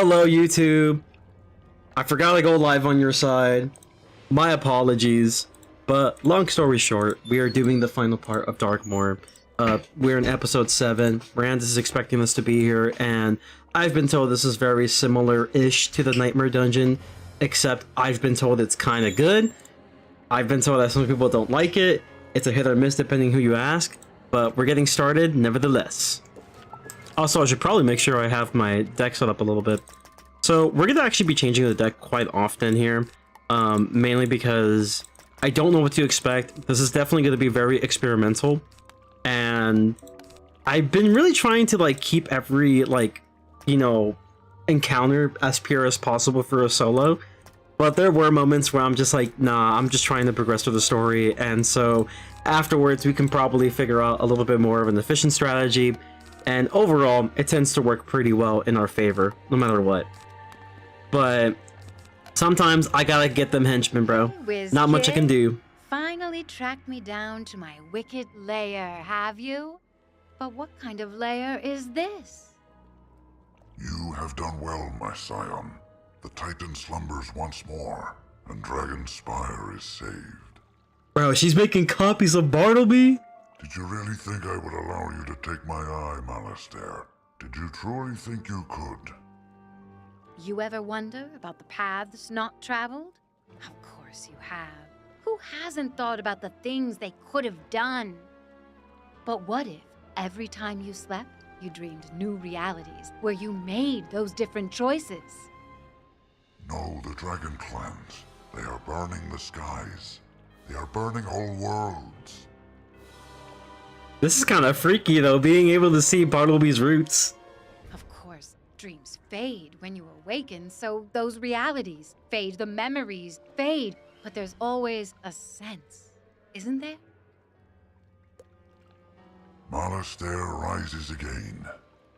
Hello, YouTube. I forgot to go live on your side. My apologies. But long story short, we are doing the final part of Darkmoor. We're in episode 7. Rand is expecting us to be here, and I've been told this is very similar-ish to the Nightmare Dungeon, except I've been told it's kind of good. I've been told that some people don't like it. It's a hit or miss depending who you ask, but we're getting started nevertheless. Also, I should probably make sure I have my deck set up a little bit. So we're going to actually be changing the deck quite often here, mainly because I don't know what to expect. This is definitely going to be very experimental, and I've been really trying to like keep every encounter as pure as possible for a solo. But there were moments where I'm just like, nah, I'm just trying to progress through the story, and so afterwards we can probably figure out a little bit more of an efficient strategy, and overall it tends to work pretty well in our favor, no matter what. But sometimes I gotta get them henchmen, bro. Not much I can do. Finally tracked me down to my wicked lair, have you? But what kind of lair is this? You have done well, my scion. The Titan slumbers once more, and Dragon Spire is saved. Bro, she's making copies of Bartleby? Did you really think I would allow you to take my eye, Malastair? Did you truly think you could? You ever wonder about the paths not traveled? Of course you have. Who hasn't thought about the things they could have done? But what if every time you slept, you dreamed new realities where you made those different choices? No, the Dragon Clans. They are burning the skies. They are burning whole worlds. This is kind of freaky though, being able to see Bartleby's roots. Of course, dreams fade when you awaken, so those realities fade, the memories fade, but there's always a sense, isn't there? Malastair rises again.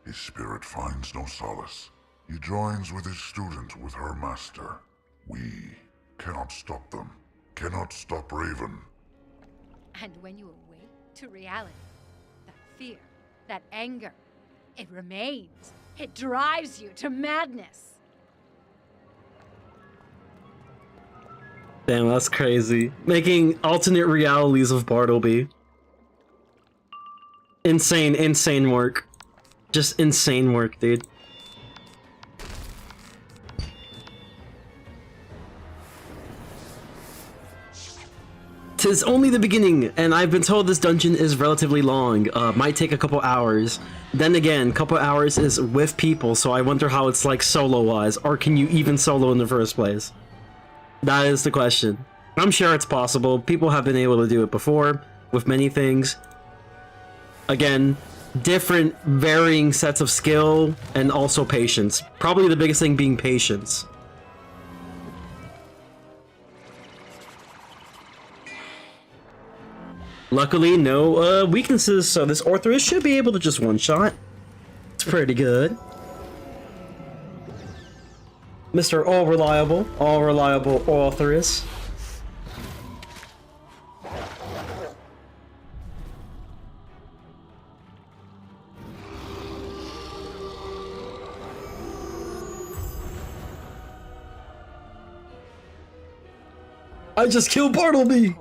His spirit finds no solace. He joins with his student with her master. We cannot stop them. Cannot stop Raven. And when you awake to reality, that fear, that anger, it remains. It drives you to madness. Damn, that's crazy. Making alternate realities of Bartleby. Insane work. Just insane work, dude. 'Tis only the beginning, and I've been told this dungeon is relatively long. Might take a couple hours. Then again, couple hours is with people, so I wonder how it's like solo-wise, or can you even solo in the first place? That is the question. I'm sure it's possible. People have been able to do it before, with many things. Again, different, varying sets of skill, and also patience. Probably the biggest thing being patience. Luckily, no weaknesses, so this Orthrus should be able to just one-shot. It's pretty good. Mr. All-Reliable Orthrus. I just killed Bartleby!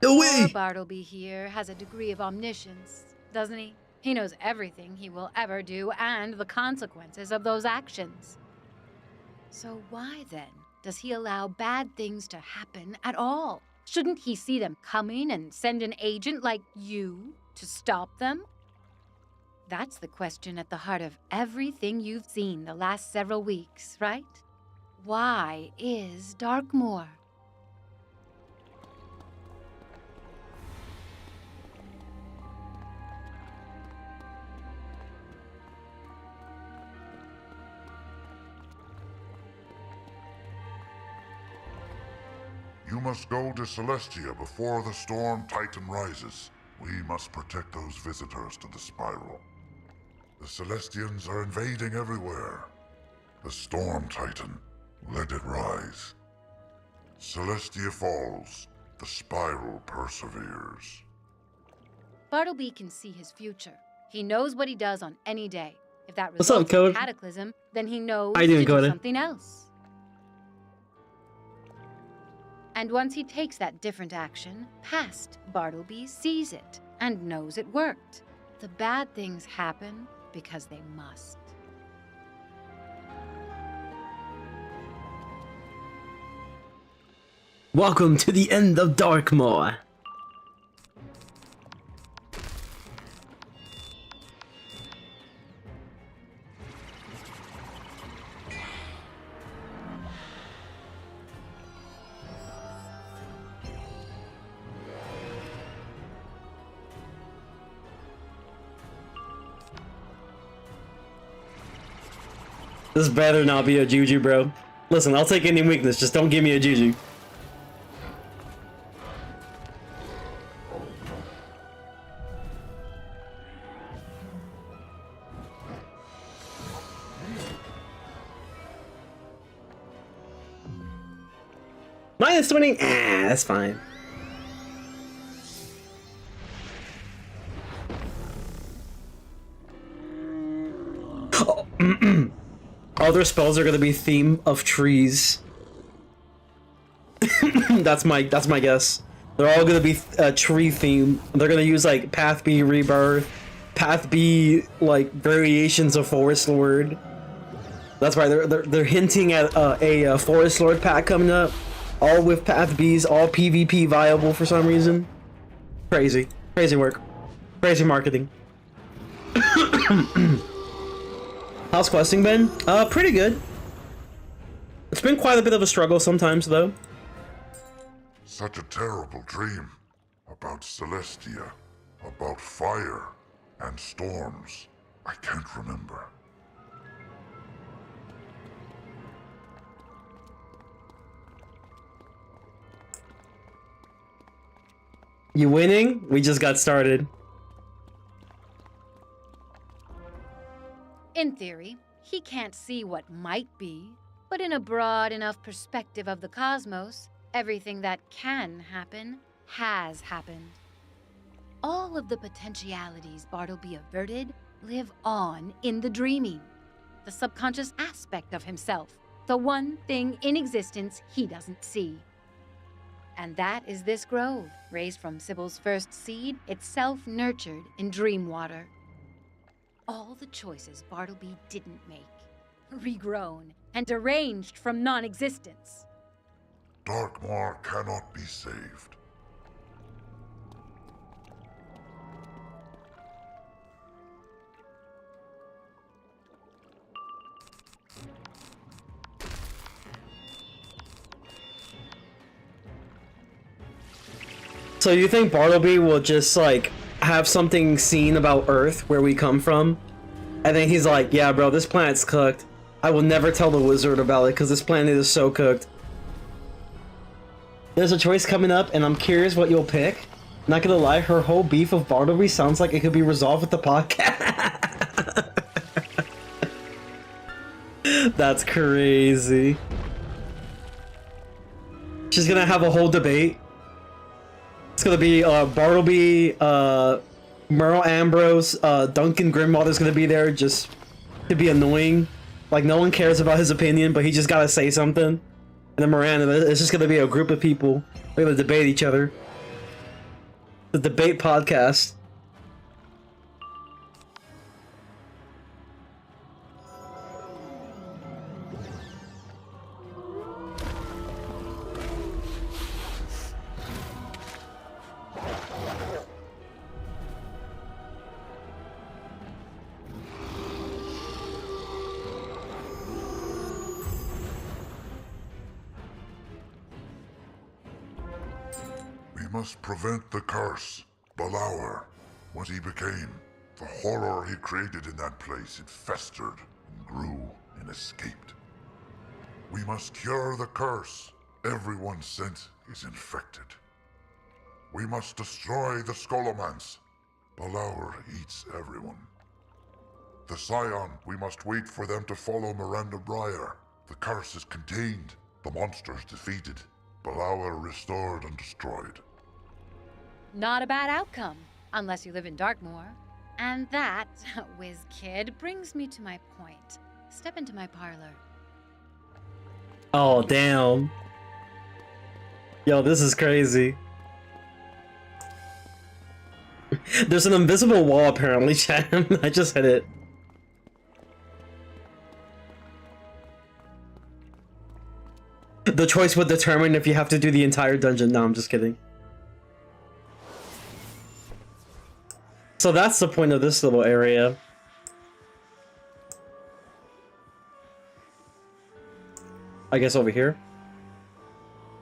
No way! Poor Bartleby here has a degree of omniscience, doesn't he? He knows everything he will ever do and the consequences of those actions. So why then does he allow bad things to happen at all? Shouldn't he see them coming and send an agent like you to stop them? That's the question at the heart of everything you've seen the last several weeks, right? Why is Darkmoor? You must go to Celestia before the Storm Titan rises. We must protect those visitors to the Spiral. The Celestians are invading everywhere. The Storm Titan, let it rise. Celestia falls, the Spiral perseveres. Bartleby can see his future. He knows what he does on any day. If If that What's up, results in Code? cataclysm, then he knows How you doing, to do Cody? something else. And once he takes that different action, past Bartleby sees it and knows it worked. The bad things happen because they must. Welcome to the end of Darkmoor. This better not be a Juju, bro. Listen, I'll take any weakness, just don't give me a Juju. -20? That's fine. Oh, all their spells are gonna be theme of trees. that's my guess. They're all gonna be tree theme. They're gonna use like Path B Rebirth, Path B like variations of Forest Lord. That's right. They're hinting at a Forest Lord pack coming up, all with Path Bs, all PvP viable for some reason. Crazy work, crazy marketing. How's questing been? Pretty good. It's been quite a bit of a struggle sometimes, though. Such a terrible dream about Celestia, about fire and storms. I can't remember. You winning? We just got started. In theory, he can't see what might be, but in a broad enough perspective of the cosmos, everything that can happen has happened. All of the potentialities Bartleby averted live on in the dreaming, the subconscious aspect of himself, the one thing in existence he doesn't see. And that is this grove, raised from Sybil's first seed, itself nurtured in dream water. All the choices Bartleby didn't make, regrown and deranged from non-existence. Darkmoor cannot be saved. So you think Bartleby will just like have something seen about Earth, where we come from, and then he's like, yeah bro, this planet's cooked. I will never tell the wizard about it because this planet is so cooked. There's a choice coming up and I'm curious what you'll pick. Not gonna lie, her whole beef of Bartleby sounds like it could be resolved with the podcast. That's crazy. She's gonna have a whole debate. It's gonna be Bartleby, Merle Ambrose, Duncan Grimwalder's gonna be there just to be annoying. Like, no one cares about his opinion, but he just gotta say something. And then Miranda, it's just gonna be a group of people. They're gonna debate each other. The debate podcast. We must prevent the curse. Balaur, what he became, the horror he created in that place, it festered and grew and escaped. We must cure the curse. Everyone sent is infected. We must destroy the Scholomance. Balaur eats everyone. The Scion, we must wait for them to follow Miranda Briar. The curse is contained, the monsters defeated, Balaur restored and destroyed. Not a bad outcome, unless you live in Darkmoor. And that, whiz kid, brings me to my point. Step into my parlor. Oh, damn. Yo, this is crazy. There's an invisible wall apparently, chat. I just hit it. The choice would determine if you have to do the entire dungeon. No, I'm just kidding. So that's the point of this little area. I guess over here?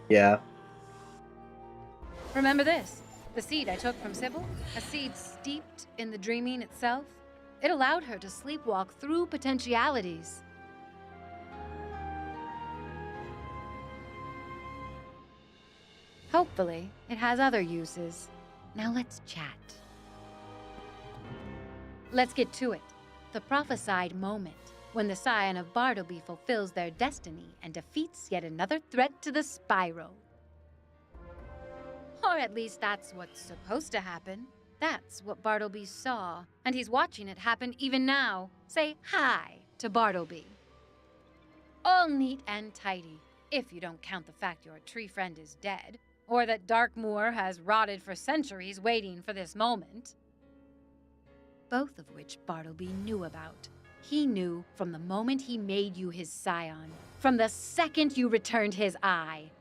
Yeah. Remember this? The seed I took from Sybil? A seed steeped in the dreaming itself? It allowed her to sleepwalk through potentialities. Hopefully, it has other uses. Now let's chat. Let's get to it. The prophesied moment, when the Scion of Bartleby fulfills their destiny and defeats yet another threat to the Spiral. Or at least that's what's supposed to happen. That's what Bartleby saw, and he's watching it happen even now. Say hi to Bartleby. All neat and tidy, if you don't count the fact your tree friend is dead, or that Darkmoor has rotted for centuries waiting for this moment. Both of which Bartleby knew about. He knew from the moment he made you his scion, from the second you returned his eye.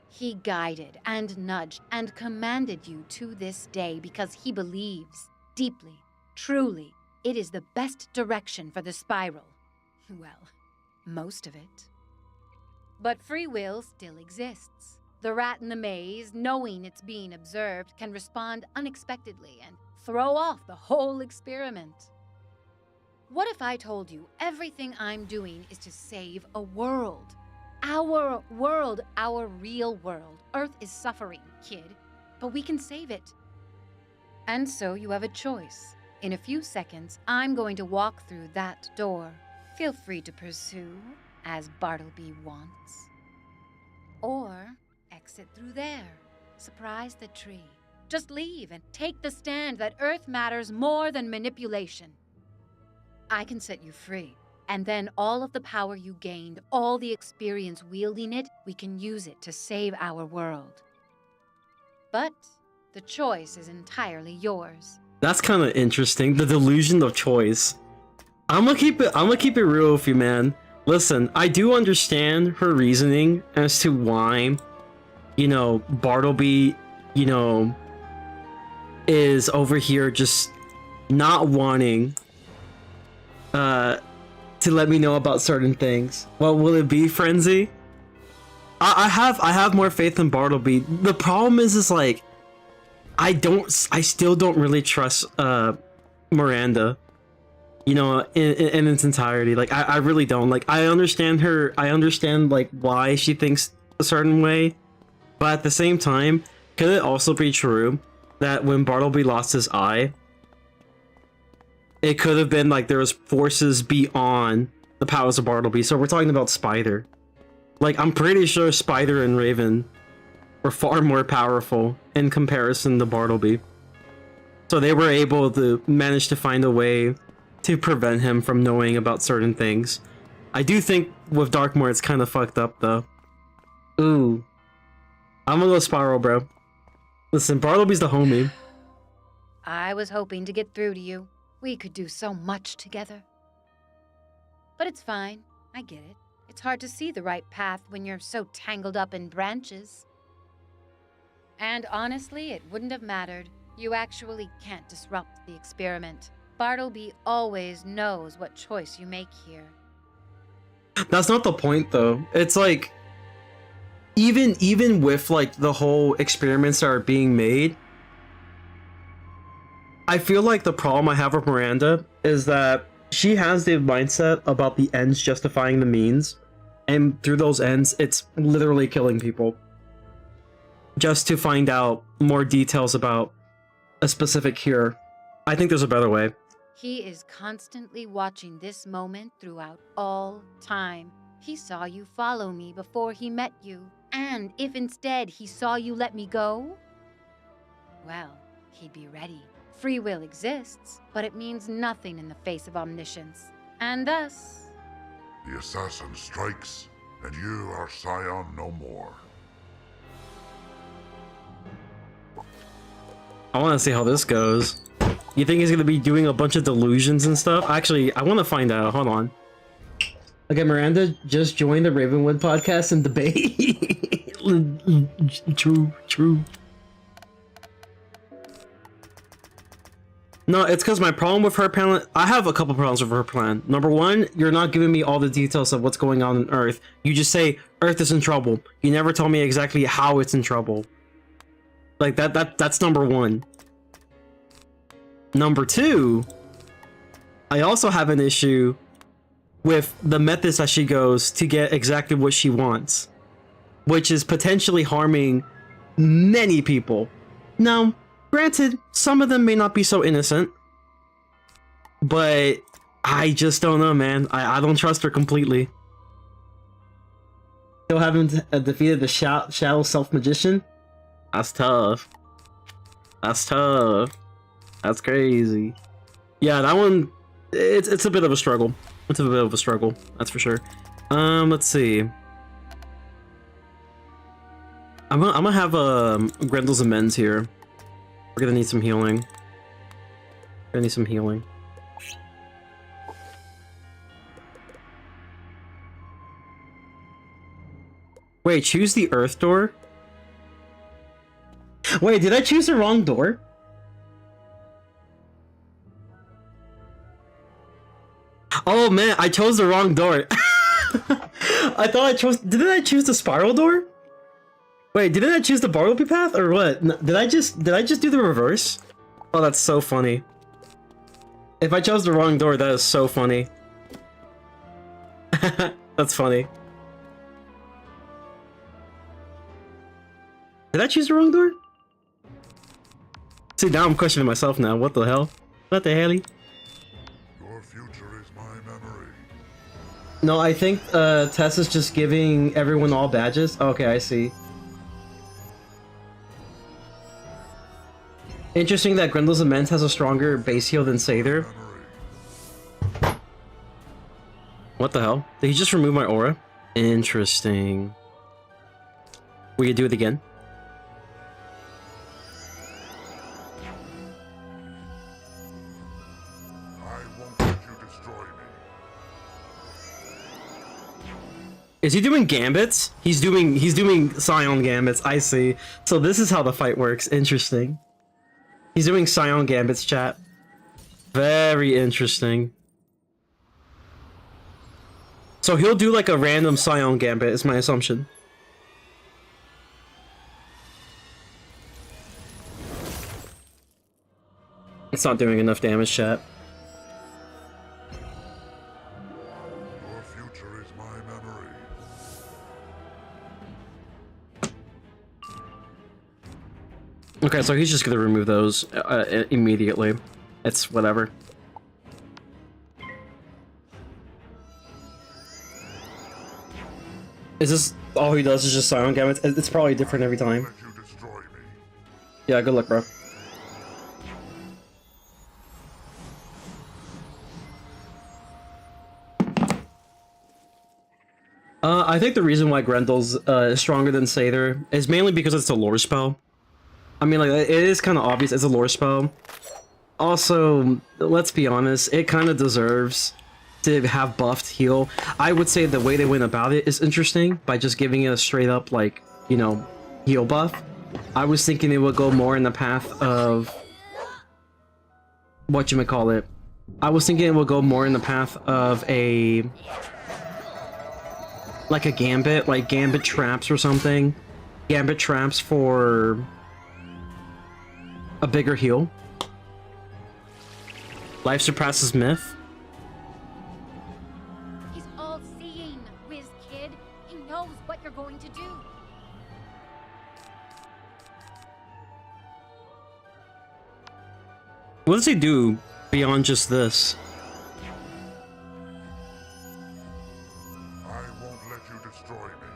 He guided and nudged and commanded you to this day because he believes, deeply, truly, it is the best direction for the Spiral. Well, most of it. But free will still exists. The rat in the maze, knowing it's being observed, can respond unexpectedly and throw off the whole experiment. What if I told you everything I'm doing is to save a world? Our world, our real world. Earth is suffering, kid, but we can save it. And so you have a choice. In a few seconds, I'm going to walk through that door. Feel free to pursue, as Bartleby wants. Or exit through there. Surprise the tree. Just leave and take the stand that Earth matters more than manipulation. I can set you free, and then all of the power you gained, all the experience wielding it, we can use it to save our world. But the choice is entirely yours. That's kind of interesting. The delusion of choice. I'm gonna keep it real with you, man. Listen, I do understand her reasoning as to why, Bartleby, is over here just not wanting to let me know about certain things. Well, will it be Frenzy? I have more faith in Bartleby. The problem is like I still don't really trust Miranda, in its entirety. Like I really don't. Like I understand her, I understand like why she thinks a certain way, but at the same time, could it also be true that when Bartleby lost his eye, it could have been like there was forces beyond the powers of Bartleby? So we're talking about Spider. Like I'm pretty sure Spider and Raven were far more powerful in comparison to Bartleby. So they were able to manage to find a way to prevent him from knowing about certain things. I do think with Darkmoor it's kind of fucked up though. Ooh. I'm gonna go Spiral, bro. Listen, Bartleby's the homie. I was hoping to get through to you. We could do so much together. But it's fine. I get it. It's hard to see the right path when you're so tangled up in branches. And honestly, it wouldn't have mattered. You actually can't disrupt the experiment. Bartleby always knows what choice you make here. That's not the point though. It's like even with like the whole experiments that are being made, I feel like the problem I have with Miranda is that she has the mindset about the ends justifying the means, and through those ends it's literally killing people just to find out more details about a specific cure. I think there's a better way. He is constantly watching this moment throughout all time. He saw you follow me before he met you. And if instead he saw you let me go, well, he'd be ready, Free will exists, but it means nothing in the face of omniscience. And thus... The assassin strikes, and you are Scion no more. I want to see how this goes. You think he's going to be doing a bunch of delusions and stuff? Actually, I want to find out. Hold on. Okay, Miranda just joined the Ravenwood podcast and debate. True. No, it's because my problem with her plan... I have a couple problems with her plan. Number one, you're not giving me all the details of what's going on Earth. You just say, Earth is in trouble. You never tell me exactly how it's in trouble. Like, that's number one. Number two, I also have an issue with the methods that she goes to get exactly what she wants, which is potentially harming many people. Now, granted, some of them may not be so innocent, but I just don't know, man. I don't trust her completely. Still haven't defeated the Shadow Self-Magician? That's tough. That's crazy. Yeah, that one, it's a bit of a struggle. It's a bit of a struggle, that's for sure. Let's see. I'm gonna have Grendel's amends here. We're gonna need some healing. Wait, choose the Earth door? Wait, did I choose the wrong door? Oh man, I chose the wrong door. I thought I chose... Didn't I choose the spiral door? Wait, didn't I choose the Bartleby path or what? Did I just do the reverse? Oh, that's so funny. If I chose the wrong door, that is so funny. That's funny. Did I choose the wrong door? See, now I'm questioning myself now. What the hell? What the hell? Your future is my memory. No, I think Tess is just giving everyone all badges. Okay, I see. Interesting that Grendel's Amends has a stronger base heal than Sather. What the hell? Did he just remove my aura? Interesting. We could do it again. Is he doing gambits? He's doing Scion gambits, I see. So this is how the fight works. Interesting. He's doing Scion gambits, chat. Very interesting. So he'll do like a random Scion gambit, is my assumption. It's not doing enough damage, chat. Okay, so he's just gonna remove those immediately. It's whatever. Is this all he does is just Scion Gambits? It's probably different every time. Yeah, good luck, bro. I think the reason why Grendel's is stronger than Sather is mainly because it's a lore spell. I mean, like, it is kind of obvious it's a lore spell. Also, let's be honest, it kind of deserves to have buffed heal. I would say the way they went about it is interesting, by just giving it a straight up, like, you know, heal buff. I was thinking it would go more in the path of... whatchamacallit. I was thinking it would go more in the path of a... like a gambit, like gambit traps or something. Gambit traps for... a bigger heal. Life surpasses myth. He's all-seeing, Wiz Kid. He knows what you're going to do. What does he do beyond just this? I won't let you destroy me.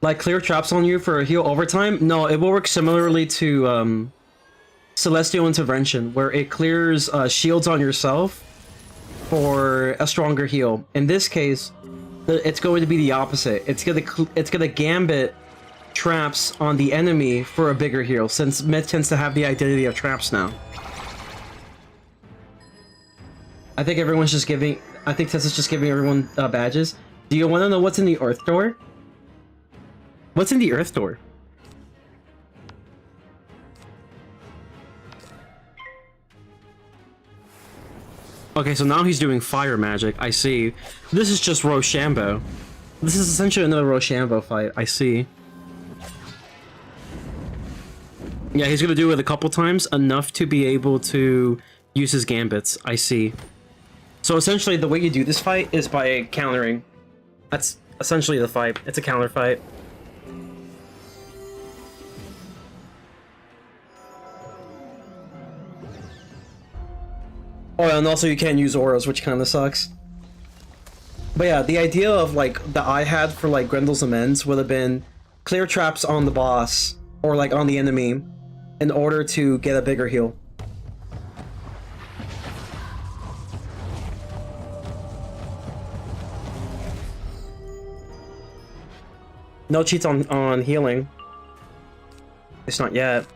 Like clear traps on you for a heal overtime? No, it will work similarly to Celestial Intervention, where it clears shields on yourself for a stronger heal. In this case, it's going to be the opposite. It's gonna gambit traps on the enemy for a bigger heal, since Myth tends to have the identity of traps now. I think everyone's just giving. I think Tessa's just giving everyone badges. Do you want to know what's in the Earth Door? What's in the Earth Door? Okay, so now he's doing fire magic. I see. This is just Rochambeau. This is essentially another Rochambeau fight. I see. Yeah, he's gonna do it a couple times, enough to be able to use his gambits. I see. So essentially, the way you do this fight is by countering. That's essentially the fight. It's a counter fight. Oh, and also you can't use auras, which kind of sucks. But yeah, the idea of like that I had for like Grendel's Amends would have been clear traps on the boss or like on the enemy in order to get a bigger heal. No cheats on healing. It's not yet.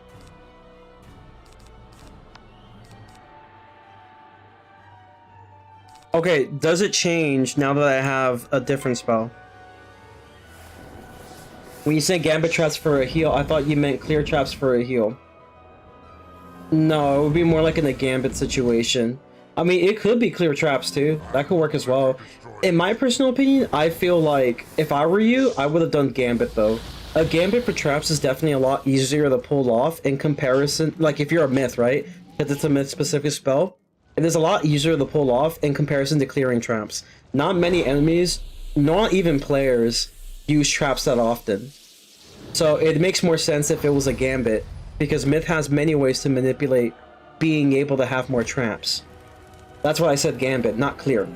Okay, does it change now that I have a different spell? When you say Gambit traps for a heal, I thought you meant clear traps for a heal. No, it would be more like in a Gambit situation. I mean, it could be clear traps too. That could work as well. In my personal opinion, I feel like if I were you, I would have done Gambit though. A Gambit for traps is definitely a lot easier to pull off in comparison. Like if you're a Myth, right? Because it's a Myth specific spell. It is a lot easier to pull off in comparison to clearing traps. Not many enemies, not even players, use traps that often. So it makes more sense if it was a Gambit, because Myth has many ways to manipulate being able to have more traps. That's why I said Gambit, not clear.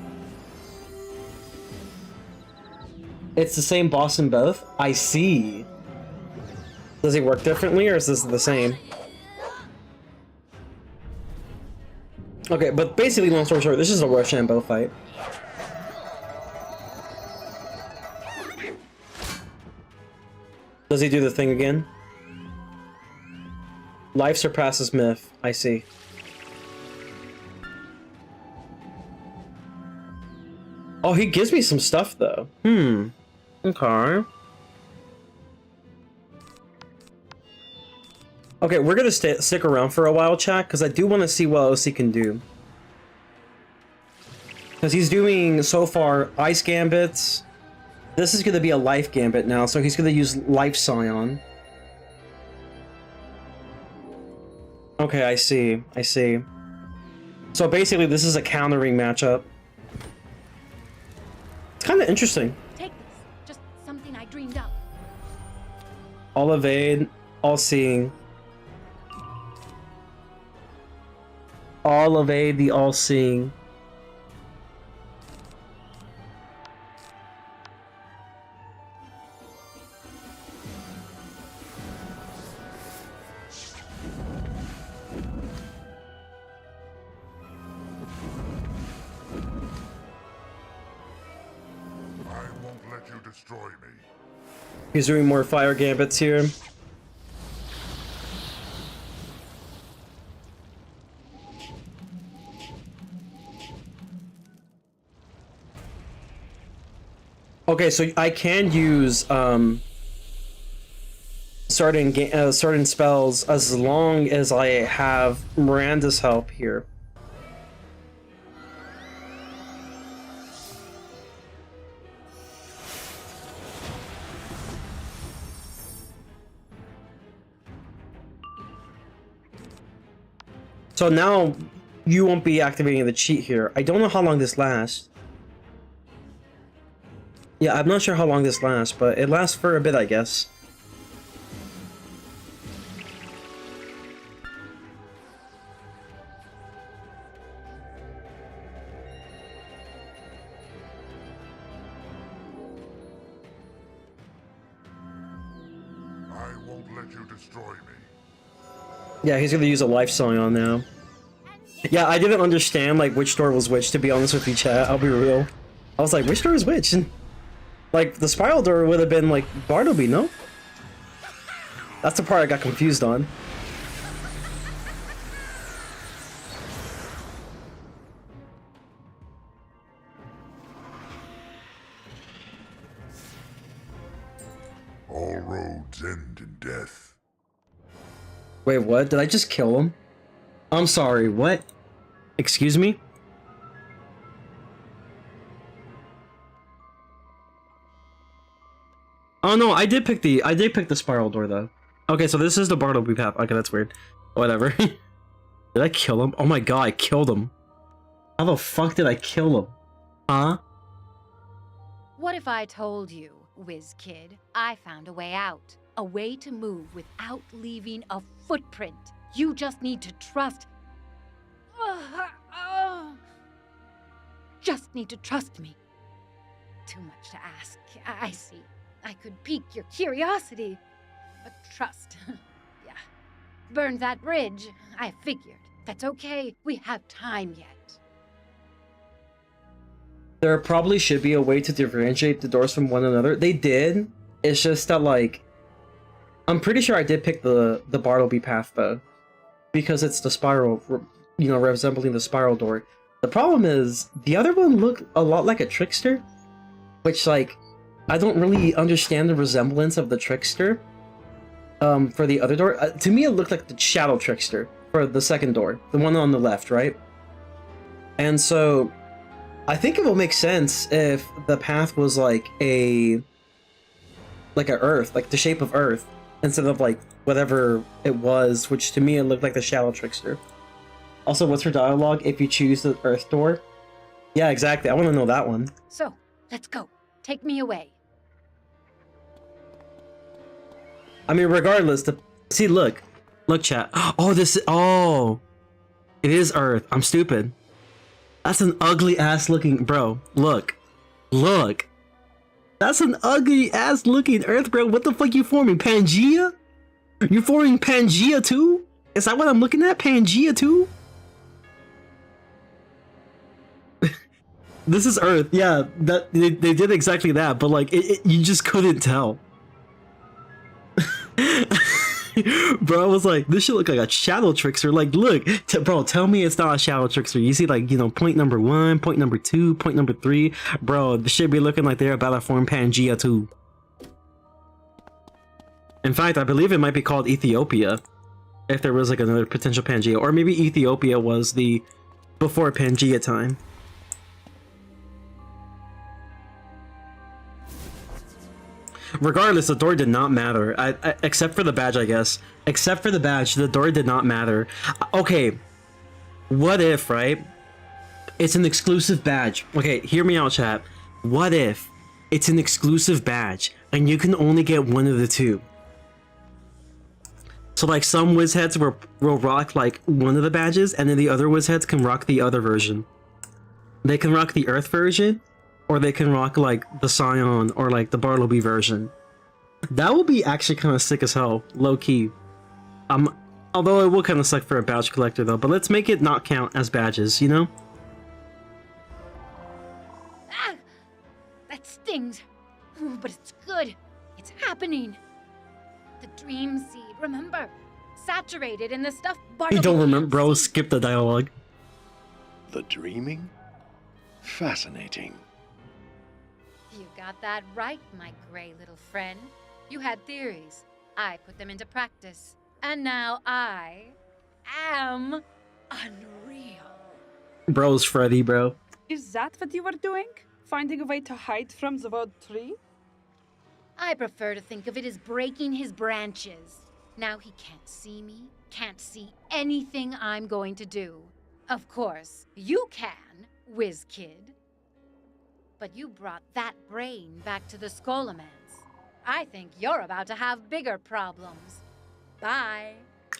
It's the same boss in both? I see. Does it work differently, or is this the same? Okay, but basically, long story short, this is a Rochambeau fight. Does he do the thing again? Life surpasses Myth. I see. Oh, he gives me some stuff, though. Okay. Okay, we're gonna stick around for a while, chat, because I do want to see what else he can do. Because he's doing, so far, Ice Gambits. This is gonna be a Life Gambit now, so he's gonna use Life Scion. Okay, I see. I see. So basically, this is a countering matchup. It's kind of interesting. Take this. Just something I dreamed up. All evade, all seeing. All evade the all seeing. Destroy me. He's doing more fire gambits here. Okay, so I can use certain spells as long as I have Miranda's help here. So now you won't be activating the cheat here. I don't know how long this lasts. Yeah, I'm not sure how long this lasts, but it lasts for a bit, I guess. let you destroy me. Yeah, he's gonna use a life song on now. Yeah, I didn't understand like which door was which, to be honest with you, chat. I'll be real. I was like, which door is which? Like, the spiral door would have been like Bartleby, no? That's the part I got confused on. All roads end in death. Wait, what? Did I just kill him? I'm sorry, what? Excuse me? Oh no, I did pick the spiral door though. Okay, so this is the Bartleby path. Okay, that's weird. Whatever. Did I kill him? Oh my god, I killed him. How the fuck did I kill him? Huh? What if I told you, whiz kid, I found a way out? A way to move without leaving a footprint. You just need to trust. Just need to trust me. Too much to ask. I see. I could pique your curiosity. But trust. Yeah. Burned that bridge. I figured. That's okay. We have time yet. There probably should be a way to differentiate the doors from one another. They did. It's just that, like, I'm pretty sure I did pick the Bartleby path though, because it's the spiral, you know, resembling the spiral door. The problem is the other one looked a lot like a trickster, which, like, I don't really understand the resemblance of the trickster. For the other door, to me it looked like the shadow trickster for the second door, the one on the left, right? And so I think it will make sense if the path was like a Earth, like the shape of Earth, instead of like whatever it was, which to me it looked like the shadow trickster. Also, what's her dialogue? If you choose the Earth door? Yeah, exactly. I want to know that one. So, let's go. Take me away. I mean, regardless, see, look, chat. Oh, it is Earth. I'm stupid. That's an ugly ass looking, bro. Look. That's an ugly ass looking Earth, bro. What the fuck you forming? Pangea? You're forming Pangea too? Is that what I'm looking at? Pangea too? This is Earth. Yeah, that they did exactly that, but like you just couldn't tell. Bro, I was like, this should look like a shadow trickster. Like, look, bro, tell me it's not a shadow trickster. You see, like, you know, point number 1, point number 2, point number 3. Bro, this should be looking like they're about to form Pangea too. In fact, I believe it might be called Ethiopia, if there was like another potential Pangea, or maybe Ethiopia was the before Pangea time. Regardless, the door did not matter. Except for the badge, I guess. Except for the badge, the door did not matter. Okay, what if, right? It's an exclusive badge. Okay, hear me out, chat. What if it's an exclusive badge and you can only get one of the two? So, like, some Wizheads will rock, like, one of the badges, and then the other Wizheads can rock the other version. They can rock the Earth version, or they can rock, like, the Scion, or, like, the Bartleby version. That would be actually kind of sick as hell, low-key. Although it will kind of suck for a badge collector, though, but let's make it not count as badges, you know? Ah! That stings. Ooh, but it's good. It's happening. The dream seed, remember? Saturated in the stuff Bartleby You don't remember, can't bro? see. Skip the dialogue. The dreaming? Fascinating. You got that right, my gray little friend. You had theories. I put them into practice. And now I am unreal. Bro's Freddy, bro. Is that what you were doing? Finding a way to hide from the world tree? I prefer to think of it as breaking his branches. Now he can't see me, can't see anything I'm going to do. Of course, you can, whiz kid. But you brought that brain back to the Skolemans. I think you're about to have bigger problems. Bye.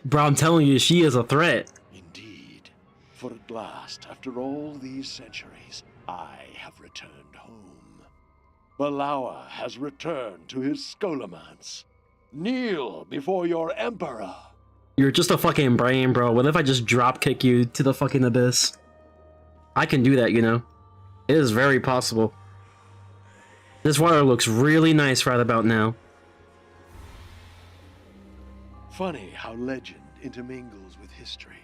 Bro, I'm telling you, she is a threat. Indeed. For at last, after all these centuries, I have returned home. Balawa has returned to his Skolemans. Kneel before your emperor. You're just a fucking brain, bro. What if I just drop kick you to the fucking abyss? I can do that, you know. It is very possible. This water looks really nice right about now. Funny how legend intermingles with history.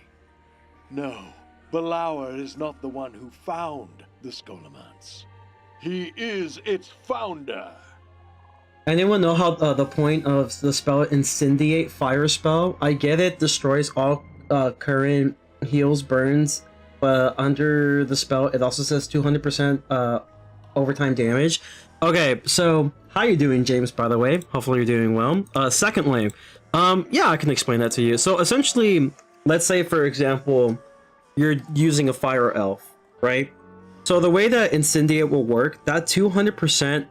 No, Belauer is not the one who found the Scholomance. He is its founder. Anyone know how the point of the spell Incendiate Fire spell? I get it, destroys all current heals, burns, but under the spell it also says 200% overtime damage. Okay, so how you doing, James, by the way? Hopefully you're doing well. Secondly, yeah, I can explain that to you. So essentially, let's say for example, you're using a fire elf, right? So the way that Incendiate will work, that 200%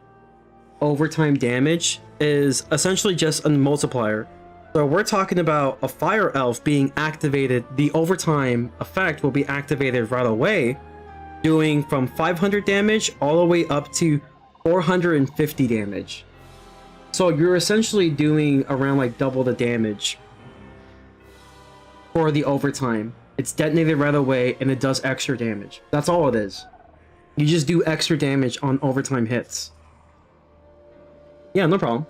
overtime damage is essentially just a multiplier. So we're talking about a fire elf being activated, the overtime effect will be activated right away, doing from 500 damage all the way up to 450 damage. So you're essentially doing around like double the damage for the overtime. It's detonated right away and it does extra damage. That's all it is. You just do extra damage on overtime hits. Yeah, no problem.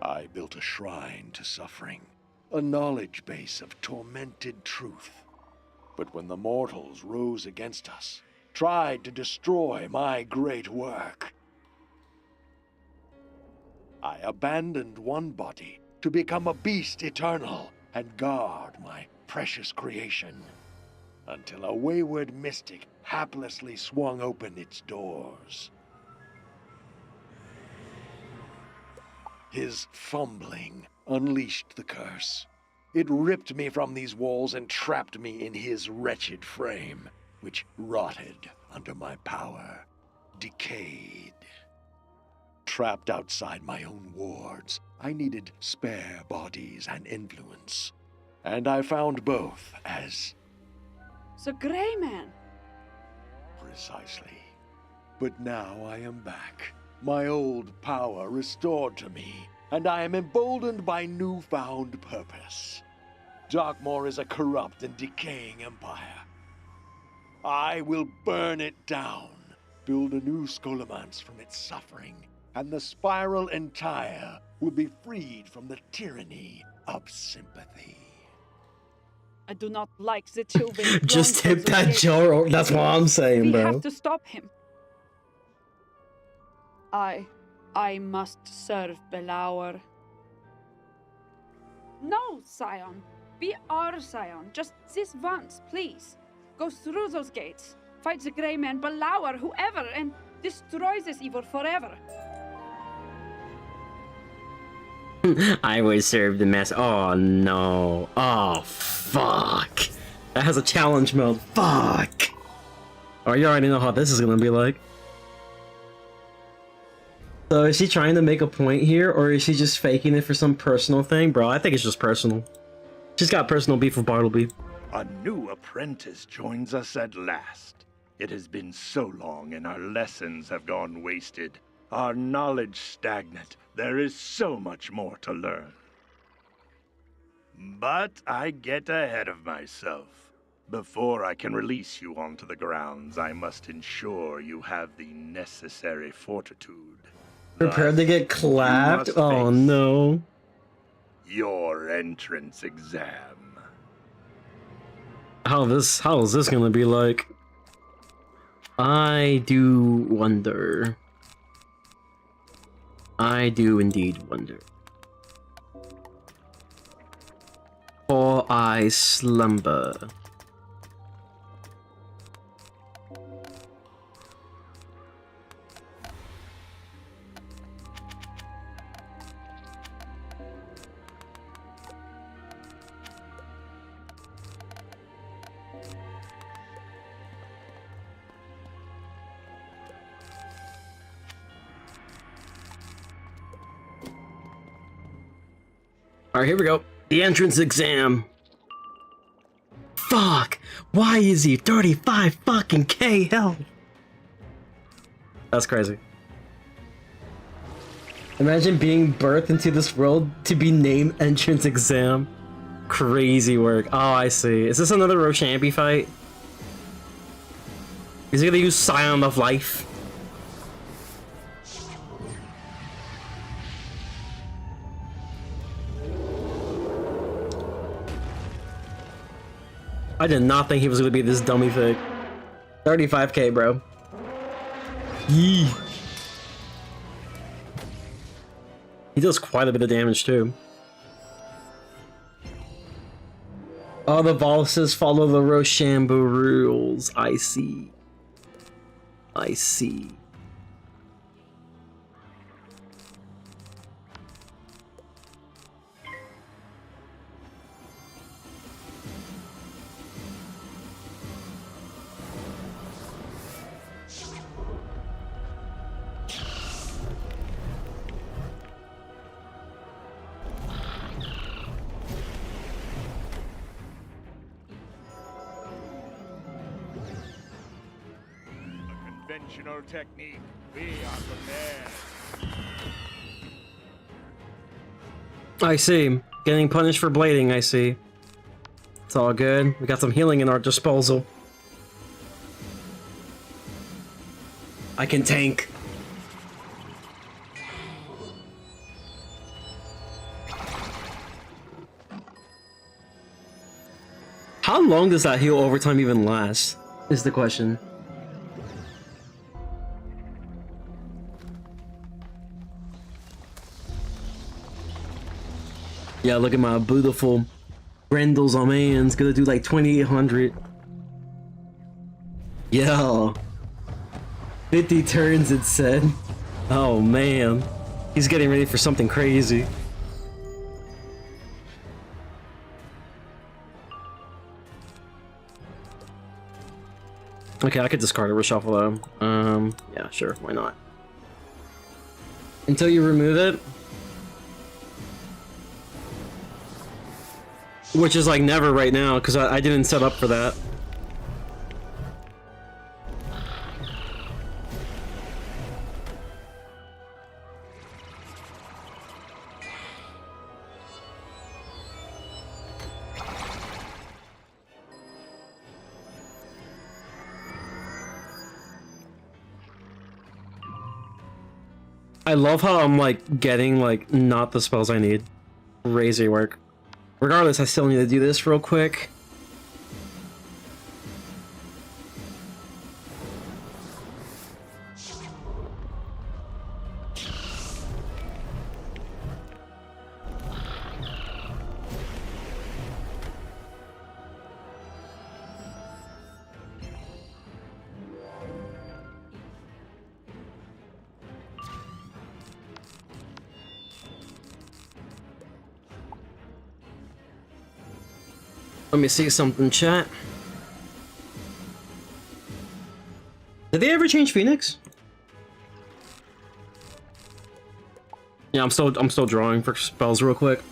I built a shrine to suffering, a knowledge base of tormented truth. But when the mortals rose against us, tried to destroy my great work, I abandoned one body to become a beast eternal and guard my precious creation, until a wayward mystic haplessly swung open its doors. His fumbling unleashed the curse. It ripped me from these walls and trapped me in his wretched frame, which rotted under my power, decayed. Trapped outside my own wards, I needed spare bodies and influence. And I found both as... The Grey Man. Precisely. But now I am back. My old power restored to me, and I am emboldened by newfound purpose. Darkmoor is a corrupt and decaying empire. I will burn it down, build a new Scholomance from its suffering, and the spiral entire will be freed from the tyranny of sympathy. I do not like the children. Just hit that jar. That's what I'm saying, We bro. have to stop him. I must serve Belauer. No, Scion. Be our Scion. Just this once, please. Go through those gates. Fight the Grey Man, Belauer, whoever, and destroy this evil forever. I would serve the mess. Oh no. Oh fuck. That has a challenge mode. Fuck. Oh, you already know how this is gonna be like. So is she trying to make a point here, or is she just faking it for some personal thing? Bro, I think it's just personal. She's got personal beef with Bartleby. A new apprentice joins us at last. It has been so long and our lessons have gone wasted. Our knowledge stagnant. There is so much more to learn. But I get ahead of myself. Before I can release you onto the grounds, I must ensure you have the necessary fortitude. Prepared to get clapped? Oh no. Your entrance exam. How is this gonna be like? I do wonder. I do indeed wonder. For I slumber. Alright, here we go. The entrance exam. Fuck! Why is he 35 fucking K health? That's crazy. Imagine being birthed into this world to be named entrance exam. Crazy work. Oh, I see. Is this another Rochambeau fight? Is he gonna use Scion of Life? I did not think he was gonna be this dummy thick. 35k, bro. Yee. He does quite a bit of damage too. Oh, the bosses follow the Rochambeau rules. I see. I see. Conventional technique. We are prepared. I see. Getting punished for blading, I see. It's all good. We got some healing in our disposal. I can tank. How long does that heal overtime even last? Is the question. Yeah, look at my beautiful Grendel's on man's gonna do like 2800. Yeah. 50 turns, it said. Oh man. He's getting ready for something crazy. Okay, I could discard a reshuffle though. Yeah, sure, why not? Until you remove it. Which is like never right now, because I didn't set up for that. I love how I'm like getting like not the spells I need. Crazy work. Regardless, I still need to do this real quick. Let me see something, chat. Did they ever change Phoenix? Yeah, I'm still drawing for spells real quick.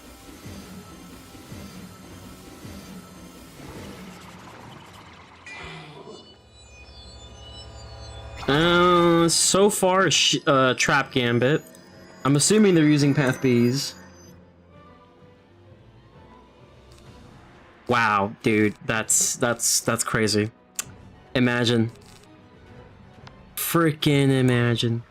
So far, Trap Gambit. I'm assuming they're using Path Bs. Wow, dude, that's crazy. Imagine. Freaking imagine.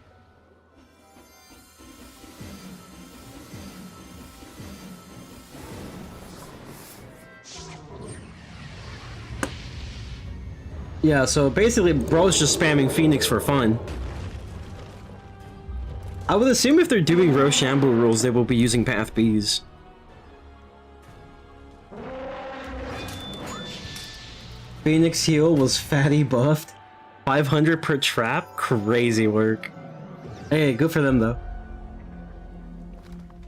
Yeah, so basically, bro's just spamming Phoenix for fun. I would assume if they're doing Rochambeau rules, they will be using Path Bs. Phoenix heal was fatty buffed. 500 per trap? Crazy work. Hey, good for them though.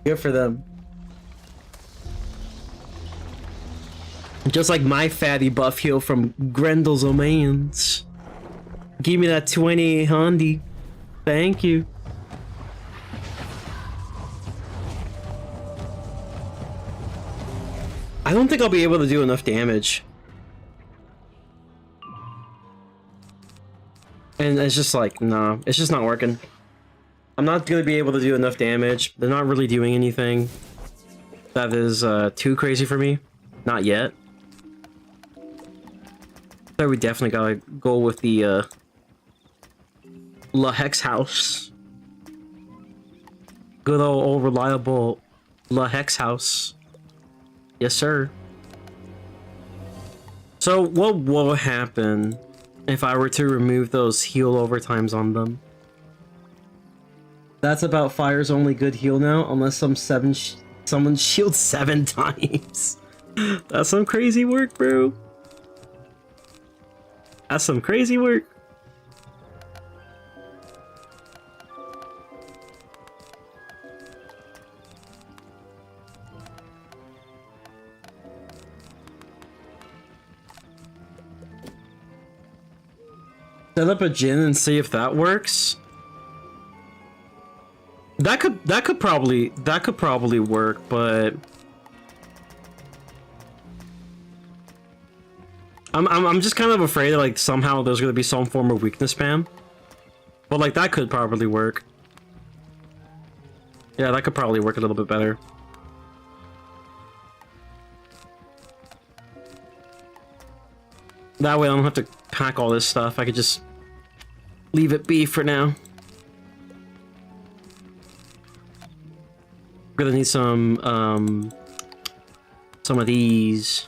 Good for them. Just like my fatty buff heal from Grendel's Omans. Give me that 28 handy. Thank you. I don't think I'll be able to do enough damage. And it's just like, nah, it's just not working. I'm not gonna be able to do enough damage. They're not really doing anything that is too crazy for me. Not yet. So we definitely gotta go with the La Hex House. Good old reliable La Hex House. Yes, sir. So what will happen if I were to remove those heal overtimes on them? That's about Fire's only good heal now, unless someone shields 7 times. That's some crazy work, bro. That's some crazy work. Set up a gin and see if that works. That could probably work, but I'm just kind of afraid that like somehow there's gonna be some form of weakness spam. But like that could probably work. Yeah, that could probably work a little bit better. That way I don't have to pack all this stuff. I could just leave it be for now. We're gonna need some of these.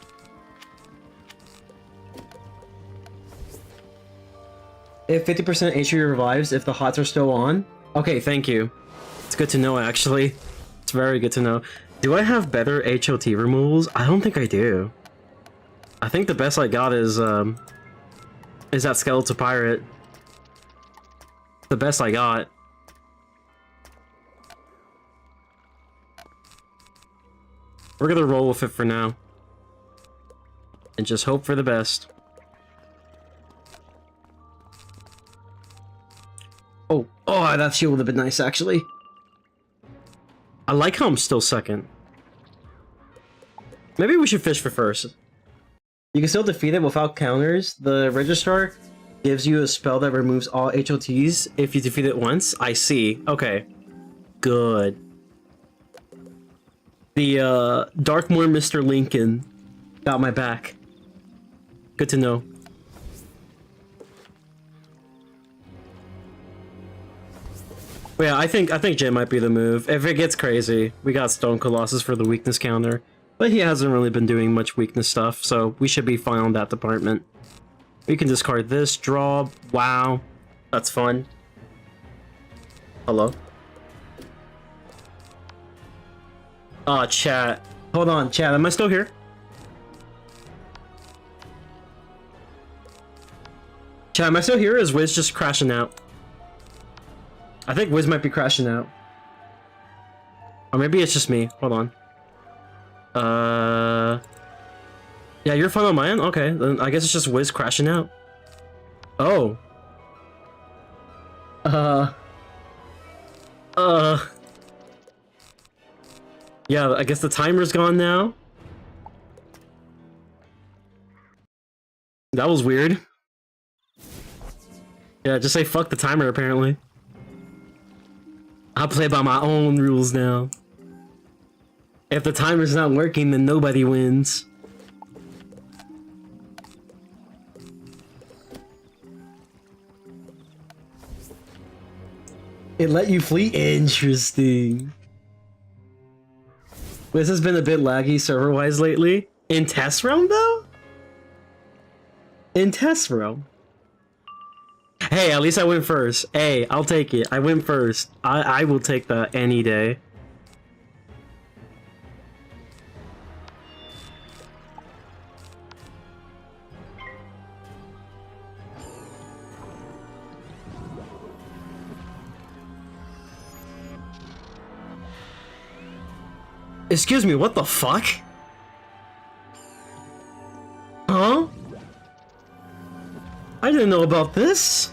If 50% HP revives if the HOTS are still on. Okay, thank you. It's good to know, actually. It's very good to know. Do I have better HOT removals? I don't think I do. I think the best I got is that Skeletal Pirate. The best I got. We're gonna roll with it for now. And just hope for the best. Oh, that shield would have been nice, actually. I like how I'm still second. Maybe we should fish for first. You can still defeat it without counters. The Registrar gives you a spell that removes all HOTs if you defeat it once. I see. Okay. Good. The Darkmoor Mr. Lincoln got my back. Good to know. But yeah, I think Jin might be the move. If it gets crazy, we got Stone Colossus for the weakness counter. But he hasn't really been doing much weakness stuff, so we should be fine on that department. We can discard this, draw. Wow. That's fun. Hello? Aw, chat. Hold on, chat. Am I still here? Chat, am I still here or is Wiz just crashing out? I think Wiz might be crashing out. Or maybe it's just me. Hold on. Yeah, you're fine on my end? Okay, then I guess it's just Wiz crashing out. Oh. Yeah, I guess the timer's gone now. That was weird. Yeah, just say fuck the timer, apparently. I'll play by my own rules now. If the timer's not working, then nobody wins. It let you flee? Interesting. This has been a bit laggy server-wise lately. In test realm, though? In test realm. Hey, at least I went first. Hey, I'll take it. I went first. I will take that any day. Excuse me, what the fuck? Huh? I didn't know about this.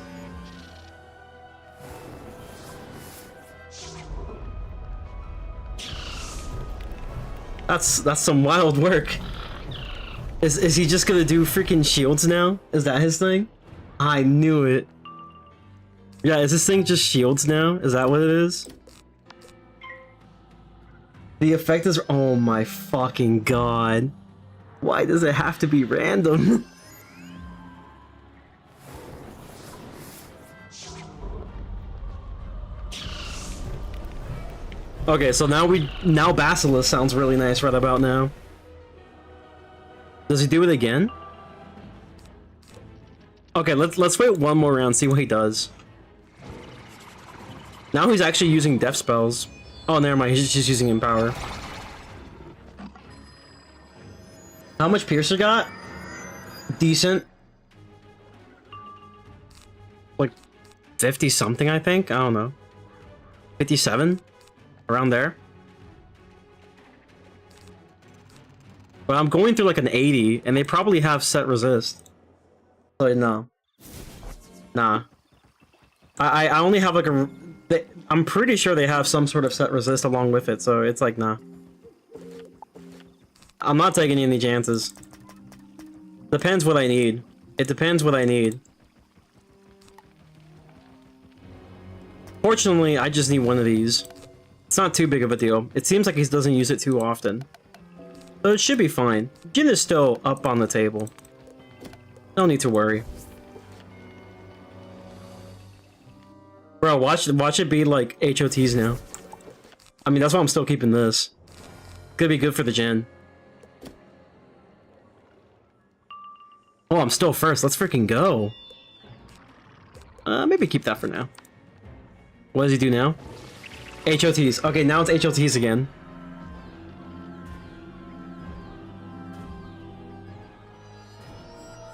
That's some wild work. Is he just gonna do freaking shields now? Is that his thing? I knew it. Yeah, is this thing just shields now? Is that what it is? The effect is... Oh my fucking god. Why does it have to be random? Okay, so now Basilisk sounds really nice right about now. Does he do it again? Okay, let's wait one more round, see what he does. Now he's actually using death spells. Oh, never mind, he's just using Empower. How much Piercer got? Decent. Like 50 something, I think? I don't know. 57? Around there. But I'm going through like an 80, and they probably have set resist. So no. Nah. I only have like a... I'm pretty sure they have some sort of set resist along with it, so it's like, nah. I'm not taking any chances. Depends what I need. It depends what I need. Fortunately, I just need one of these. It's not too big of a deal. It seems like he doesn't use it too often. So it should be fine. Jin is still up on the table. No need to worry. Bro, watch it be like HOTs now. I mean, that's why I'm still keeping this. Could be good for the gen. Oh, I'm still first. Let's freaking go. Maybe keep that for now. What does he do now? HOTs. Okay, now it's HOTs again.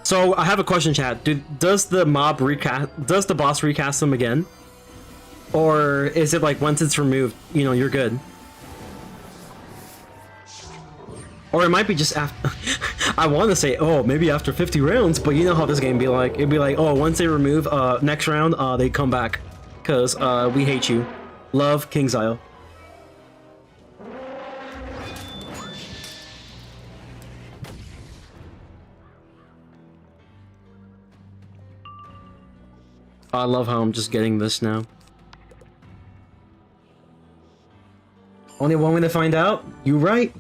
So I have a question, chat. Does the boss recast them again? Or is it like once it's removed, you know, you're good? Or it might be just after... I want to say, oh, maybe after 50 rounds, but you know how this game be like. It'd be like, oh, once they remove, next round, they come back. Because, we hate you. Love, King's Isle. I love how I'm just getting this now. Only one way to find out? You right.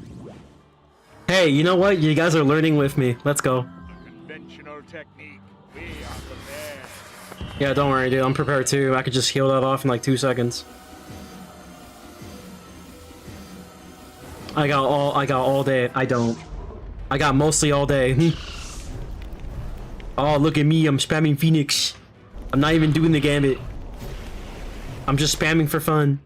Hey, you know what? You guys are learning with me. Let's go. Conventional technique. We are prepared. Yeah, don't worry, dude. I'm prepared too. I could just heal that off in like 2 seconds. I got all day. I don't. I got mostly all day. Oh, look at me. I'm spamming Phoenix. I'm not even doing the gambit. I'm just spamming for fun.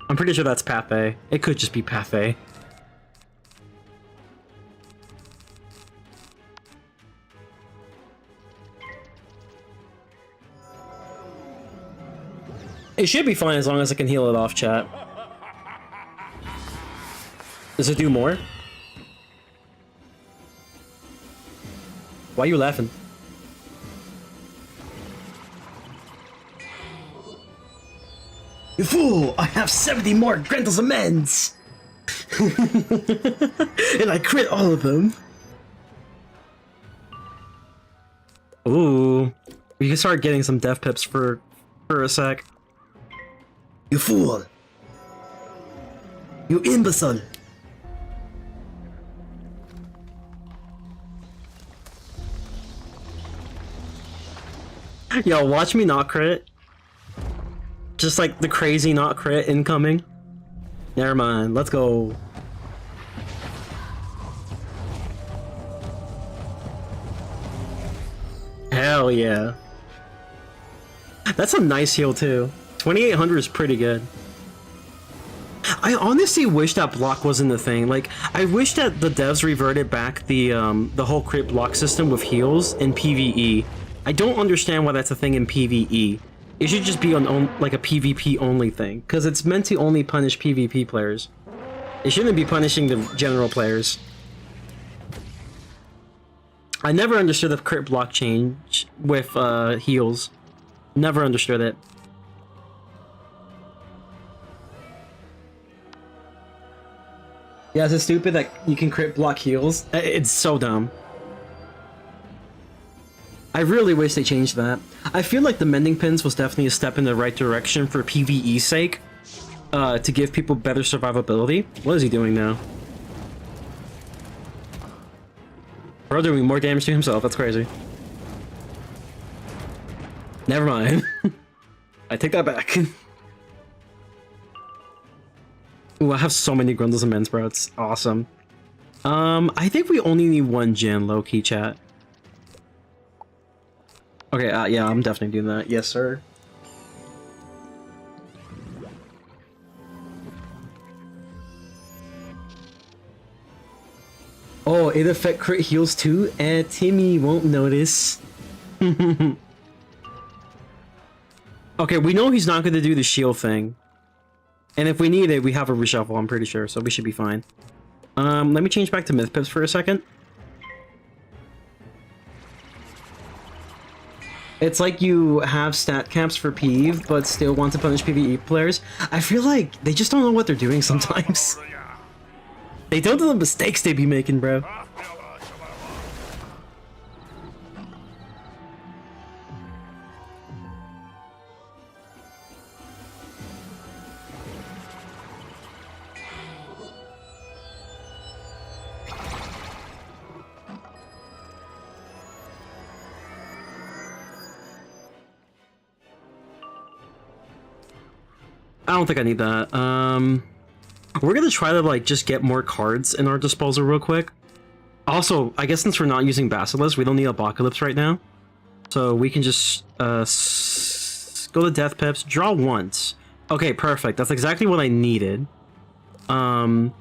I'm pretty sure that's Path A. It could just be Path A. It should be fine as long as I can heal it off, chat. Does it do more? Why are you laughing? You fool! I have 70 more Grendel's Amends! And I crit all of them! Ooh. We can start getting some death pips for a sec. You fool! You imbecile! Yo, watch me not crit. Just like the crazy not crit incoming. Never mind, let's go. Hell yeah. That's a nice heal too. 2800 is pretty good. I honestly wish that block wasn't a thing. Like, I wish that the devs reverted back the whole crit block system with heals in PvE. I don't understand why that's a thing in PvE. It should just be on like a PvP only thing, because it's meant to only punish PvP players. It shouldn't be punishing the general players. I never understood the crit block change with heals. Never understood it. Yeah, is it stupid that you can crit block heals? It's so dumb. I really wish they changed that. I feel like the mending pins was definitely a step in the right direction for PvE's sake, to give people better survivability. What is he doing now? Bro doing more damage to himself, that's crazy. Never mind. I take that back. Ooh, I have so many Grundles and Mens, bro. It's awesome. I think we only need one Jin, low-key chat. Okay, yeah, I'm definitely doing that. Yes, sir. Oh, it affect crit heals too? Timmy won't notice. Okay, we know he's not going to do the shield thing. And if we need it, we have a reshuffle, I'm pretty sure, so we should be fine. Let me change back to Myth Pips for a second. It's like you have stat caps for PvE, but still want to punish PvE players. I feel like they just don't know what they're doing sometimes. They don't know the mistakes they be making, bro. I don't think I need that. We're gonna try to like just get more cards in our disposal real quick. Also, I guess since we're not using Basilisk, we don't need Apocalypse right now. So we can just go to Death Pips, draw once. Okay, perfect. That's exactly what I needed. We're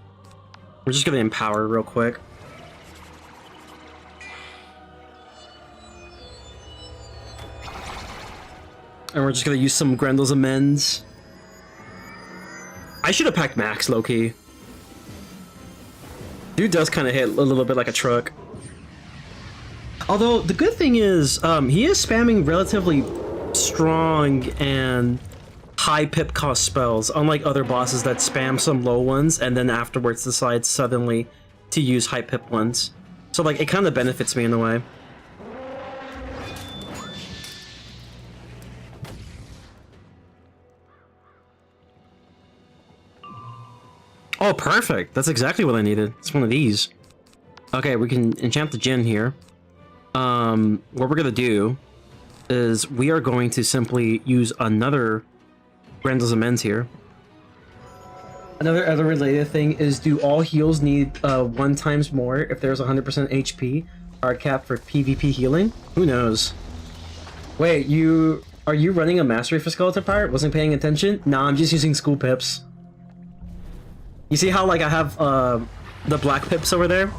just gonna Empower real quick. And we're just gonna use some Grendel's Amends. I should have packed Max, low-key. Dude does kind of hit a little bit like a truck. Although, the good thing is, he is spamming relatively strong and high pip cost spells, unlike other bosses that spam some low ones and then afterwards decide suddenly to use high pip ones. So, like, it kind of benefits me in a way. Oh, perfect. That's exactly what I needed. It's one of these. Okay, we can enchant the Jinn here. What we're gonna do is we are going to simply use another Grendel's Amends here. Another other related thing is, do all heals need 1 times more if there's 100% HP? Hard cap for PvP healing? Who knows? Wait, are you running a mastery for Skeleton Pirate? Wasn't paying attention? Nah, I'm just using school pips. You see how, like, I have, the black pips over there?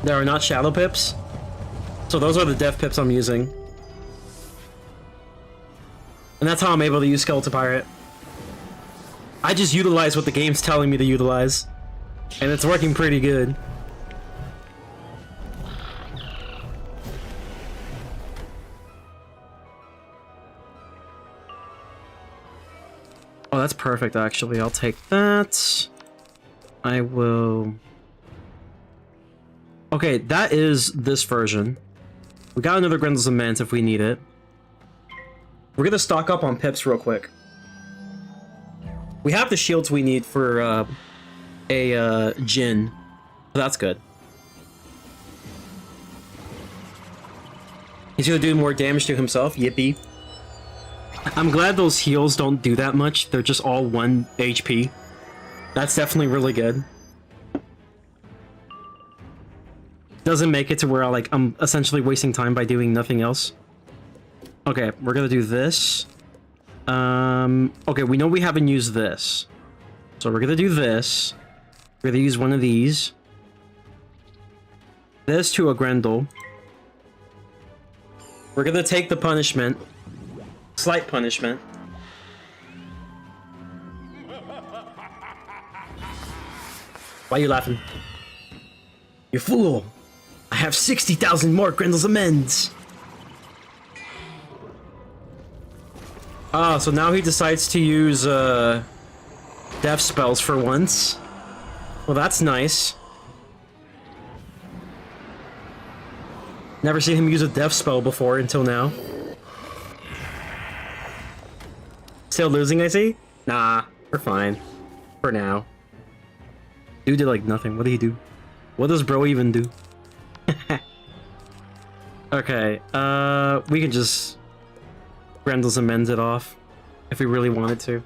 There are not shadow pips. So those are the death pips I'm using. And that's how I'm able to use Skeleton Pirate. I just utilize what the game's telling me to utilize. And it's working pretty good. Oh, that's perfect, actually. I'll take that. I will... Okay, that is this version. We got another Grendel's Amends if we need it. We're gonna stock up on pips real quick. We have the shields we need for a Jinn. So that's good. He's gonna do more damage to himself. Yippee. I'm glad those heals don't do that much. They're just all 1 HP. That's definitely really good. Doesn't make it to where I'm essentially wasting time by doing nothing else. Okay, we're gonna do this. Okay, we know we haven't used this. So we're gonna do this. We're gonna use one of these. This to a Grendel. We're gonna take the punishment. Slight punishment. Why are you laughing? You fool! I have 60,000 more Grendel's Amends! Ah, so now he decides to use, death spells for once. Well, that's nice. Never seen him use a death spell before until now. Still losing, I see? Nah, we're fine. For now. Dude did like nothing. What did he do? What does bro even do? Okay, we can just Grendels and mend it off if we really wanted to.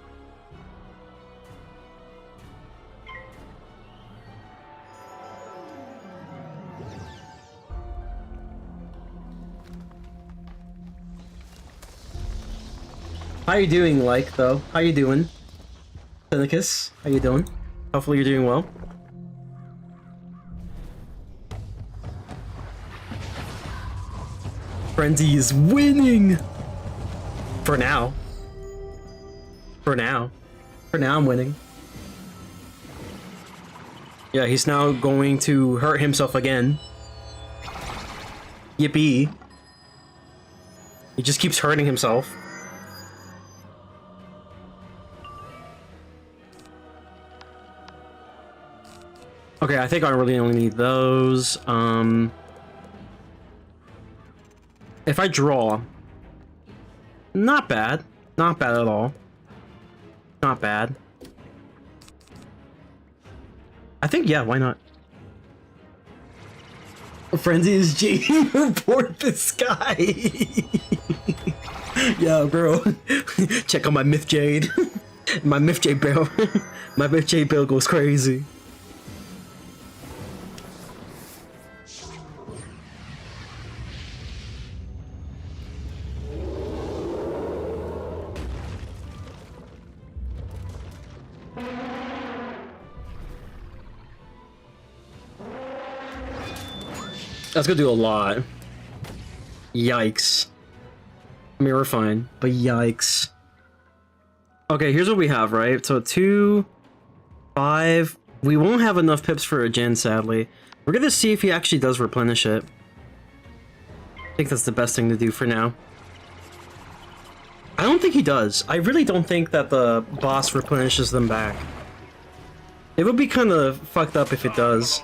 How you doing, like, though? How you doing? Cynicus, how you doing? Hopefully you're doing well. Frenzy is winning! For now. For now. For now I'm winning. Yeah, he's now going to hurt himself again. Yippee. He just keeps hurting himself. Okay, I think I really only need those. If I draw, not bad. Not bad at all. Not bad. I think, yeah, why not? Frenzy is G. Report this guy. Yeah, bro. Check out my Myth Jade. My Myth Jade bill. My Myth Jade bill goes crazy. That's gonna do a lot. Yikes. I mean, we're fine, but yikes. Okay, here's what we have, right? So 2, 5. We won't have enough pips for a gen, sadly. We're gonna see if he actually does replenish it. I think that's the best thing to do for now. I don't think he does. I really don't think that the boss replenishes them back. It would be kind of fucked up if it does.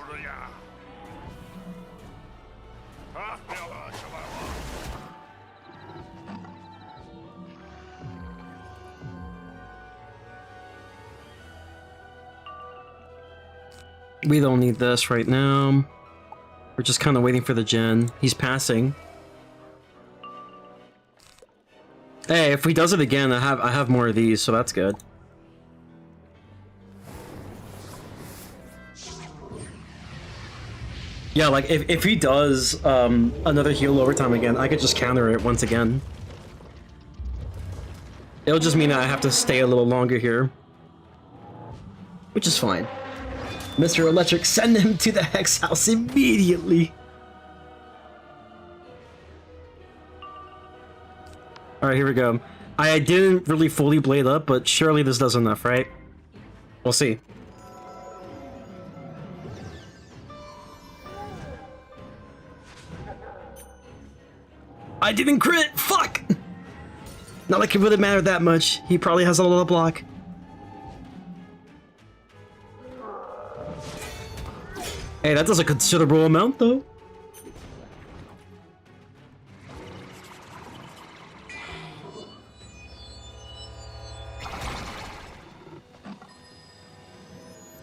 We don't need this right now. We're just kind of waiting for the gen. He's passing. Hey, if he does it again, I have more of these, so that's good. Yeah, like if he does another heal overtime again, I could just counter it once again. It'll just mean that I have to stay a little longer here, which is fine. Mr. Electric, send him to the Hex House immediately! Alright, here we go. I didn't really fully blade up, but surely this does enough, right? We'll see. I didn't crit! Fuck! Not like it would have mattered that much. He probably has a little block. Hey, that does a considerable amount, though.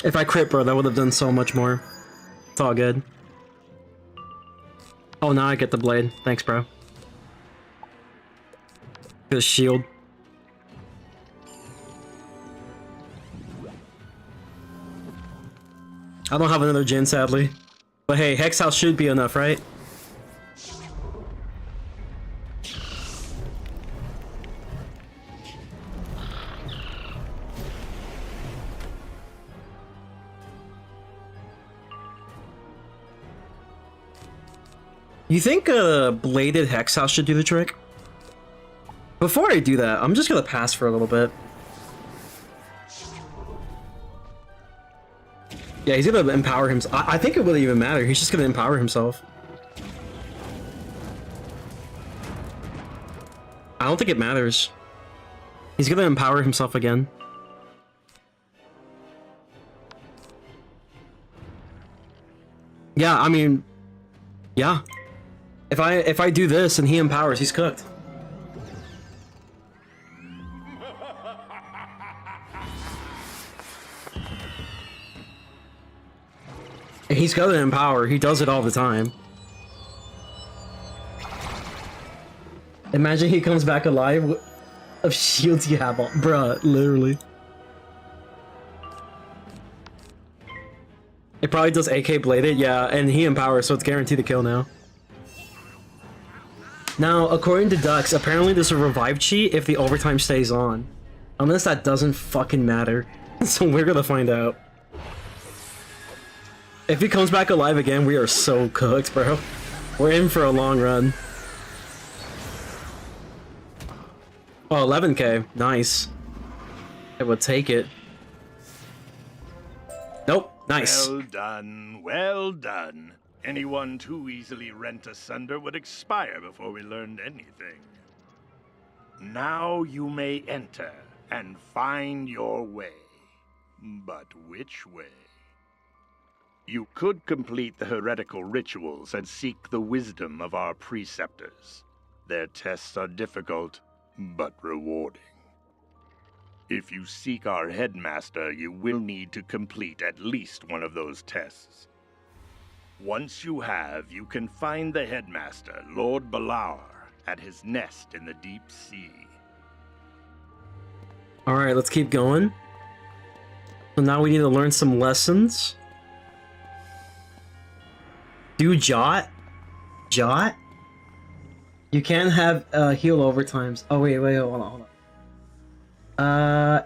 If I crit, bro, that would have done so much more. It's all good. Oh, now I get the blade. Thanks, bro. Good shield. I don't have another gen, sadly. But hey, Hex House should be enough, right? You think a bladed Hex House should do the trick? Before I do that, I'm just gonna pass for a little bit. Yeah, he's gonna empower himself. I think it wouldn't even matter. He's just gonna empower himself. I don't think it matters. He's gonna empower himself again. Yeah, I mean... Yeah. If I do this and he empowers, he's cooked. And he's got to empower. He does it all the time. Imagine he comes back alive of shields you have on. Bruh, literally. It probably does AK bladed, yeah, and he empowers, so it's guaranteed to kill now. Now, according to Dux, apparently there's a revive cheat if the overtime stays on. Unless that doesn't fucking matter. So we're gonna find out. If he comes back alive again, we are so cooked, bro. We're in for a long run. Oh, 11k. Nice. I would take it. Nope. Nice. Well done, well done. Anyone too easily rent asunder would expire before we learned anything. Now you may enter and find your way. But which way? You could complete the heretical rituals and seek the wisdom of our preceptors. Their tests are difficult, but rewarding. If you seek our headmaster, you will need to complete at least one of those tests. Once you have, you can find the headmaster, Lord Balauer, at his nest in the deep sea. Alright, let's keep going. So now we need to learn some lessons. Do Jot? Jot? You can have heal overtimes. Oh wait, hold on.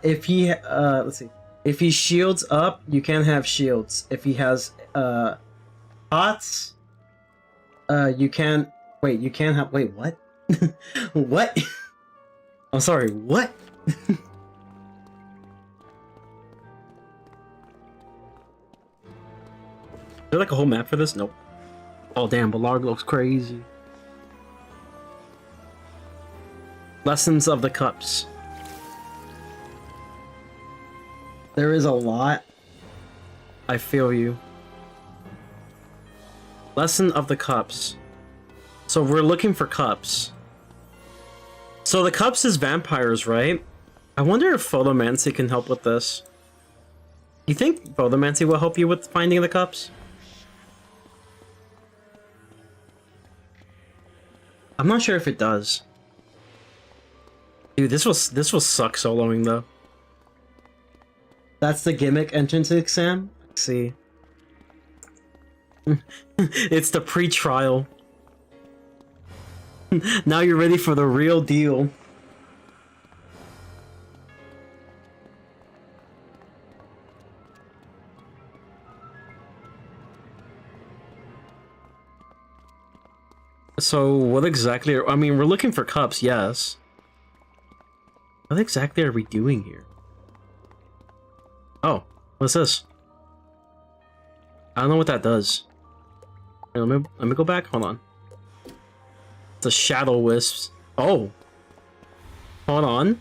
If he let's see. If he shields up, you can have shields. If he has pots, you can wait, you can have what? What? I'm sorry, what? Is there like a whole map for this? Nope. Oh damn, Balarg looks crazy. Lessons of the Cups. There is a lot. I feel you. Lesson of the Cups. So we're looking for cups. So the cups is vampires, right? I wonder if photomancy can help with this. You think photomancy will help you with finding the cups? I'm not sure if it does. Dude, this will suck soloing though. That's the gimmick entrance exam? Let's see. It's the pre-trial. Now you're ready for the real deal. So what exactly I mean, we're looking for cups, yes. What exactly are we doing here? Oh, what's this? I don't know what that does. Here, let me go back. Hold on. It's a shadow wisps. Oh. Hold on.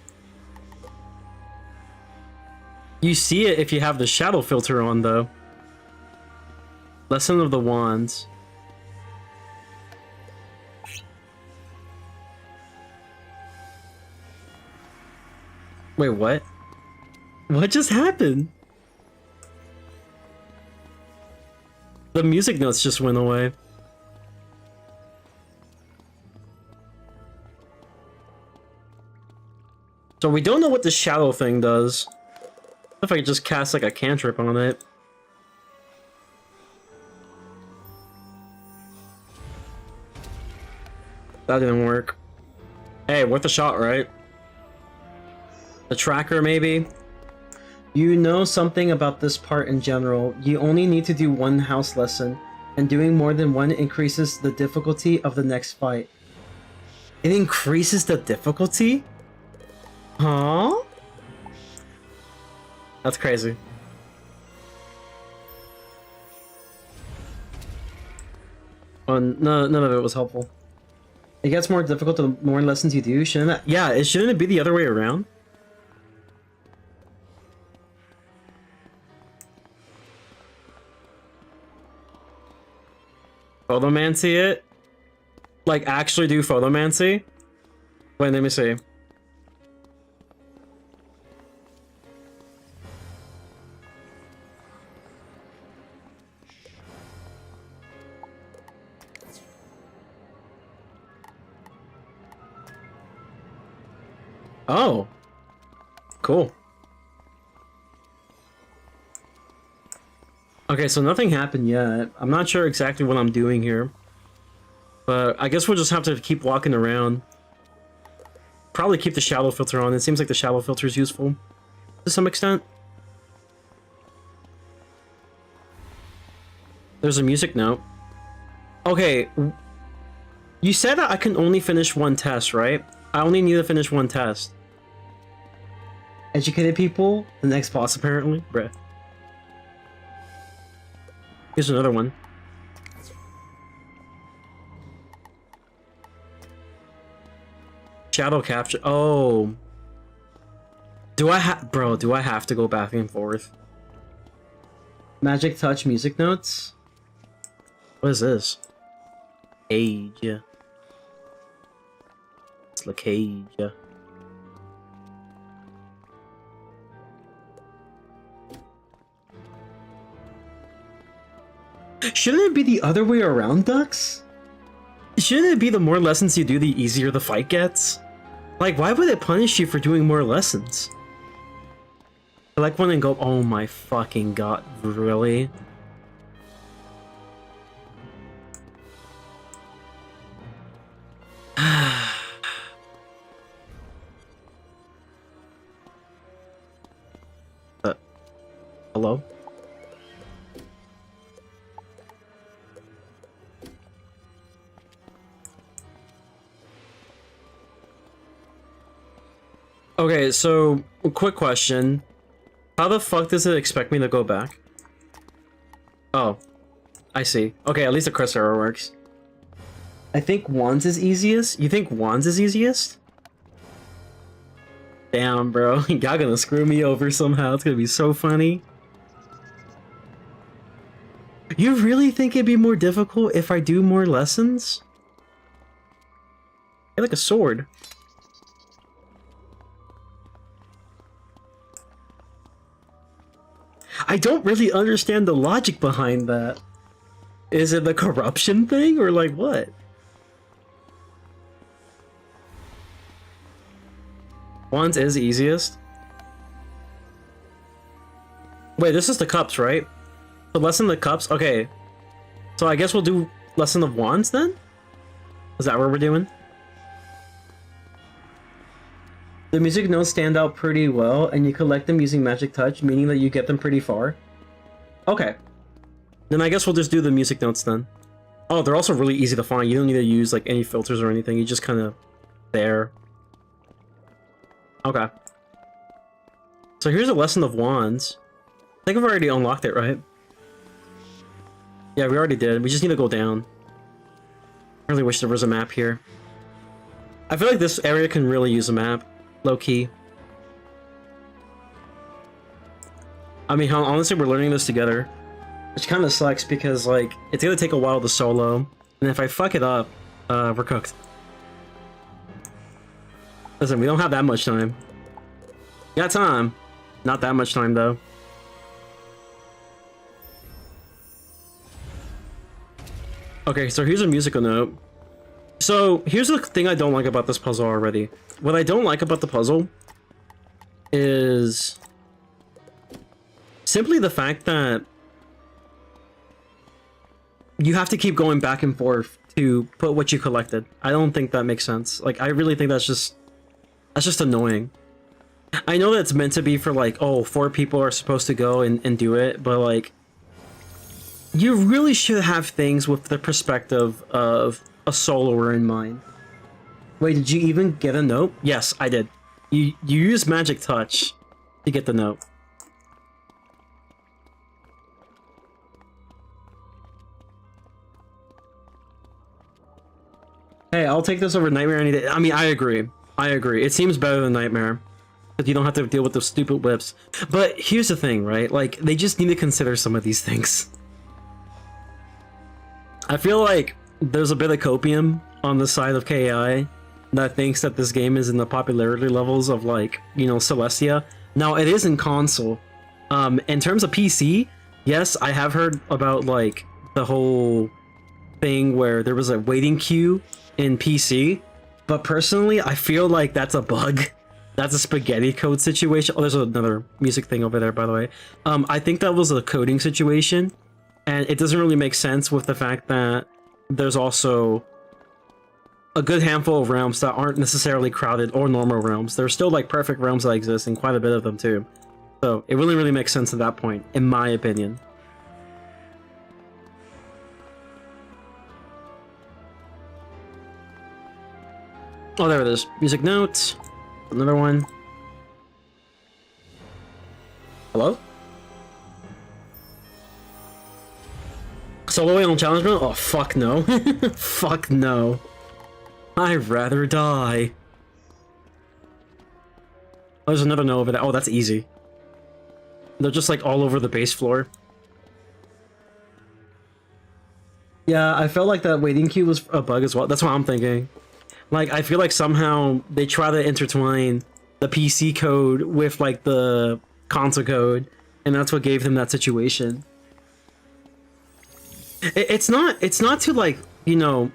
You see it if you have the shadow filter on, though. Lesson of the Wands. Wait, what? What just happened? The music notes just went away. So we don't know what the shadow thing does. If I could just cast like a cantrip on it. That didn't work. Hey, worth a shot, right? The tracker, maybe? You know something about this part in general. You only need to do one house lesson, and doing more than one increases the difficulty of the next fight. It increases the difficulty? Huh? That's crazy. Oh, no, none of it was helpful. It gets more difficult the more lessons you do, shouldn't that? Yeah, shouldn't it be the other way around? Photomancy it? like actually do photomancy. Wait, let me see. Oh, cool. Okay, so nothing happened yet. I'm not sure exactly what I'm doing here, but I guess we'll just have to keep walking around. Probably keep the shadow filter on. It seems like the shadow filter is useful to some extent. There's a music note. Okay, you said that I can only finish one test, right? I only need to finish one test. Educated people, the next boss apparently. Bruh. Here's another one. Shadow capture. Oh. Do I have to go back and forth? Magic touch music notes? What is this? Cage. It's the cage. Shouldn't it be the other way around, Ducks? Shouldn't it be the more lessons you do, the easier the fight gets? Like, why would it punish you for doing more lessons? I like one and go, oh my fucking god, really? Hello? Okay, so, quick question. How the fuck does it expect me to go back? Oh. I see. Okay, at least the cross arrow works. I think wands is easiest? You think wands is easiest? Damn, bro. Y'all gonna screw me over somehow. It's gonna be so funny. You really think it'd be more difficult if I do more lessons? I like a sword. I don't really understand the logic behind that. Is it the corruption thing or like what? Wands is easiest. Wait, this is the cups, right? The lesson of the cups? Okay. So I guess we'll do lesson of wands then? Is that what we're doing? The music notes stand out pretty well, and you collect them using magic touch, meaning that you get them pretty far. Okay. Then I guess we'll just do the music notes then. Oh, they're also really easy to find. You don't need to use like any filters or anything. You just kind of there. Okay. So here's a lesson of wands. I think I've already unlocked it, right? Yeah, we already did. We just need to go down. I really wish there was a map here. I feel like this area can really use a map. Low-key. I mean, honestly, we're learning this together. Which kind of sucks because, like, it's gonna take a while to solo. And if I fuck it up, we're cooked. Listen, we don't have that much time. We got time. Not that much time, though. Okay, so here's a musical note. So, here's the thing I don't like about this puzzle already. What I don't like about the puzzle is simply the fact that you have to keep going back and forth to put what you collected. I don't think that makes sense. Like, I really think that's just annoying. I know that it's meant to be for like, oh, 4 people are supposed to go and do it, but like, you really should have things with the perspective of a soloer in mind. Wait, did you even get a note? Yes, I did. You used magic touch to get the note. Hey, I'll take this over Nightmare any day. I mean, I agree. I agree. It seems better than Nightmare. Because you don't have to deal with those stupid whips. But here's the thing, right? Like, they just need to consider some of these things. I feel like there's a bit of copium on the side of KI that thinks that this game is in the popularity levels of, like, you know, Celestia. Now, it is in console. In terms of PC, yes, I have heard about, like, the whole thing where there was a waiting queue in PC, but personally, I feel like that's a bug. That's a spaghetti code situation. Oh, there's another music thing over there, by the way. I think that was a coding situation, and it doesn't really make sense with the fact that there's also a good handful of realms that aren't necessarily crowded or normal realms. There's still, like, perfect realms that exist, and quite a bit of them too. So it really makes sense at that point, in my opinion. Oh, there it is. Music notes. Another one. Hello? Solo on challenge mode? Oh, fuck no. Fuck no. I'd rather die. Oh, there's another no over there. Oh, that's easy. They're just, like, all over the base floor. Yeah, I felt like that waiting queue was a bug as well. That's what I'm thinking. Like, I feel like somehow they try to intertwine the PC code with, like, the console code, and that's what gave them that situation. It's not to, like, you know,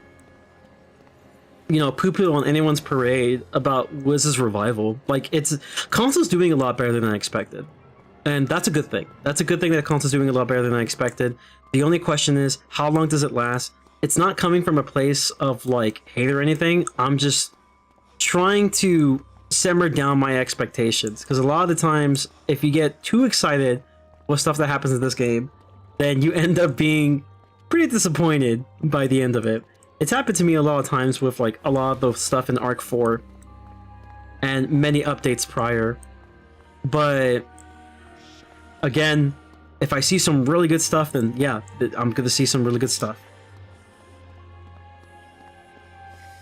poo-poo on anyone's parade about Wiz's revival. Like, console's doing a lot better than I expected. And that's a good thing. That's a good thing that console's doing a lot better than I expected. The only question is, how long does it last? It's not coming from a place of, like, hate or anything. I'm just trying to simmer down my expectations. Because a lot of the times, if you get too excited with stuff that happens in this game, then you end up being pretty disappointed by the end of it. It's happened to me a lot of times with, like, a lot of the stuff in Arc 4 and many updates prior. But again, if I see some really good stuff, then yeah, I'm gonna see some really good stuff.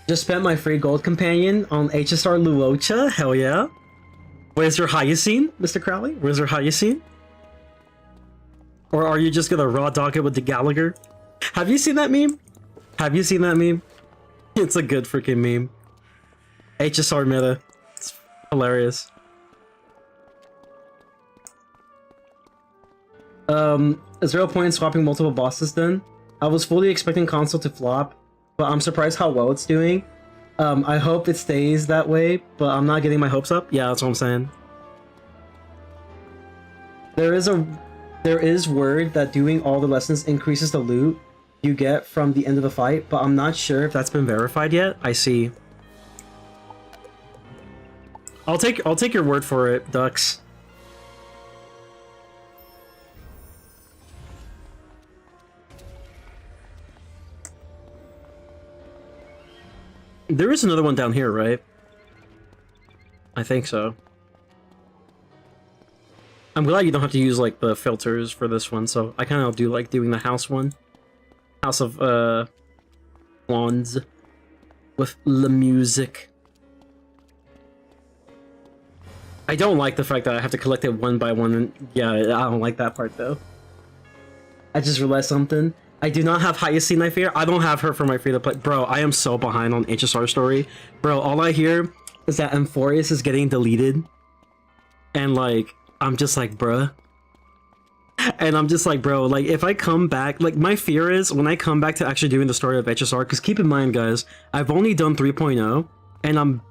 Just spent my free gold companion on HSR Luocha, hell yeah. Where's your Hyacine, Mr. Crowley? Where's your Hyacine? Or are you just gonna raw dog it with the Gallagher? Have you seen that meme? Have you seen that meme? It's a good freaking meme. HSR meta. It's hilarious. Is there a point in swapping multiple bosses then? I was fully expecting console to flop, but I'm surprised how well it's doing. I hope it stays that way, but I'm not getting my hopes up. Yeah, that's what I'm saying. There is word that doing all the lessons increases the loot you get from the end of the fight, but I'm not sure if that's been verified yet. I see. I'll take your word for it, Dux. There is another one down here, right? I think so. I'm glad you don't have to use, like, the filters for this one, so I kind of do like doing the house one. House of, Wands. With the music. I don't like the fact that I have to collect it one by one, and yeah, I don't like that part, though. I just realized something. I do not have Hyacine, I fear. I don't have her for my free-to-play. Bro, I am so behind on HSR story. Bro, all I hear is that Amphorius is getting deleted. And, like, I'm just like, bruh. And I'm just like, bro, like, if I come back... Like, my fear is, when I come back to actually doing the story of HSR... Because keep in mind, guys, I've only done 3.0. And I'm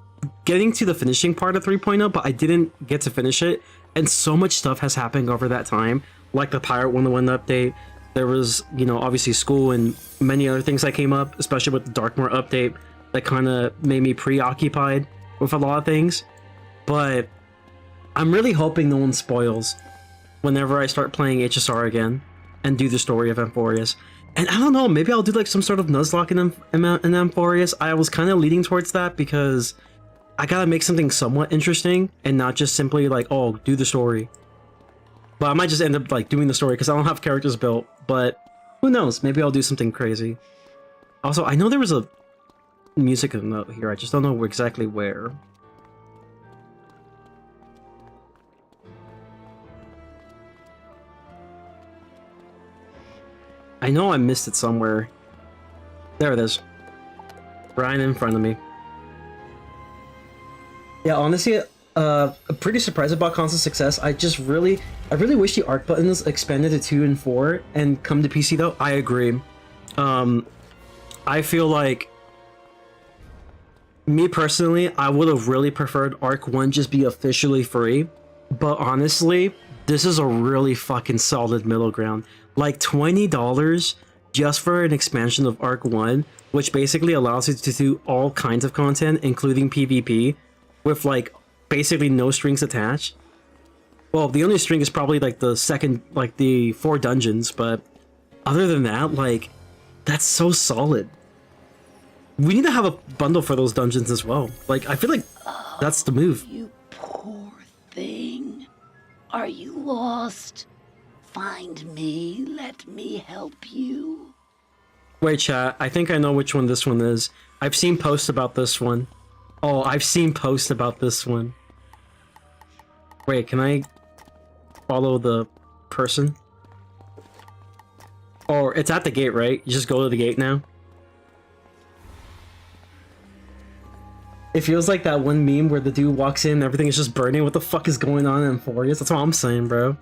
getting to the finishing part of 3.0, but I didn't get to finish it. And so much stuff has happened over that time. Like the Pirate 101 update. There was, you know, obviously school and many other things that came up, especially with the Darkmoor update, that kind of made me preoccupied with a lot of things. But I'm really hoping no one spoils whenever I start playing HSR again and do the story of Amphorius. And I don't know, maybe I'll do like some sort of Nuzlocke in Amphorius. I was kind of leaning towards that because I gotta make something somewhat interesting and not just simply like, oh, do the story. But I might just end up like doing the story because I don't have characters built, but who knows? Maybe I'll do something crazy. Also, I know there was a music note here, I just don't know exactly where. I know I missed it somewhere. There it is. Right in front of me. Yeah, honestly, pretty surprised about console success. I really wish the arc buttons expanded to 2 and 4 and come to PC though. I agree. I feel like, me personally, I would have really preferred Arc 1 just be officially free, but honestly, this is a really fucking solid middle ground. Like $20 just for an expansion of Arc 1, which basically allows you to do all kinds of content, including PvP, with like basically no strings attached. Well, the only string is probably like the second, like the 4 dungeons, but other than that, like, that's so solid. We need to have a bundle for those dungeons as well. Like, I feel like that's the move. You poor thing. Are you lost? Find me. Let me help you. Wait, chat. I think I know which one this one is. I've seen posts about this one. Oh, I've seen posts about this one. Wait, can I follow the person? Or it's at the gate, right? You just go to the gate now? It feels like that one meme where the dude walks in, everything is just burning. What the fuck is going on in Forius? That's what I'm saying, bro.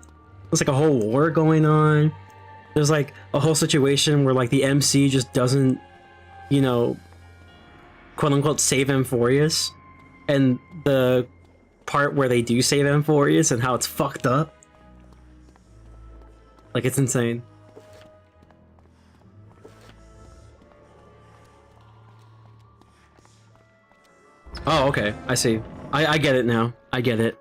There's like a whole war going on. There's like a whole situation where like the MC just doesn't, you know, quote unquote save Amphorius. And the part where they do save Amphorius and how it's fucked up. Like, it's insane. Oh, okay. I see. I get it now. I get it.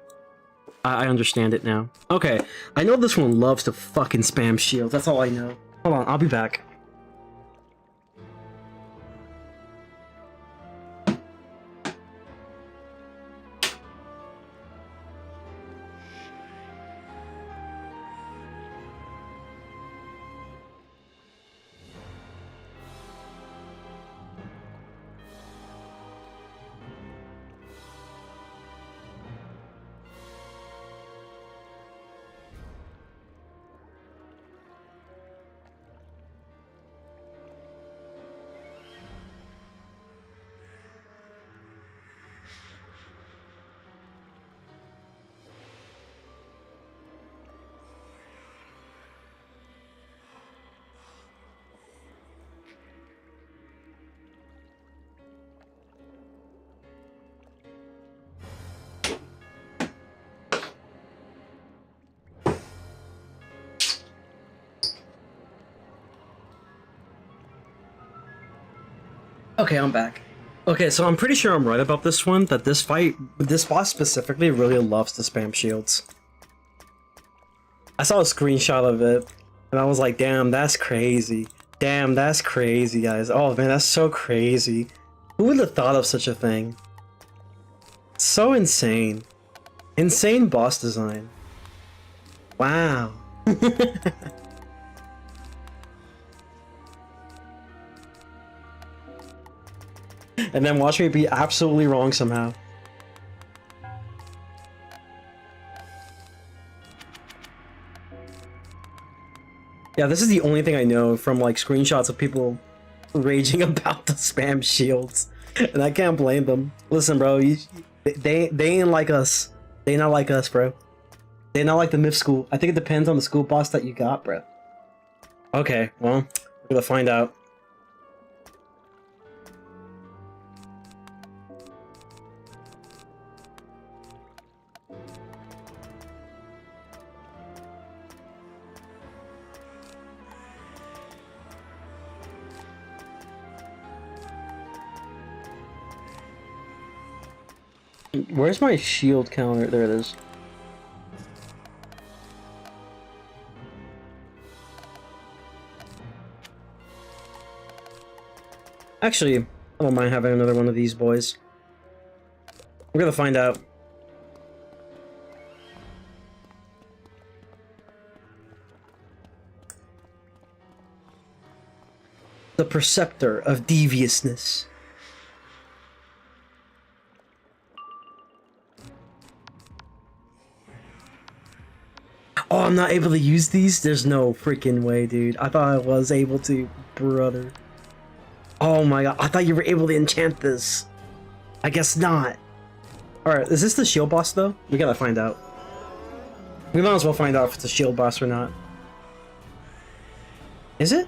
I understand it now. Okay. I know this one loves to fucking spam shields. That's all I know. Hold on. I'll be back. Okay, I'm back. Okay, so I'm pretty sure I'm right about this one, that this boss specifically really loves to spam shields. I saw a screenshot of it, and I was like, damn, that's crazy. Damn, that's crazy, guys. Oh man, that's so crazy. Who would have thought of such a thing? So insane. Insane boss design. Wow. And then watch me be absolutely wrong somehow. Yeah, this is the only thing I know from like screenshots of people raging about the spam shields. And I can't blame them. Listen, bro, they ain't like us. They not like us, bro. They not like the myth school. I think it depends on the school boss that you got, bro. Okay, well, we're gonna find out. Where's my shield counter? There it is. Actually, I don't mind having another one of these boys. We're gonna find out. The Preceptor of Deviousness. Oh, I'm not able to use these? There's no freaking way, dude. I thought I was able to, brother. Oh, Oh my god, I thought you were able to enchant this. I guess not. Alright, is this the shield boss though? We gotta find out. We might as well find out if it's a shield boss or not. Is it?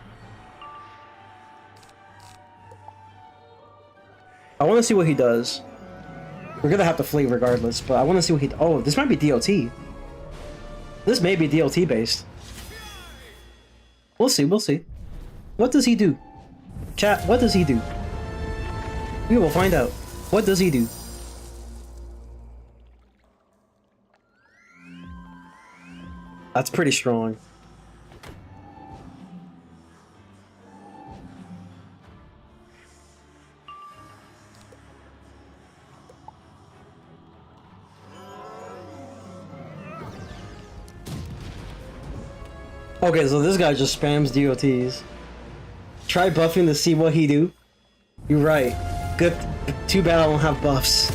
I want to see what he does. We're gonna have to flee regardless, but I want to see what he... Oh, this might be DLT. This may be DLT based. We'll see, we'll see. What does he do? Chat, what does he do? We will find out. What does he do? That's pretty strong. Okay, so this guy just spams DOTs. Try buffing to see what he do. You're right. Good. Too bad I don't have buffs.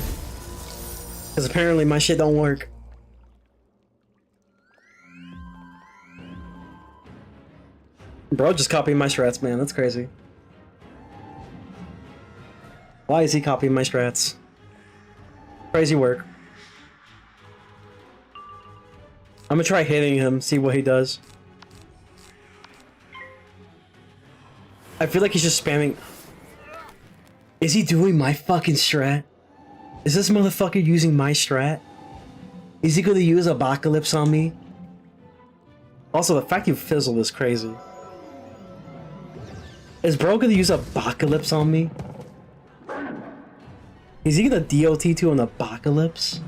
Because apparently my shit don't work. Bro just copying my strats, man. That's crazy. Why is he copying my strats? Crazy work. I'm gonna try hitting him, see what he does. I feel like he's just spamming. Is he doing my fucking strat? Is this motherfucker using my strat? Is he gonna use Apocalypse on me? Also, the fact you fizzled is crazy. Is bro gonna use Apocalypse on me? Is he gonna DOT to an Apocalypse?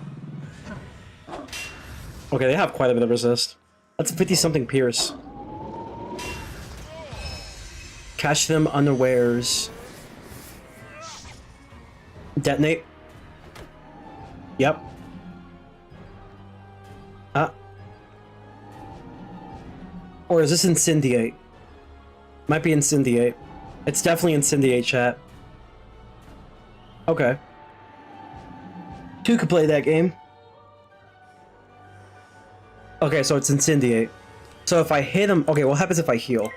Okay, they have quite a bit of resist. That's 50-something Pierce. Catch them unawares. Detonate. Yep. Or is this Incendiate? Might be Incendiate. It's definitely Incendiate, chat. Okay. Two could play that game. Okay, so it's Incendiate. So if I hit him... Okay, what happens if I heal?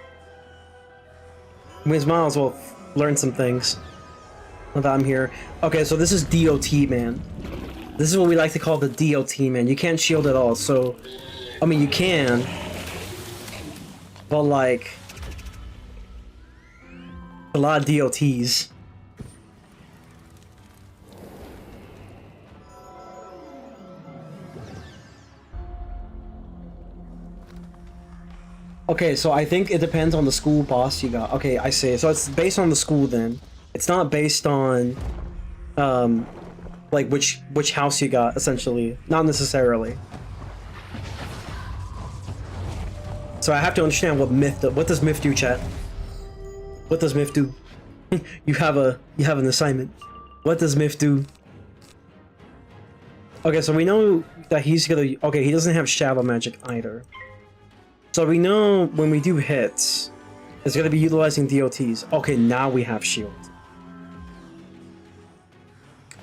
We might as well learn some things. Now that I'm here. Okay, so this is DOT, man. This is what we like to call the DOT, man. You can't shield at all, so... I mean, you can. But, like... a lot of DOTs. Okay, so I think it depends on the school boss you got. Okay, I see. So it's based on the school then. It's not based on, like which house you got, essentially. Not necessarily. So I have to understand what myth does. What does myth do, chat? What does myth do? you have an assignment. What does myth do? Okay, so we know that he's gonna... Okay, he doesn't have shadow magic either. So we know when we do hits, it's gonna be utilizing DOTs. Okay, now we have shield.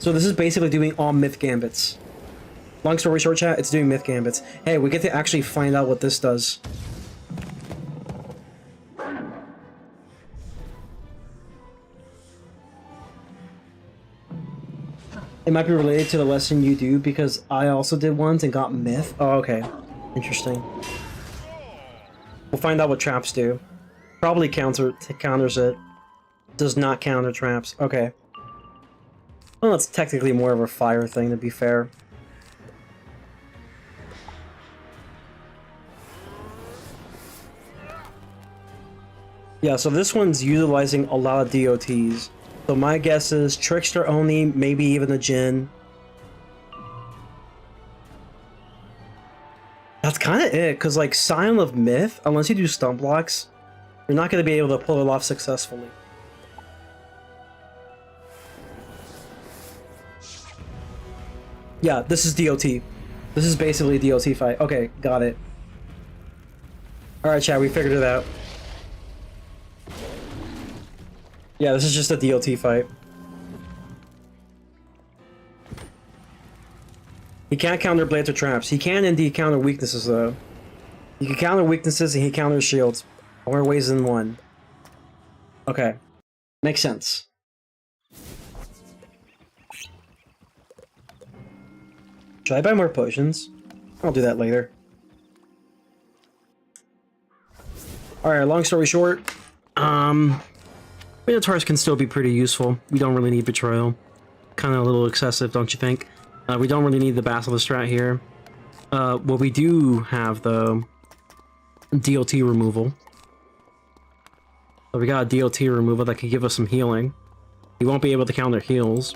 So this is basically doing all myth gambits. Long story short, chat, it's doing myth gambits. Hey, we get to actually find out what this does. It might be related to the lesson you do because I also did ones and got myth. Oh, okay. Interesting. We'll find out what traps do. Probably counters it. Does not counter traps. Okay. Well, it's technically more of a fire thing, to be fair. Yeah, so this one's utilizing a lot of DOTs. So my guess is Trickster only, maybe even a Djinn. That's kind of it, because like Scion of Myth, unless you do stun blocks, you're not going to be able to pull it off successfully. Yeah, this is DOT. This is basically a DOT fight. Okay, got it. Alright, chat, we figured it out. Yeah, this is just a DOT fight. He can't counter blades or traps. He can indeed counter weaknesses, though. He can counter weaknesses and he counters shields. More ways than one. Okay. Makes sense. Should I buy more potions? I'll do that later. Alright, long story short, Minotaurs can still be pretty useful. We don't really need Betrayal. Kind of a little excessive, don't you think? We don't really need the Basilisk Strat here. What we do have, though, DOT removal. So we got a DOT removal that could give us some healing. We won't be able to counter heals.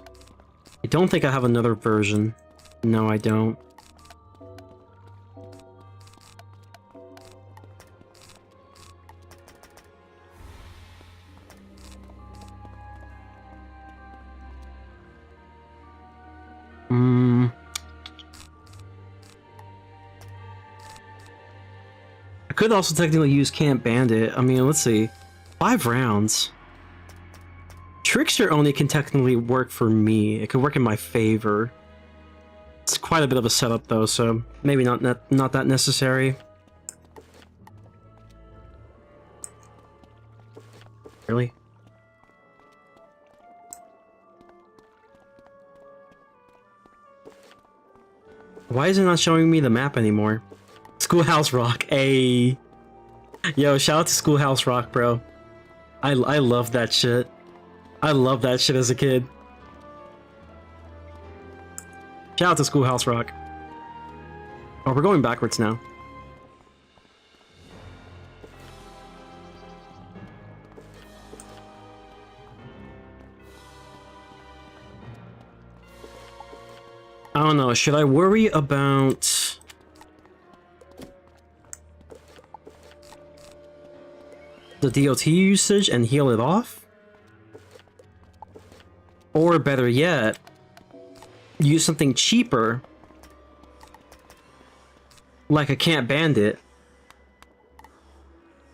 I don't think I have another version. No, I don't. I could also technically use Camp Bandit. I mean, let's see. 5 rounds. Trickster only can technically work for me. It could work in my favor. It's quite a bit of a setup though, so maybe not that necessary. Really? Why is it not showing me the map anymore? Schoolhouse Rock, ayy. Yo, shout out to Schoolhouse Rock, bro. I love that shit. I love that shit as a kid. Shout out to Schoolhouse Rock. Oh, we're going backwards now. I don't know, should I worry about... the DOT usage and heal it off? Or better yet, use something cheaper, like a Cat Bandit.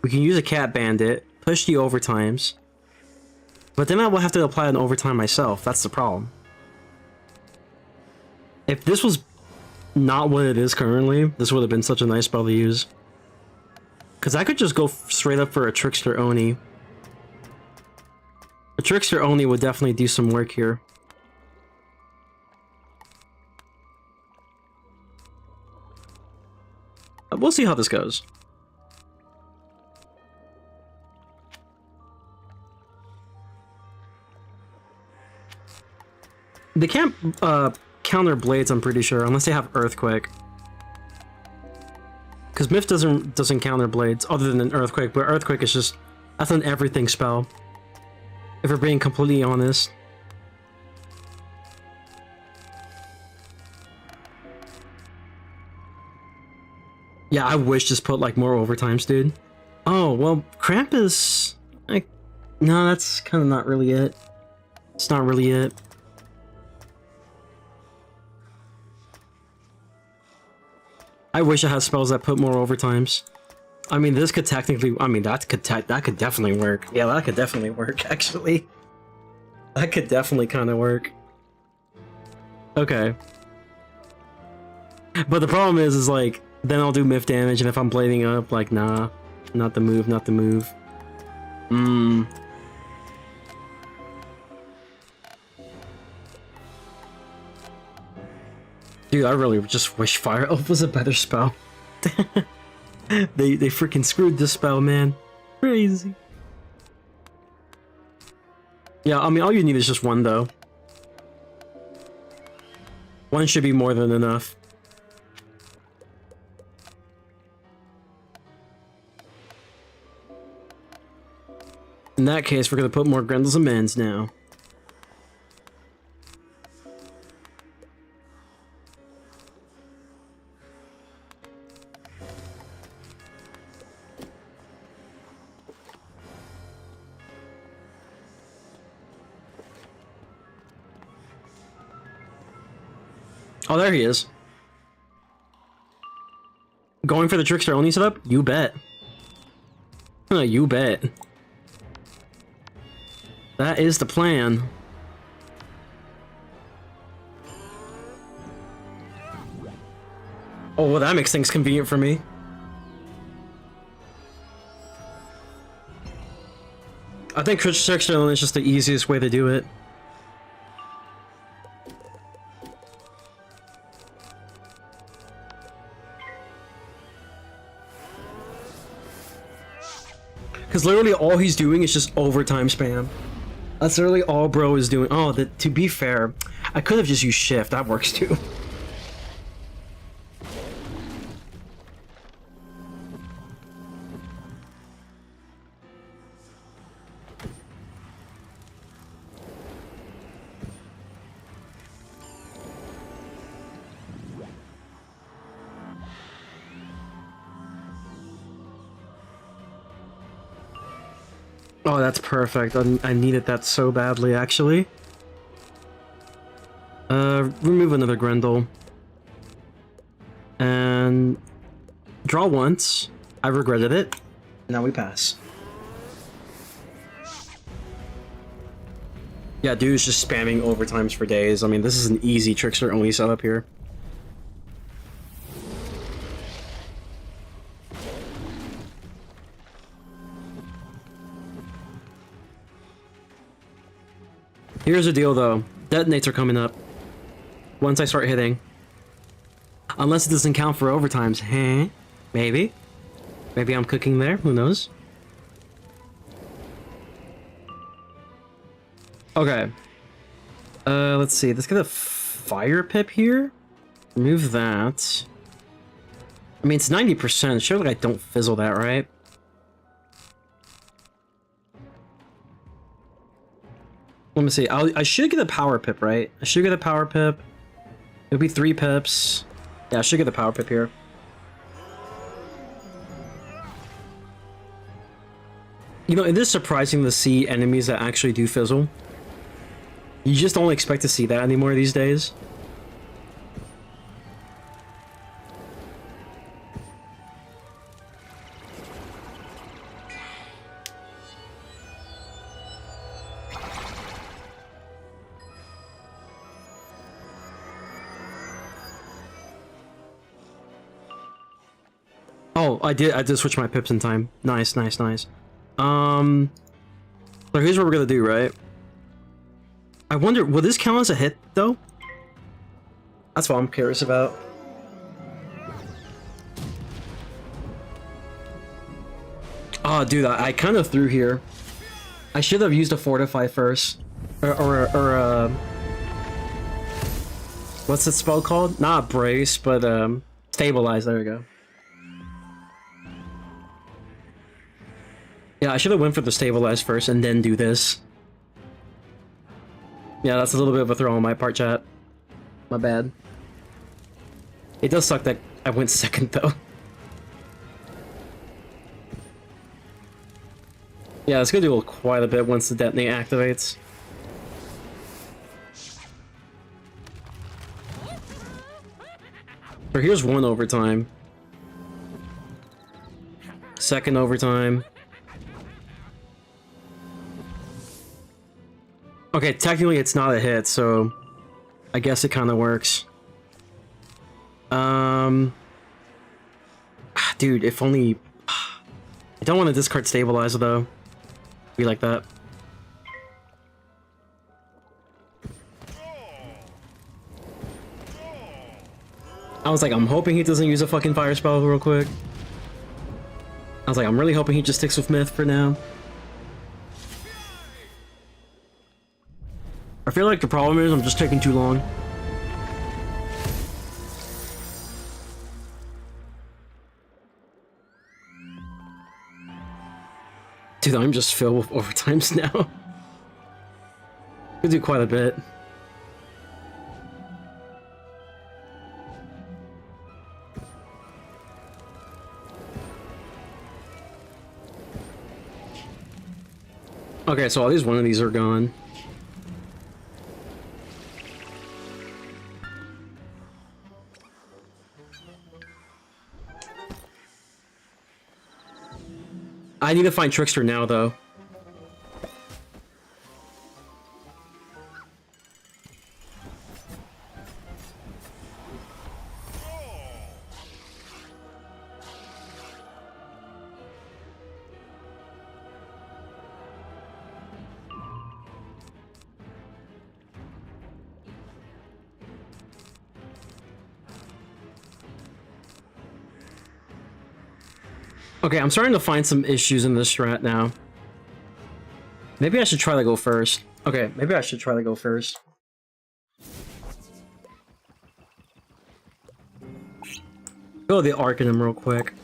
We can use a Cat Bandit, push the overtimes, but then I will have to apply an overtime myself. That's the problem. If this was not what it is currently, this would have been such a nice spell to use. Because I could just go straight up for a Trickster Oni. A Trickster Oni would definitely do some work here. We'll see how this goes. They can't counter blades, I'm pretty sure, unless they have Earthquake. Because Myth doesn't counter blades other than an Earthquake, but Earthquake is just... that's an everything spell. If we're being completely honest. Yeah, I wish just put like more overtimes, dude. Oh, well, Krampus... no, that's kind of not really it. It's not really it. I wish I had spells that put more overtimes. I mean, this could technically... I mean, that could definitely work. Yeah, that could definitely work, actually. That could definitely kind of work. Okay. But the problem is like, then I'll do Myth damage, and if I'm blading up, like, nah. Not the move, not the move. Dude, I really just wish Fire Elf was a better spell. They freaking screwed this spell, man. Crazy. Yeah, I mean, all you need is just one, though. One should be more than enough. In that case, we're gonna put more Grendel's Amends now. Oh, there he is. Going for the Trickster only setup? You bet. You bet. That is the plan. Oh, well, that makes things convenient for me. I think Trickster is just the easiest way to do it. Because literally all he's doing is just overtime spam. That's literally all bro is doing. Oh, to be fair, I could have just used shift. That works too. Oh, that's perfect. I needed that so badly, actually. Remove another Grendel. And... draw once. I regretted it. Now we pass. Yeah, dude's just spamming overtimes for days. I mean, this is an easy Trickster only setup here. Here's the deal though, detonates are coming up. Once I start hitting. Unless it doesn't count for overtimes, huh? Maybe. Maybe I'm cooking there, who knows? Okay. Let's see, let's get a fire pip here. Remove that. I mean, it's 90%, surely I don't fizzle that, right? Let me see. I should get a power pip, right? I should get a power pip. It'll be 3 pips. Yeah, I should get a power pip here. You know, it is surprising to see enemies that actually do fizzle. You just don't expect to see that anymore these days. Oh, I did switch my pips in time. Nice, nice, nice. So here's what we're gonna do, right? I wonder, will this count as a hit, though? That's what I'm curious about. Oh, dude, I kind of threw here. I should have used a Fortify first. Or what's that spell called? Not Brace, but, Stabilize, there we go. Yeah, I should have went for the Stabilize first and then do this. Yeah, that's a little bit of a throw on my part, chat. My bad. It does suck that I went second, though. Yeah, it's gonna do quite a bit once the detonate activates. So here's 1 overtime. 2nd overtime. Okay, technically it's not a hit, so I guess it kind of works. Dude, if only... I don't want to discard Stabilizer, though. Be like that. I was like, I'm hoping he doesn't use a fucking fire spell real quick. I was like, I'm really hoping he just sticks with Myth for now. I feel like the problem is I'm just taking too long. Dude, I'm just filled with overtimes now. Could do quite a bit. Okay, so at least one of these are gone. I need to find Trickster now, though. Okay, I'm starting to find some issues in this strat now. Maybe I should try to go first. Okay, maybe I should try to go first. Go to the Arcanum real quick.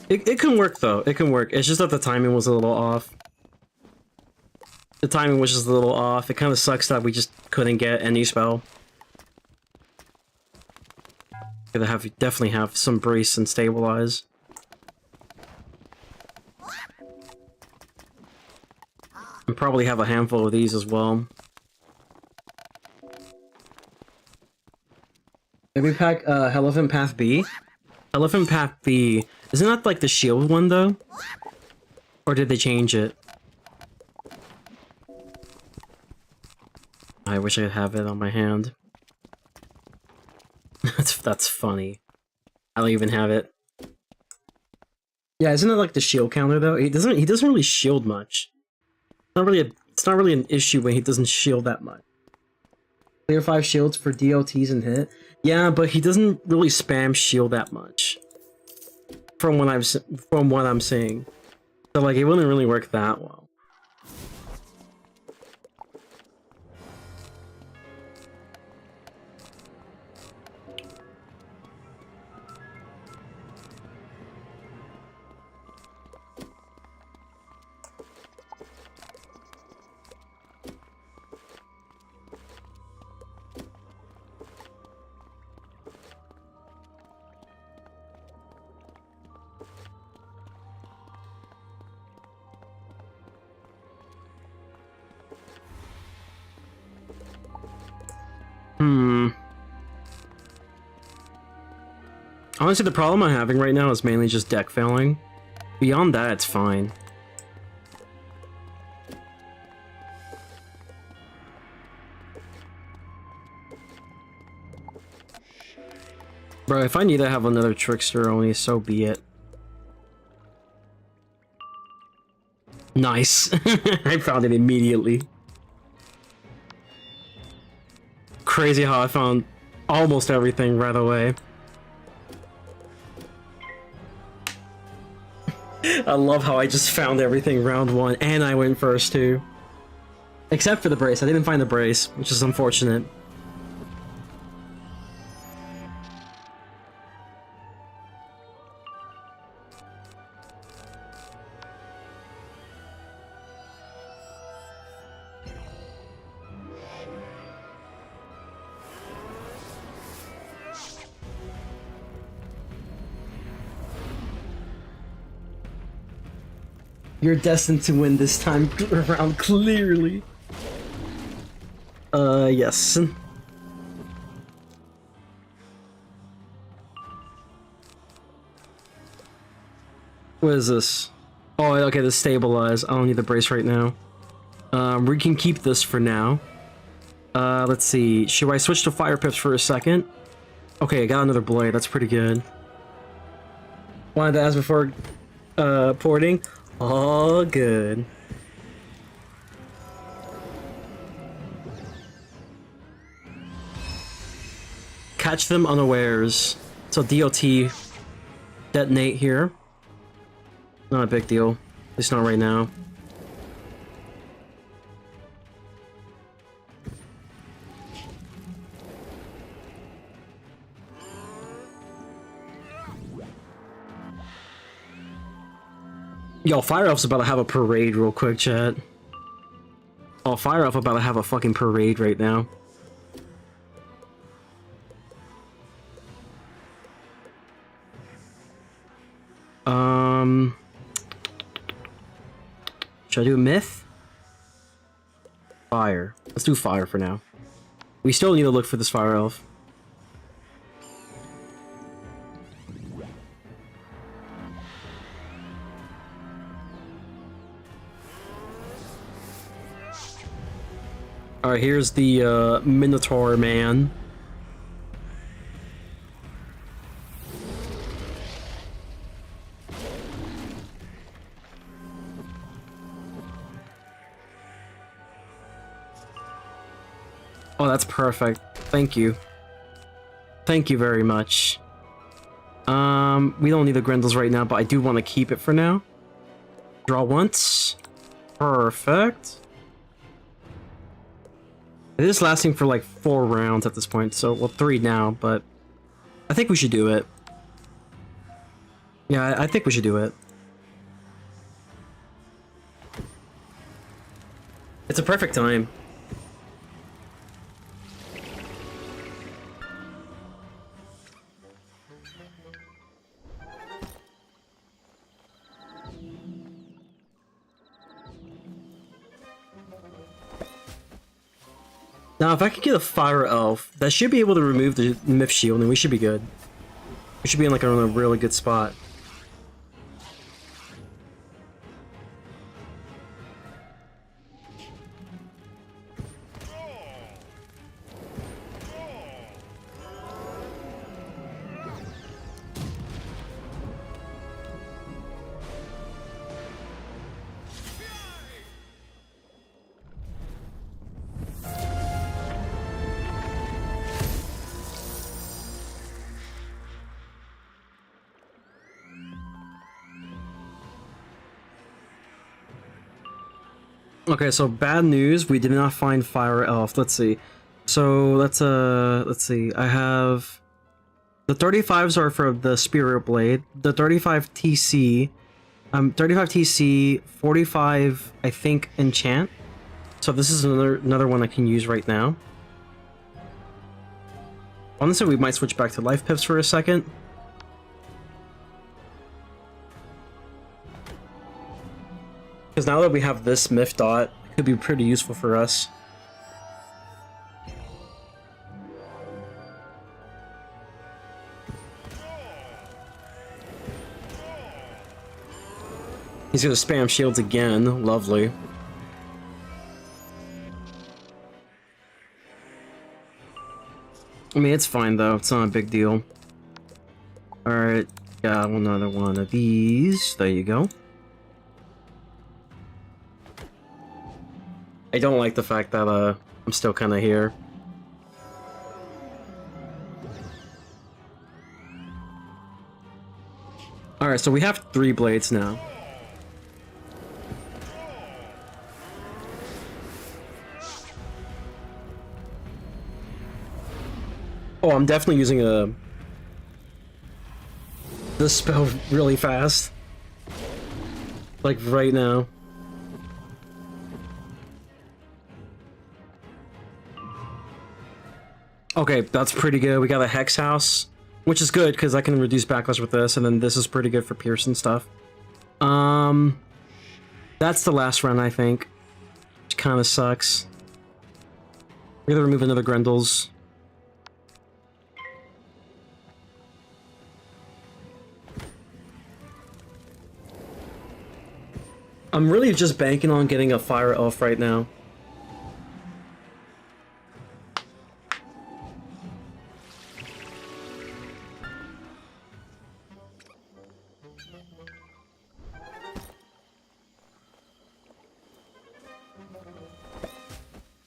It can work though, it can work. It's just that the timing was a little off. The timing was just a little off. It kind of sucks that we just couldn't get any spell. Gotta definitely have some brace and stabilize. And probably have a handful of these as well. Maybe pack Elephant Path B? Elephant Path B. Isn't that like the shield one though? Or did they change it? I wish I could have it on my hand. That's funny. I don't even have it. Yeah, isn't it like the shield counter though? He doesn't really shield much. It's not really an issue when he doesn't shield that much. Clear 5 shields for DLTs and hit. Yeah, but he doesn't really spam shield that much. From what I'm seeing. So like it wouldn't really work that well. Honestly, the problem I'm having right now is mainly just deck failing. Beyond that, it's fine. Bro, if I need to have another Trickster only, so be it. Nice. I found it immediately. Crazy how I found almost everything right away. I love how I just found everything round 1, and I went first too. Except for the brace. I didn't find the brace, which is unfortunate. You're destined to win this time around, clearly. Yes. What is this? Oh, okay, the stabilize. I don't need the brace right now. We can keep this for now. Let's see. Should I switch to fire pips for a second? Okay, I got another blade. That's pretty good. Wanted to ask before, porting. All good. Catch them unawares. So DOT detonate here. Not a big deal. At least not right now. Yo, Fire Elf's about to have a parade real quick, chat. Oh, Fire Elf about to have a fucking parade right now. Should I do Myth? Fire. Let's do Fire for now. We still need to look for this Fire Elf. Alright, here's the Minotaur man. Oh, that's perfect. Thank you. Thank you very much. We don't need the Grendels right now, but I do want to keep it for now. Draw once. Perfect. It is lasting for like 4 rounds at this point, so, well, 3 now, but I think we should do it. Yeah, I think we should do it. It's a perfect time. Now, if I could get a fire elf, that should be able to remove the myth shield, and we should be good. We should be in like a really good spot. Okay, so bad news, we did not find Fire Elf. Let's see. So let's see. I have the 35s are for the Spirit Blade, the 35 TC, 35 TC, 45 I think enchant. So this is another one I can use right now. Honestly, we might switch back to life pips for a second. Because now that we have this myth dot, it could be pretty useful for us. He's gonna spam shields again. Lovely. I mean, it's fine though. It's not a big deal. Alright, got another one of these. There you go. I don't like the fact that I'm still kind of here. Alright, so we have 3 blades now. Oh, I'm definitely using this spell really fast. Like right now. Okay, that's pretty good. We got a Hex House, which is good because I can reduce backlash with this, and then this is pretty good for Pierce and stuff. That's the last run, I think. Which kind of sucks. We're gonna remove another Grendels. I'm really just banking on getting a Fire Elf right now.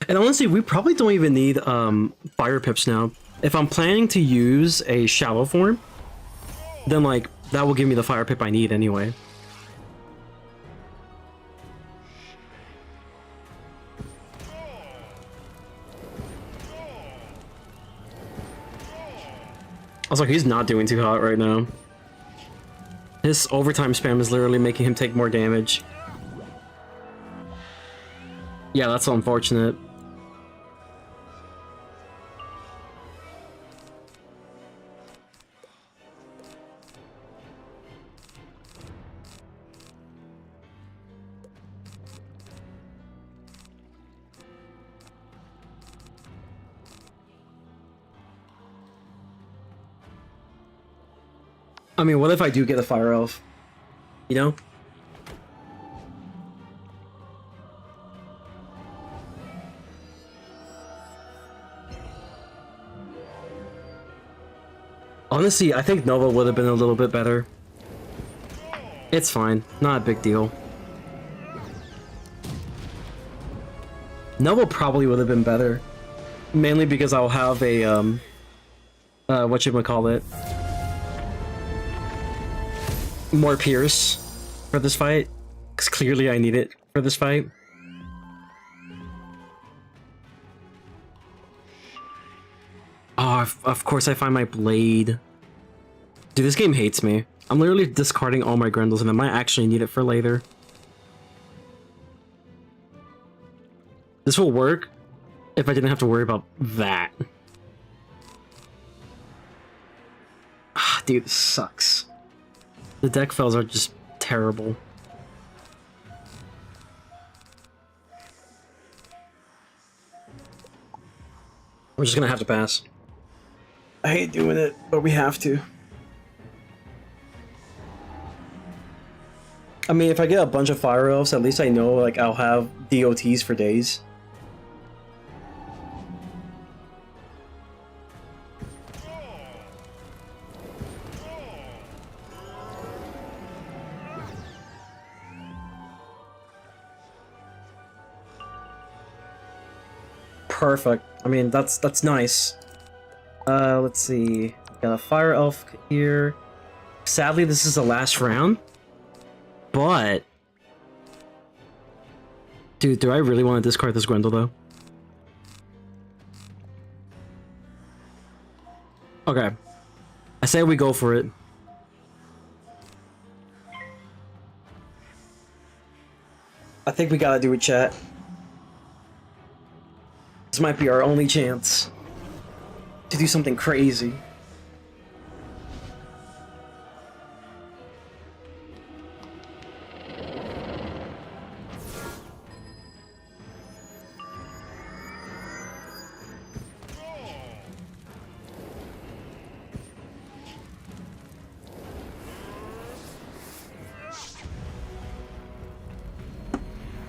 And honestly, we probably don't even need fire pips now. If I'm planning to use a shallow form, then like that will give me the fire pip I need anyway. I was like, he's not doing too hot right now. His overtime spam is literally making him take more damage. Yeah, that's unfortunate. I mean, what if I do get a Fire Elf? You know? Honestly, I think Nova would have been a little bit better. It's fine. Not a big deal. Nova probably would have been better. Mainly because I'll have a, whatchamacallit, more Pierce for this fight, because clearly I need it for this fight. Oh, of course I find my blade. Dude, this game hates me. I'm literally discarding all my Grendels, and I might actually need it for later. This will work if I didn't have to worry about that. Ah, dude, this sucks. The deck fells are just terrible. We're just gonna have to pass. I hate doing it, but we have to. I mean, if I get a bunch of Fire Elves, at least I know, like, I'll have DOTs for days. Perfect. I mean, that's nice. Let's see. Got a Fire Elf here. Sadly, this is the last round. But... Dude, do I really want to discard this Grendel, though? Okay. I say we go for it. I think we gotta do it, chat. This might be our only chance to do something crazy.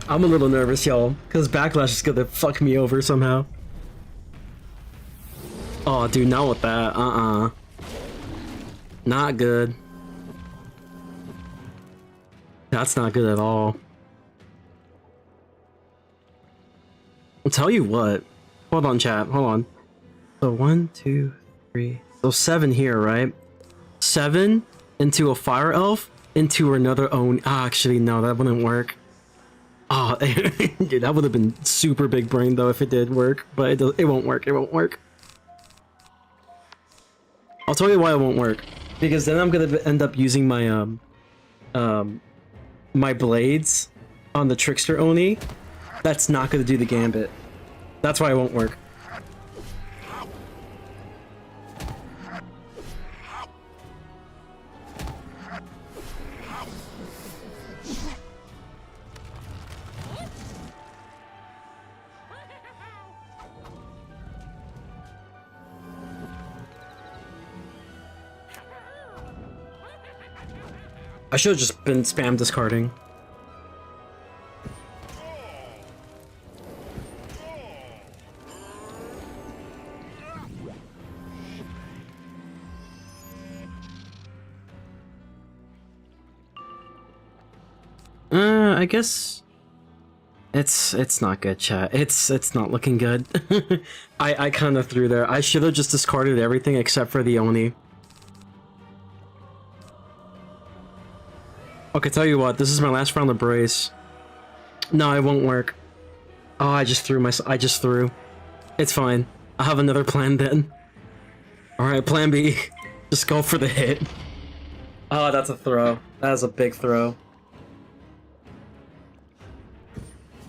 I'm a little nervous, y'all, because Backlash is gonna fuck me over somehow. Oh, dude, not with that. Not good. That's not good at all. I'll tell you what. Hold on, chat. Hold on. So 1, 2, 3. So 7 here, right? 7 into a Fire Elf into another own. Actually, no, that wouldn't work. Oh, dude, that would have been super big brain though if it did work, but it won't work. It won't work. I'll tell you why it won't work. Because then I'm gonna end up using my my blades on the Trickster Oni. That's not gonna do the gambit. That's why it won't work. I should have just been spam discarding. I guess it's not good, chat. It's not looking good. I kind of threw there. I should have just discarded everything except for the Oni. Okay, tell you what, this is my last round of brace. No, it won't work. Oh, I just threw. It's fine. I have another plan then. Alright, plan B. Just go for the hit. Oh, that's a throw. That is a big throw.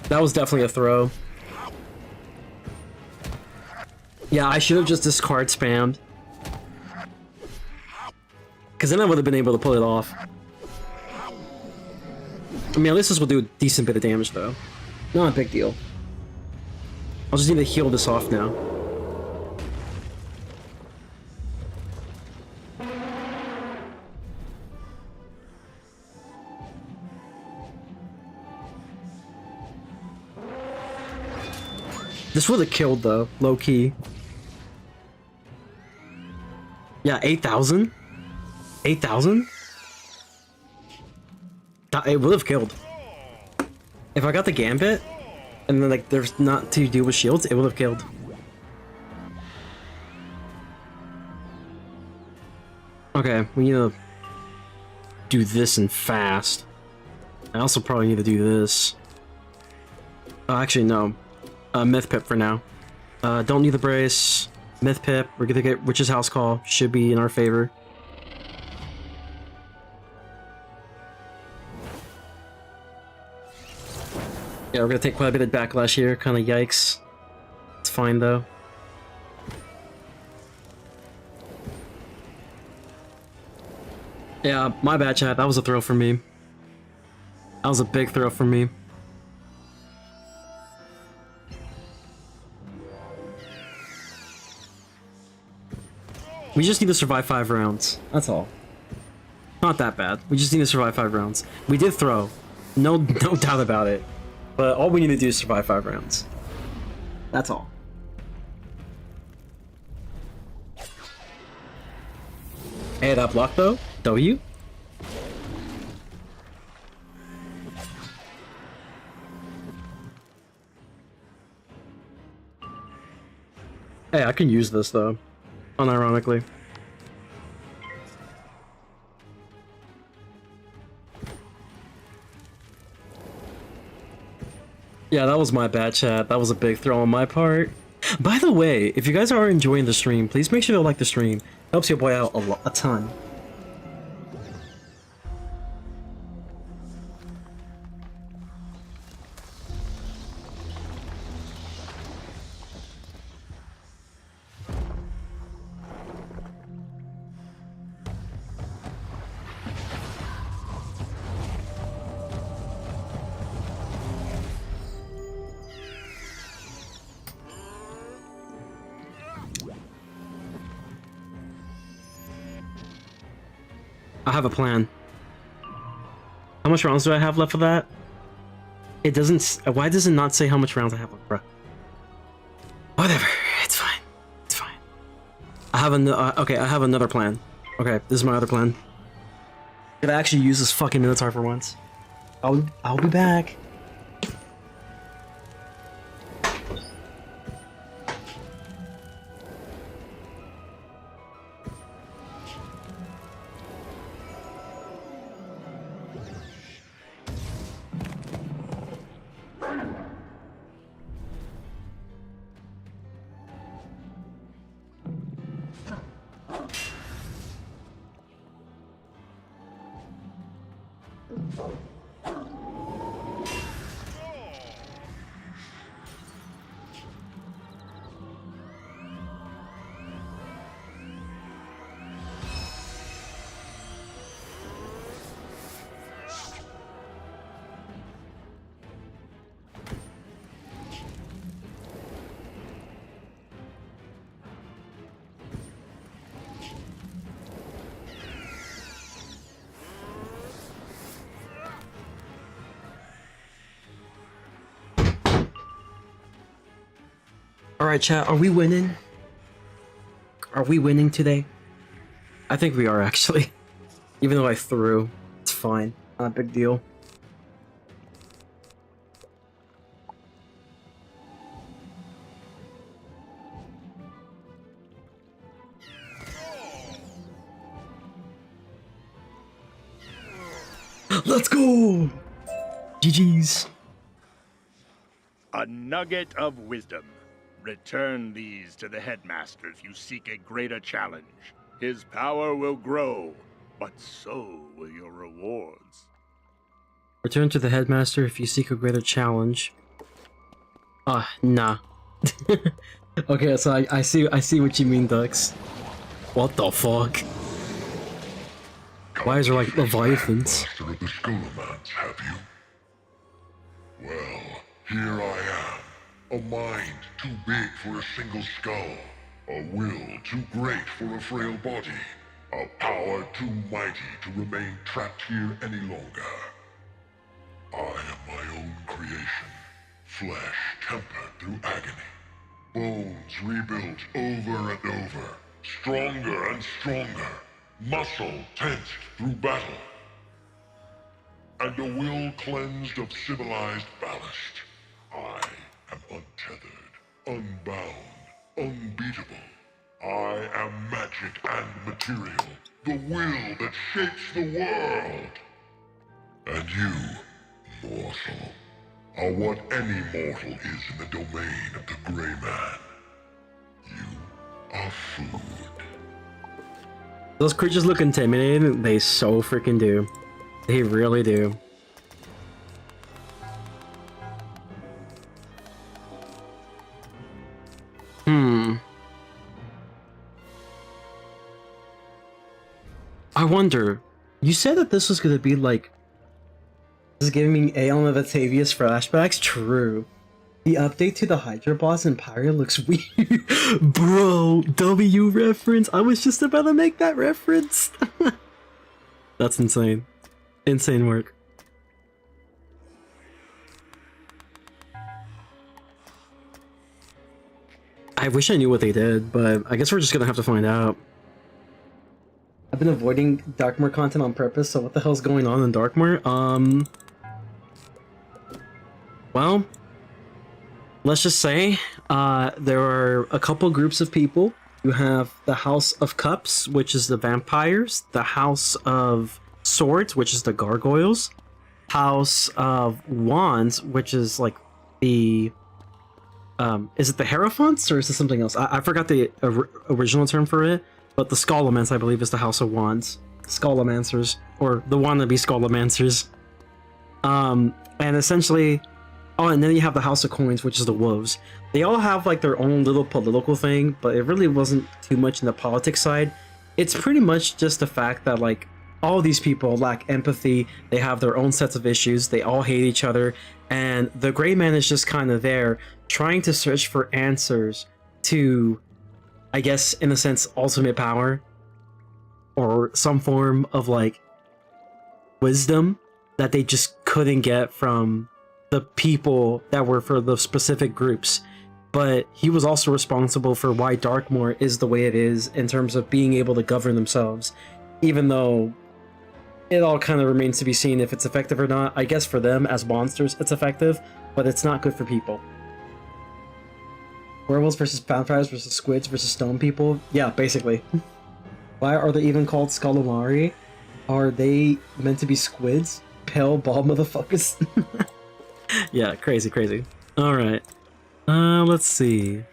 That was definitely a throw. Yeah, I should have just discard spammed. Because then I would have been able to pull it off. I mean, at least this will do a decent bit of damage, though. Not a big deal. I'll just need to heal this off now. This would have killed, though, low-key. Yeah, 8,000? 8,000? It would have killed. If I got the Gambit, and then like there's not to deal with shields, it would have killed. Okay, we need to do this and fast. I also probably need to do this. Actually, no. Myth Pip for now. Don't need the brace. Myth Pip. We're gonna get Witch's House Call. Should be in our favor. Yeah, we're gonna take quite a bit of backlash here. Kind of yikes. It's fine though. Yeah, my bad, chat. That was a throw for me. That was a big throw for me. We just need to survive 5 rounds. That's all. Not that bad. We just need to survive 5 rounds. We did throw. No doubt about it. But all we need to do is survive 5 rounds. That's all. Hey, that block though? W? Hey, I can use this though. Unironically. Yeah, that was my bad, chat. That was a big throw on my part. By the way, if you guys are enjoying the stream, please make sure to like the stream. Helps your boy out a ton. I have a plan. How much rounds do I have left of that? It doesn't. Why does it not say how much rounds I have left, bro? Whatever. It's fine. It's fine. I have okay, I have another plan. Okay, this is my other plan. If I actually use this fucking Minotaur for once, I'll be back. Alright, chat, are we winning? Are we winning today? I think we are, actually. Even though I threw. It's fine. Not a big deal. Let's go! GG's. A nugget of wisdom. Return these to the headmaster if you seek a greater challenge. His power will grow, but so will your rewards. Return to the headmaster if you seek a greater challenge. Nah. Okay, so I see what you mean, Dux. What the fuck? Why is there like leviathans? Master of the Scholomance, have you? Well, here I am. A mind too big for a single skull. A will too great for a frail body. A power too mighty to remain trapped here any longer. I am my own creation. Flesh tempered through agony. Bones rebuilt over and over. Stronger and stronger. Muscle tensed through battle. And a will cleansed of civilized ballast. I am untethered, unbound, unbeatable. I am magic and material, the will that shapes the world. And you, mortal, are what any mortal is in the domain of the Gray Man. You are food. Those creatures look intimidating. They so freaking do. They really do. I wonder, you said that this was gonna be like, this is giving me Aeon of Atavius flashbacks? True. The update to the Hydra boss in Pyre looks weird. Bro, W reference. I was just about to make that reference. That's insane. Insane work. I wish I knew what they did, but I guess we're just gonna have to find out. I've been avoiding Darkmoor content on purpose, so what the hell's going on in Darkmoor? Well, let's just say, there are a couple groups of people. You have the House of Cups, which is the vampires, the House of Swords, which is the gargoyles, House of Wands, which is like the, is it the Hierophants, or is it something else? I forgot the original term for it. But the Scholomance, I believe, is the House of Wands. Scholomancers, or the wannabe Scholomancers. And essentially... Oh, and then you have the House of Coins, which is the Wolves. They all have, like, their own little political thing, but it really wasn't too much in the politics side. It's pretty much just the fact that, like, all these people lack empathy, they have their own sets of issues, they all hate each other, and the Gray Man is just kind of there, trying to search for answers to... I guess, in a sense, ultimate power, or some form of, like, wisdom that they just couldn't get from the people that were for the specific groups. But he was also responsible for why Darkmoor is the way it is in terms of being able to govern themselves, even though it all kind of remains to be seen if it's effective or not. I guess for them, as monsters, it's effective, but it's not good for people. Werewolves versus vampires versus squids versus stone people? Yeah, basically. Why are they even called Scolomari? Are they meant to be squids? Pale bald motherfuckers? Yeah, crazy, crazy. Alright. Let's see.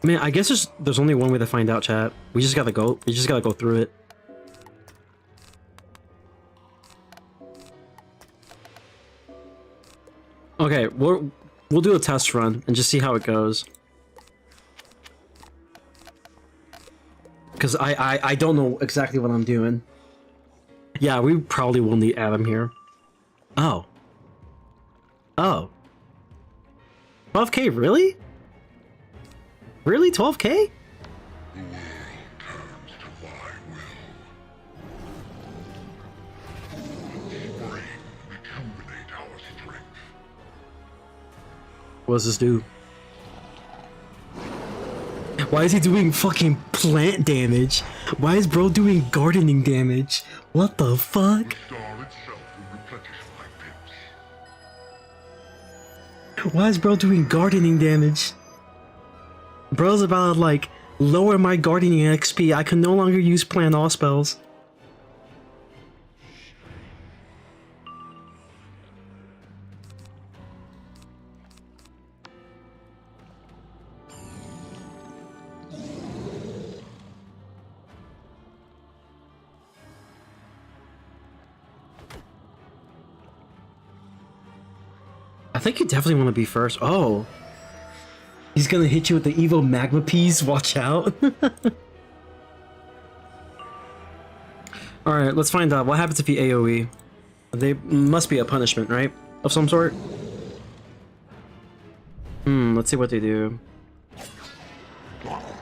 Man, I guess there's only one way to find out, chat. We just gotta go through it. Okay, we'll do a test run and just see how it goes. Because I don't know exactly what I'm doing. Yeah, we probably will need Adam here. Oh. Oh. 12k, really? Really? 12k? The world turns to my will. Spring, rejuvenate our strength. What does this do? Why is he doing fucking plant damage? Why is bro doing gardening damage? What the fuck? The star itself will replenish my pits. Why is bro doing gardening damage? Bro's about to, like, lower my gardening XP. I can no longer use plant all spells. I think you definitely want to be first. Oh. He's gonna hit you with the evil magma peas. Watch out. Alright, let's find out. What happens if you AoE? They must be a punishment, right? Of some sort? Let's see what they do.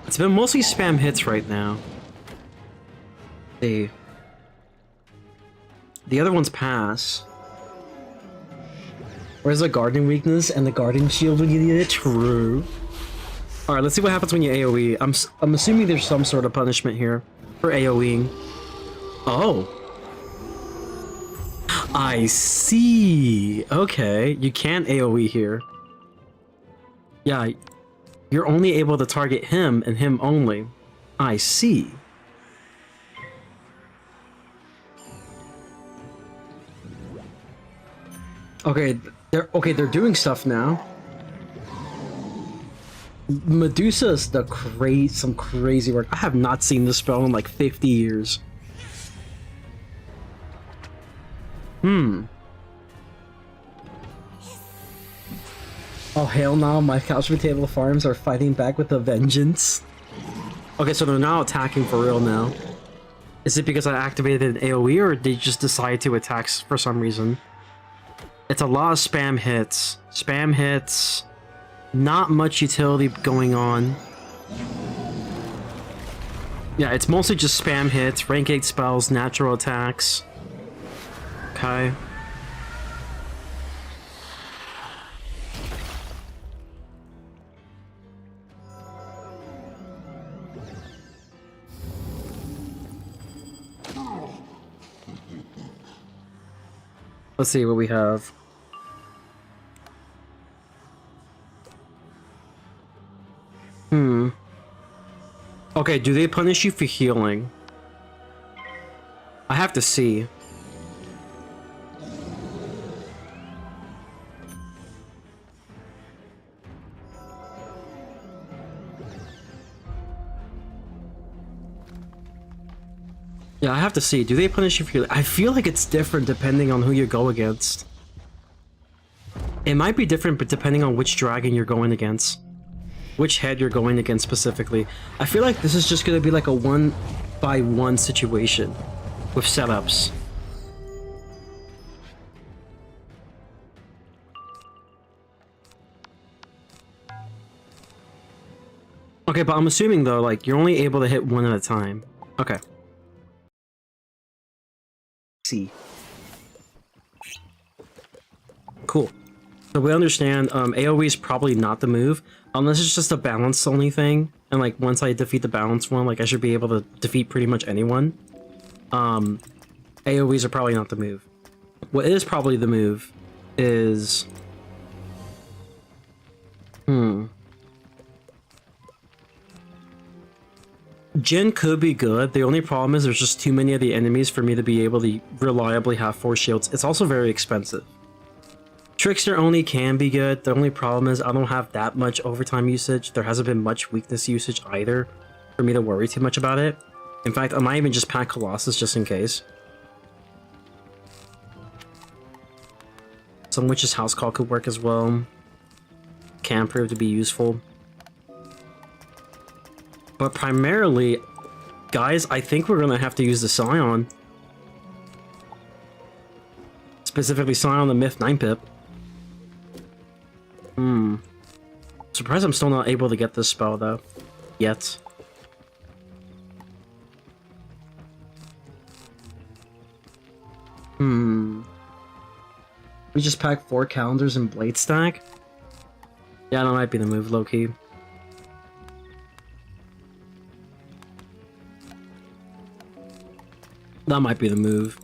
It's been mostly spam hits right now. The other ones pass. Where's the gardening weakness and the gardening shield when you need it? True. Alright, let's see what happens when you AoE. I'm assuming there's some sort of punishment here for AoEing. Oh. I see. Okay, you can AoE here. Yeah. You're only able to target him and him only. I see. Okay, they're doing stuff now. Medusa's some crazy work. I have not seen this spell in like 50 years. Oh hell no, my couch potato farms are fighting back with a vengeance. Okay, so they're now attacking for real now. Is it because I activated an AoE or did they just decide to attack for some reason? It's a lot of spam hits. Spam hits. Not much utility going on. Yeah, it's mostly just spam hits, rank 8 spells, natural attacks. Okay. Let's see what we have. Okay, do they punish you for healing? I have to see. Yeah, I have to see. Do they punish you for healing? I feel like it's different depending on who you go against. It might be different, but depending on which dragon you're going against. Which head you're going against specifically. I feel like this is just going to be like a 1-by-1 situation with setups. Okay, but I'm assuming though, like, you're only able to hit one at a time. Okay. See. Cool. So we understand AoE is probably not the move, unless it's just a balance only thing, and like once I defeat the balance one, like I should be able to defeat pretty much anyone. AoEs are probably not the move. What is probably the move is... Jin could be good, the only problem is there's just too many of the enemies for me to be able to reliably have 4 shields. It's also very expensive. Trickster only can be good. The only problem is I don't have that much overtime usage. There hasn't been much weakness usage either for me to worry too much about it. In fact, I might even just pack Colossus just in case. Some Witch's House Call could work as well. Can prove to be useful. But primarily, guys, I think we're gonna have to use the Scion. Specifically Scion the Myth 9-pip. Surprised I'm still not able to get this spell though. Yet. We just pack 4 calendars and blade stack? Yeah, that might be the move, low-key. That might be the move.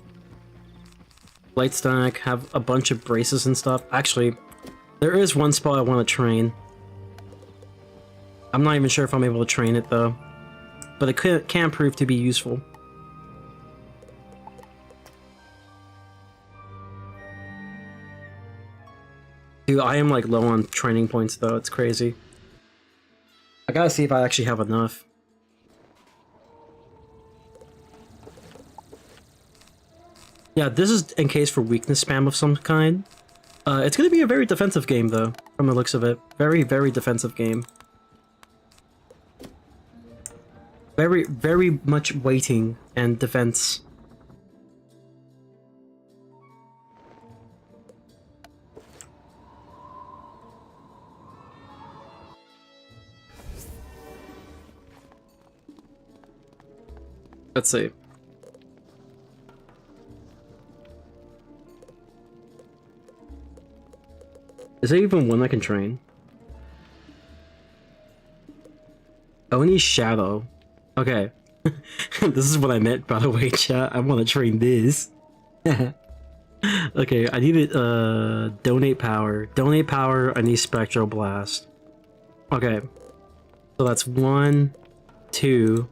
Blade stack, have a bunch of braces and stuff. Actually, there is one spell I want to train. I'm not even sure if I'm able to train it though. But it can prove to be useful. Dude, I am like low on training points though, it's crazy. I gotta see if I actually have enough. Yeah, this is in case for weakness spam of some kind. It's gonna be a very defensive game though, from the looks of it. Very, very defensive game. Very, very much waiting and defense. Let's see. Is there even one I can train? Oni Shadow. Okay. This is what I meant, by the way, chat. I want to train this. Okay, I need it, donate power. Donate power, I need Spectral Blast. Okay. So that's 1, 2.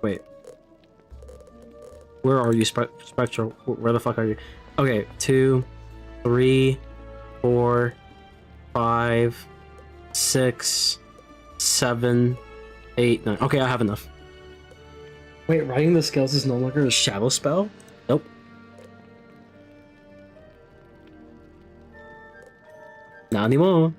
Wait. Where are you, Spectral? Where the fuck are you? Okay, 2, 3, 4, 5, 6, 7, 8, 9. Okay, I have enough. Wait, writing the skills is no longer a shadow spell? Nope. Not anymore.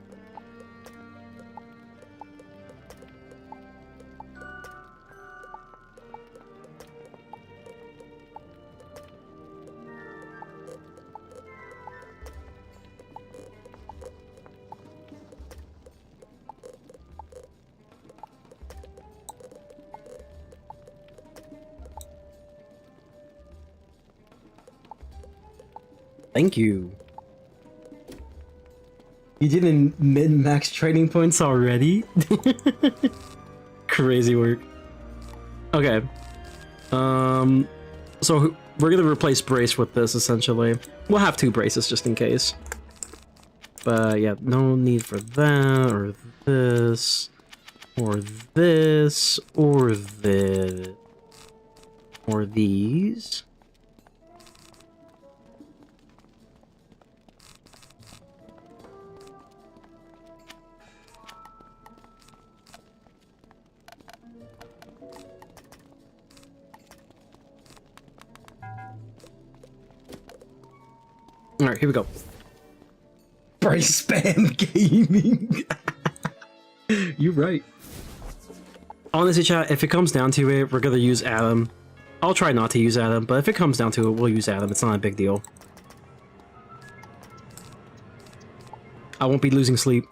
Thank you. You did in min-max training points already? Crazy work. Okay. So we're gonna replace brace with this essentially. We'll have 2 braces just in case. But yeah, no need for that or this or this or this or these. Alright, here we go. Brace spam gaming. You're right. Honestly, chat, if it comes down to it, we're gonna use Adam. I'll try not to use Adam, but if it comes down to it, we'll use Adam. It's not a big deal. I won't be losing sleep.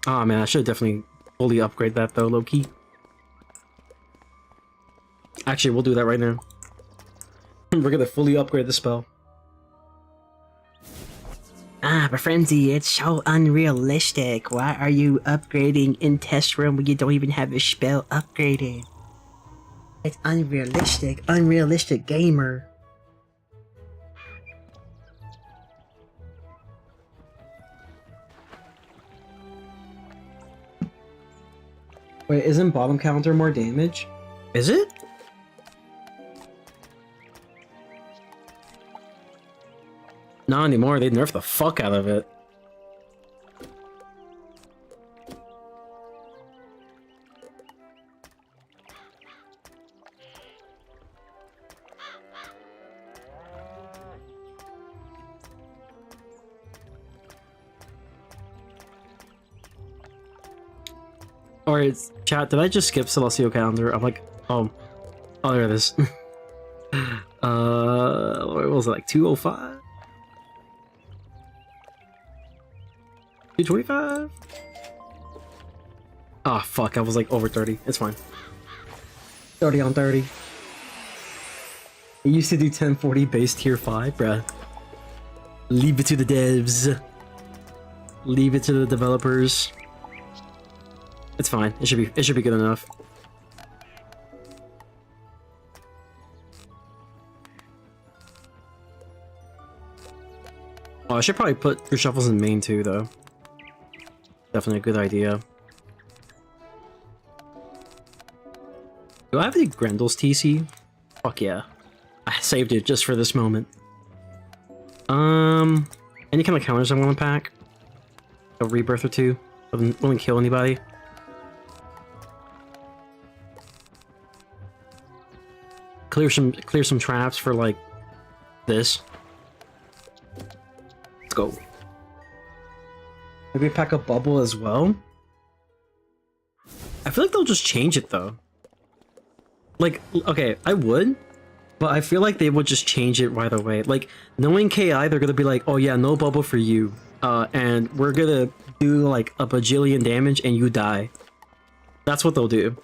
Ah, man, I should definitely fully upgrade that though, low-key. Actually, we'll do that right now. We're gonna fully upgrade the spell. Ah, but Frenzy, it's so unrealistic. Why are you upgrading in test room when you don't even have a spell upgraded? It's unrealistic. Unrealistic gamer. Wait, isn't bottom counter more damage? Is it? Not anymore, they nerfed the fuck out of it. Alright, chat, did I just skip Celestial Calendar? I'm like, oh, there it is. What was it, like 205? 225? Ah, fuck, I was like over 30. It's fine. 30 on 30. I used to do 1040 base tier 5, bruh. Leave it to the devs. Leave it to the developers. It's fine. It should be good enough. Oh, I should probably put your shuffles in main too, though. Definitely a good idea. Do I have any Grendel's TC? Fuck yeah. I saved it just for this moment. Any kind of counters I want to pack? A rebirth or two? Won't kill anybody. Clear some traps for like this. Let's go. Maybe pack a bubble as well. I feel like they'll just change it though. Like, okay, I would, but I feel like they would just change it right away. Like, knowing KI, they're gonna be like, oh yeah, no bubble for you. And we're gonna do like a bajillion damage and you die. That's what they'll do.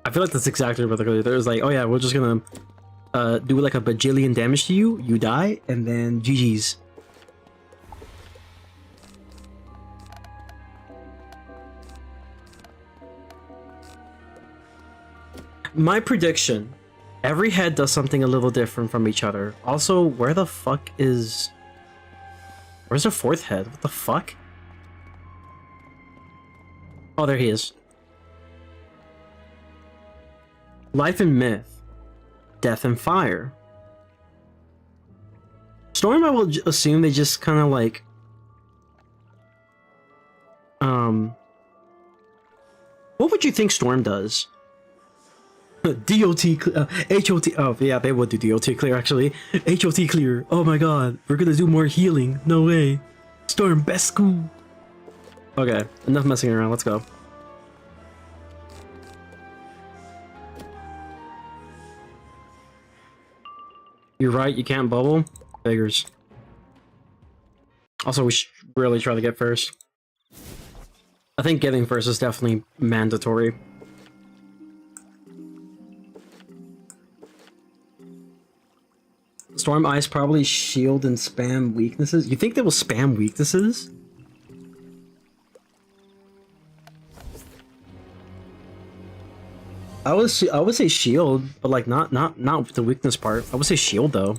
I feel like that's exactly what they're gonna do. They're just like, oh yeah, we're just gonna do like a bajillion damage to you, you die, and then GG's. My prediction Every head does something a little different from each other. Also, where the fuck is... Where's the fourth head? What the fuck? Oh, there he is. Life and myth. Death and fire. Storm, I will assume they just kind of like... What would you think Storm does? DOT clear, HOT, oh yeah, they would do DOT clear actually. HOT clear, oh my god, we're gonna do more healing, no way. Storm, best school. Okay, enough messing around, let's go. You're right, you can't bubble? Figures. Also, we should really try to get first. I think getting first is definitely mandatory. Storm Ice probably shield and spam weaknesses. You think they will spam weaknesses? I would say shield, but like not the weakness part. I would say shield though.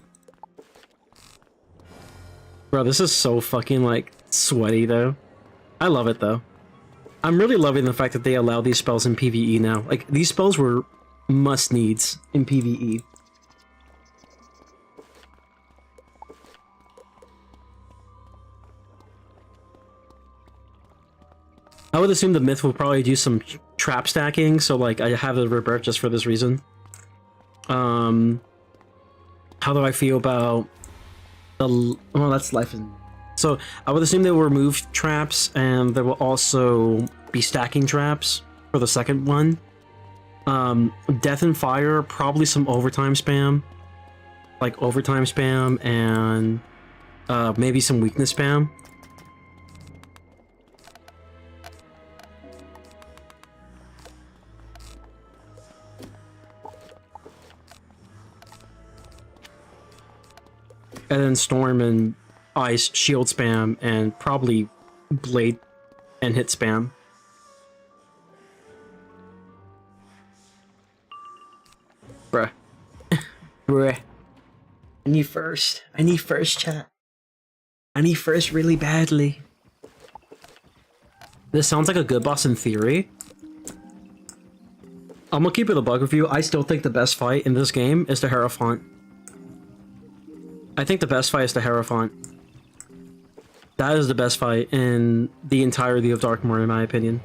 Bro, this is so fucking like sweaty though. I love it though. I'm really loving the fact that they allow these spells in PvE now. Like these spells were must needs in PvE. I would assume the myth will probably do some trap stacking, so like I have the rebirth just for this reason. How do I feel about the... Well, that's life and... So I would assume they will remove traps, and there will also be stacking traps for the second one. Death and fire, probably some overtime spam. Like overtime spam and maybe some weakness spam. And then Storm and Ice shield spam, and probably Blade and hit spam. Bruh. Bruh. I need first. I need first, chat. I need first really badly. This sounds like a good boss in theory. I'm gonna keep it a bug with you. I still think the best fight in this game is the Hierophant. I think the best fight is the Hierophant. That is the best fight in the entirety of Darkmoor, in my opinion.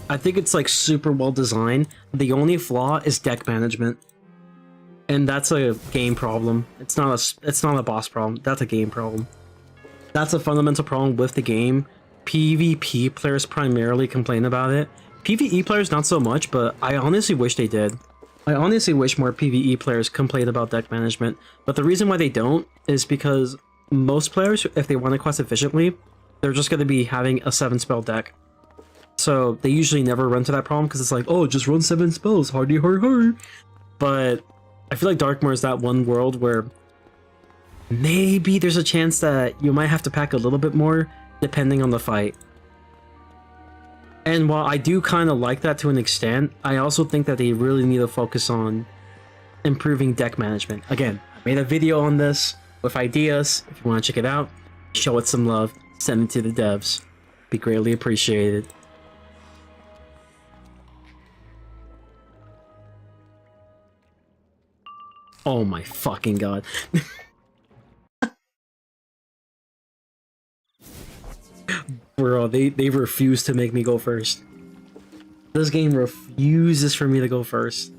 I think it's like super well designed. The only flaw is deck management, and that's a game problem. It's not a boss problem. That's a game problem. That's a fundamental problem with the game. PvP players primarily complain about it. PvE players not so much, but I honestly wish they did. I honestly wish more PvE players complained about deck management, but the reason why they don't is because most players, if they want to quest efficiently, they're just going to be having a 7-spell deck. So they usually never run to that problem because it's like, oh, just run 7 spells, hardy har har. But I feel like Darkmoor is that one world where maybe there's a chance that you might have to pack a little bit more depending on the fight. And while I do kind of like that to an extent, I also think that they really need to focus on improving deck management. Again, I made a video on this with ideas. If you want to check it out, show it some love, send it to the devs. Be greatly appreciated. Oh my fucking god. Bro, they refuse to make me go first. This game refuses for me to go first.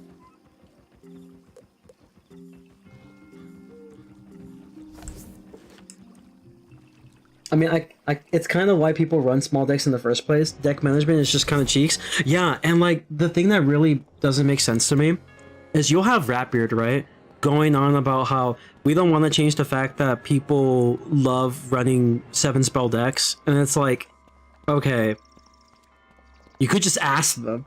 I mean, it's kind of why people run small decks in the first place. Deck management is just kind of cheeks. Yeah, and like, the thing that really doesn't make sense to me is you'll have Ratbeard, right? Going on about how we don't want to change the fact that people love running 7-spell decks, and it's like, okay, you could just ask them.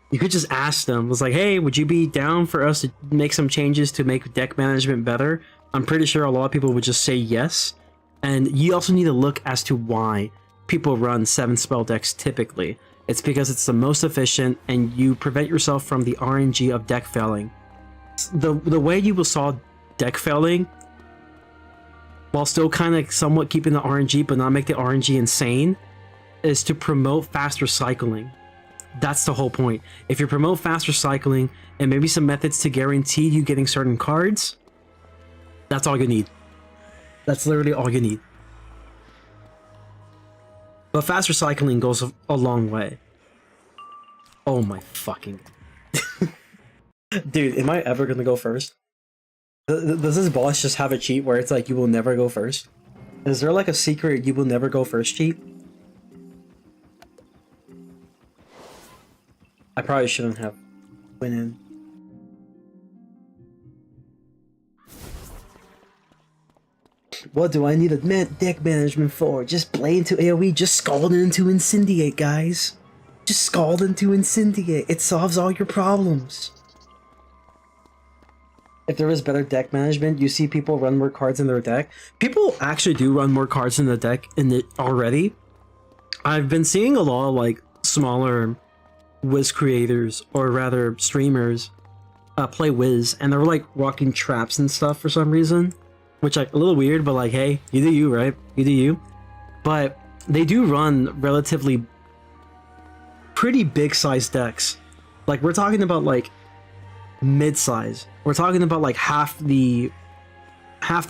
You could just ask them. It's like, hey, would you be down for us to make some changes to make deck management better? I'm pretty sure a lot of people would just say yes. And you also need to look as to why people run 7-spell decks typically. It's because it's the most efficient, and you prevent yourself from the RNG of deck failing. the way you will solve deck failing while still kind of somewhat keeping the RNG but not make the RNG insane is to promote faster cycling. That's the whole point. If you promote faster cycling and maybe some methods to guarantee you getting certain cards, that's all you need. That's literally all you need. But faster cycling goes a long way. Oh my fucking... Dude, am I ever gonna go first? Does this boss just have a cheat where it's like you will never go first? Is there like a secret you will never go first cheat? I probably shouldn't have went in. What do I need a deck management for? Just play into AoE, just scald into Incendiate, guys. Just scald into Incendiate. It solves all your problems. If there was better deck management, you see people run more cards in their deck. People actually do run more cards in the deck already. I've been seeing a lot of like smaller Wiz creators, or rather streamers, play Wiz, and they're like rocking traps and stuff for some reason. Which, like, a little weird, but like, hey, you do you, right? You do you. But they do run relatively pretty big size decks. Like, we're talking about like mid-size. We're talking about like half the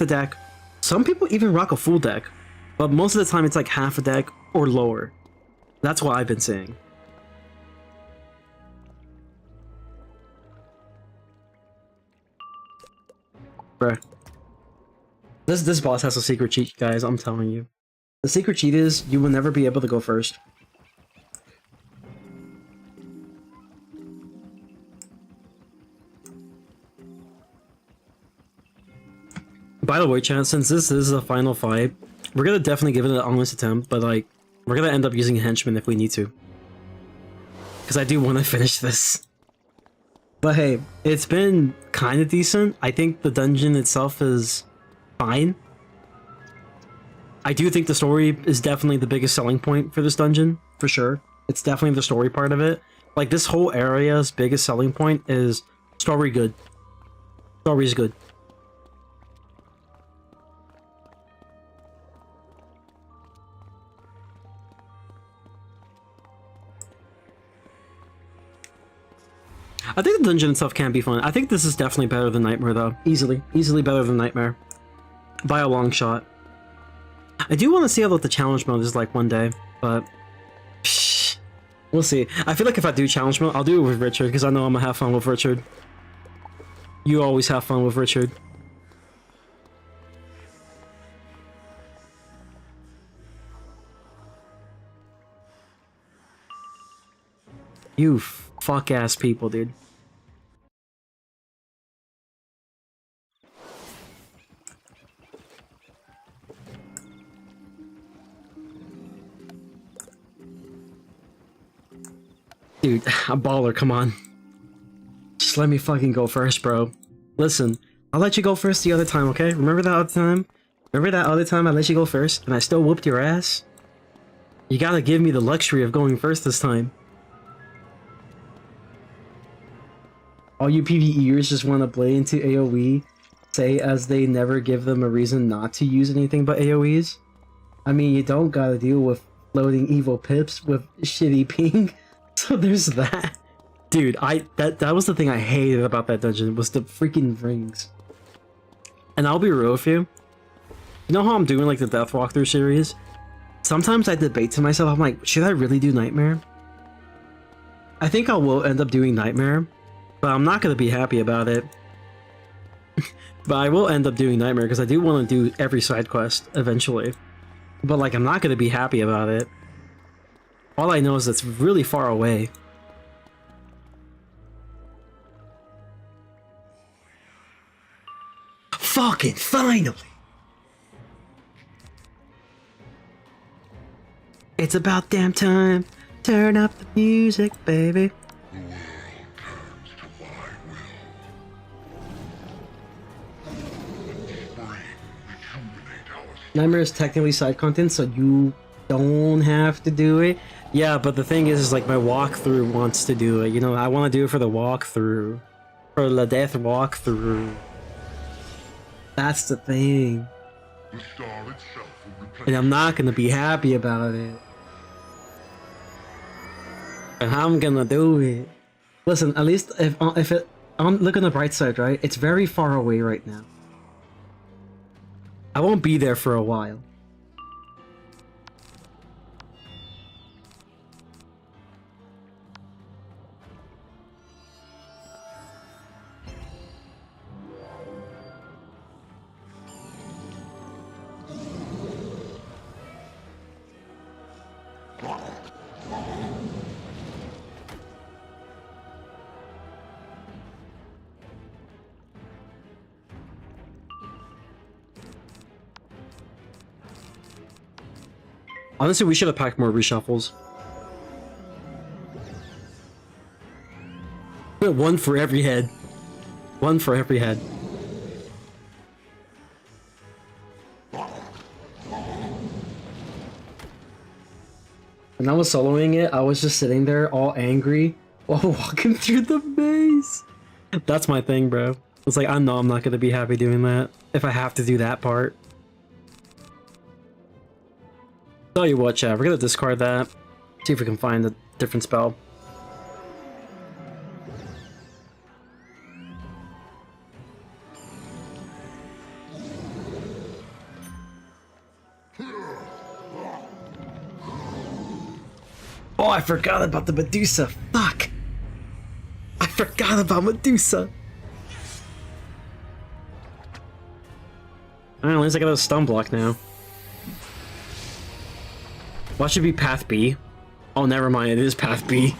deck. Some people even rock a full deck, but most of the time it's like half a deck or lower. That's what I've been seeing. Bruh. This boss has a secret cheat, guys, I'm telling you. The secret cheat is you will never be able to go first. By the way, chat, since this is a final fight, we're gonna definitely give it an honest attempt, but like, we're gonna end up using henchmen if we need to. Because I do want to finish this. But hey, it's been kind of decent. I think the dungeon itself is fine. I do think the story is definitely the biggest selling point for this dungeon, for sure. It's definitely the story part of it. Like, this whole area's biggest selling point is story good. Story's good. I think the dungeon itself can be fun. I think this is definitely better than Nightmare, though. Easily better than Nightmare. By a long shot. I do want to see what the challenge mode is like one day, but psh, we'll see. I feel like if I do challenge mode, I'll do it with Richard, because I know I'm gonna have fun with Richard. You always have fun with Richard. You fuck-ass people, dude. Dude, a baller, come on. Just let me fucking go first, bro. Listen, I'll let you go first the other time, okay? Remember that other time? Remember that other time I let you go first and I still whooped your ass? You gotta give me the luxury of going first this time. All you PvEers just want to play into AoE, say as they never give them a reason not to use anything but AoEs? I mean, you don't gotta deal with floating evil pips with shitty ping. So there's that. Dude, that was the thing I hated about that dungeon, was the freaking rings. And I'll be real with you. You know how I'm doing like the Death Walkthrough series? Sometimes I debate to myself, I'm like, should I really do Nightmare? I think I will end up doing Nightmare, but I'm not gonna be happy about it. But I will end up doing Nightmare because I do want to do every side quest eventually. But like, I'm not gonna be happy about it. All I know is it's really far away. Fucking finally! It's about damn time. Turn up the music, baby. The world turns to my will. Rejuvenate our Nightmare is technically side content, so you don't have to do it. Yeah, but the thing is like my walkthrough wants to do it. You know, I want to do it for the walkthrough. For the death walkthrough. That's the thing. The star itself will replenish. And I'm not gonna be happy about it. And I'm gonna do it. Listen, at least if it look on the bright side, right? It's very far away right now. I won't be there for a while. Honestly, we should have packed more reshuffles. One for every head. One for every head. When I was soloing it, I was just sitting there all angry while walking through the maze. That's my thing, bro. It's like, I know I'm not gonna be happy doing that if I have to do that part. Tell you what, chat, we're gonna discard that. See if we can find a different spell. Oh, I forgot about the Medusa. Fuck! I forgot about Medusa. Alright, at least I got a stun block now. Why should it be Path B? Oh, never mind, it is Path B.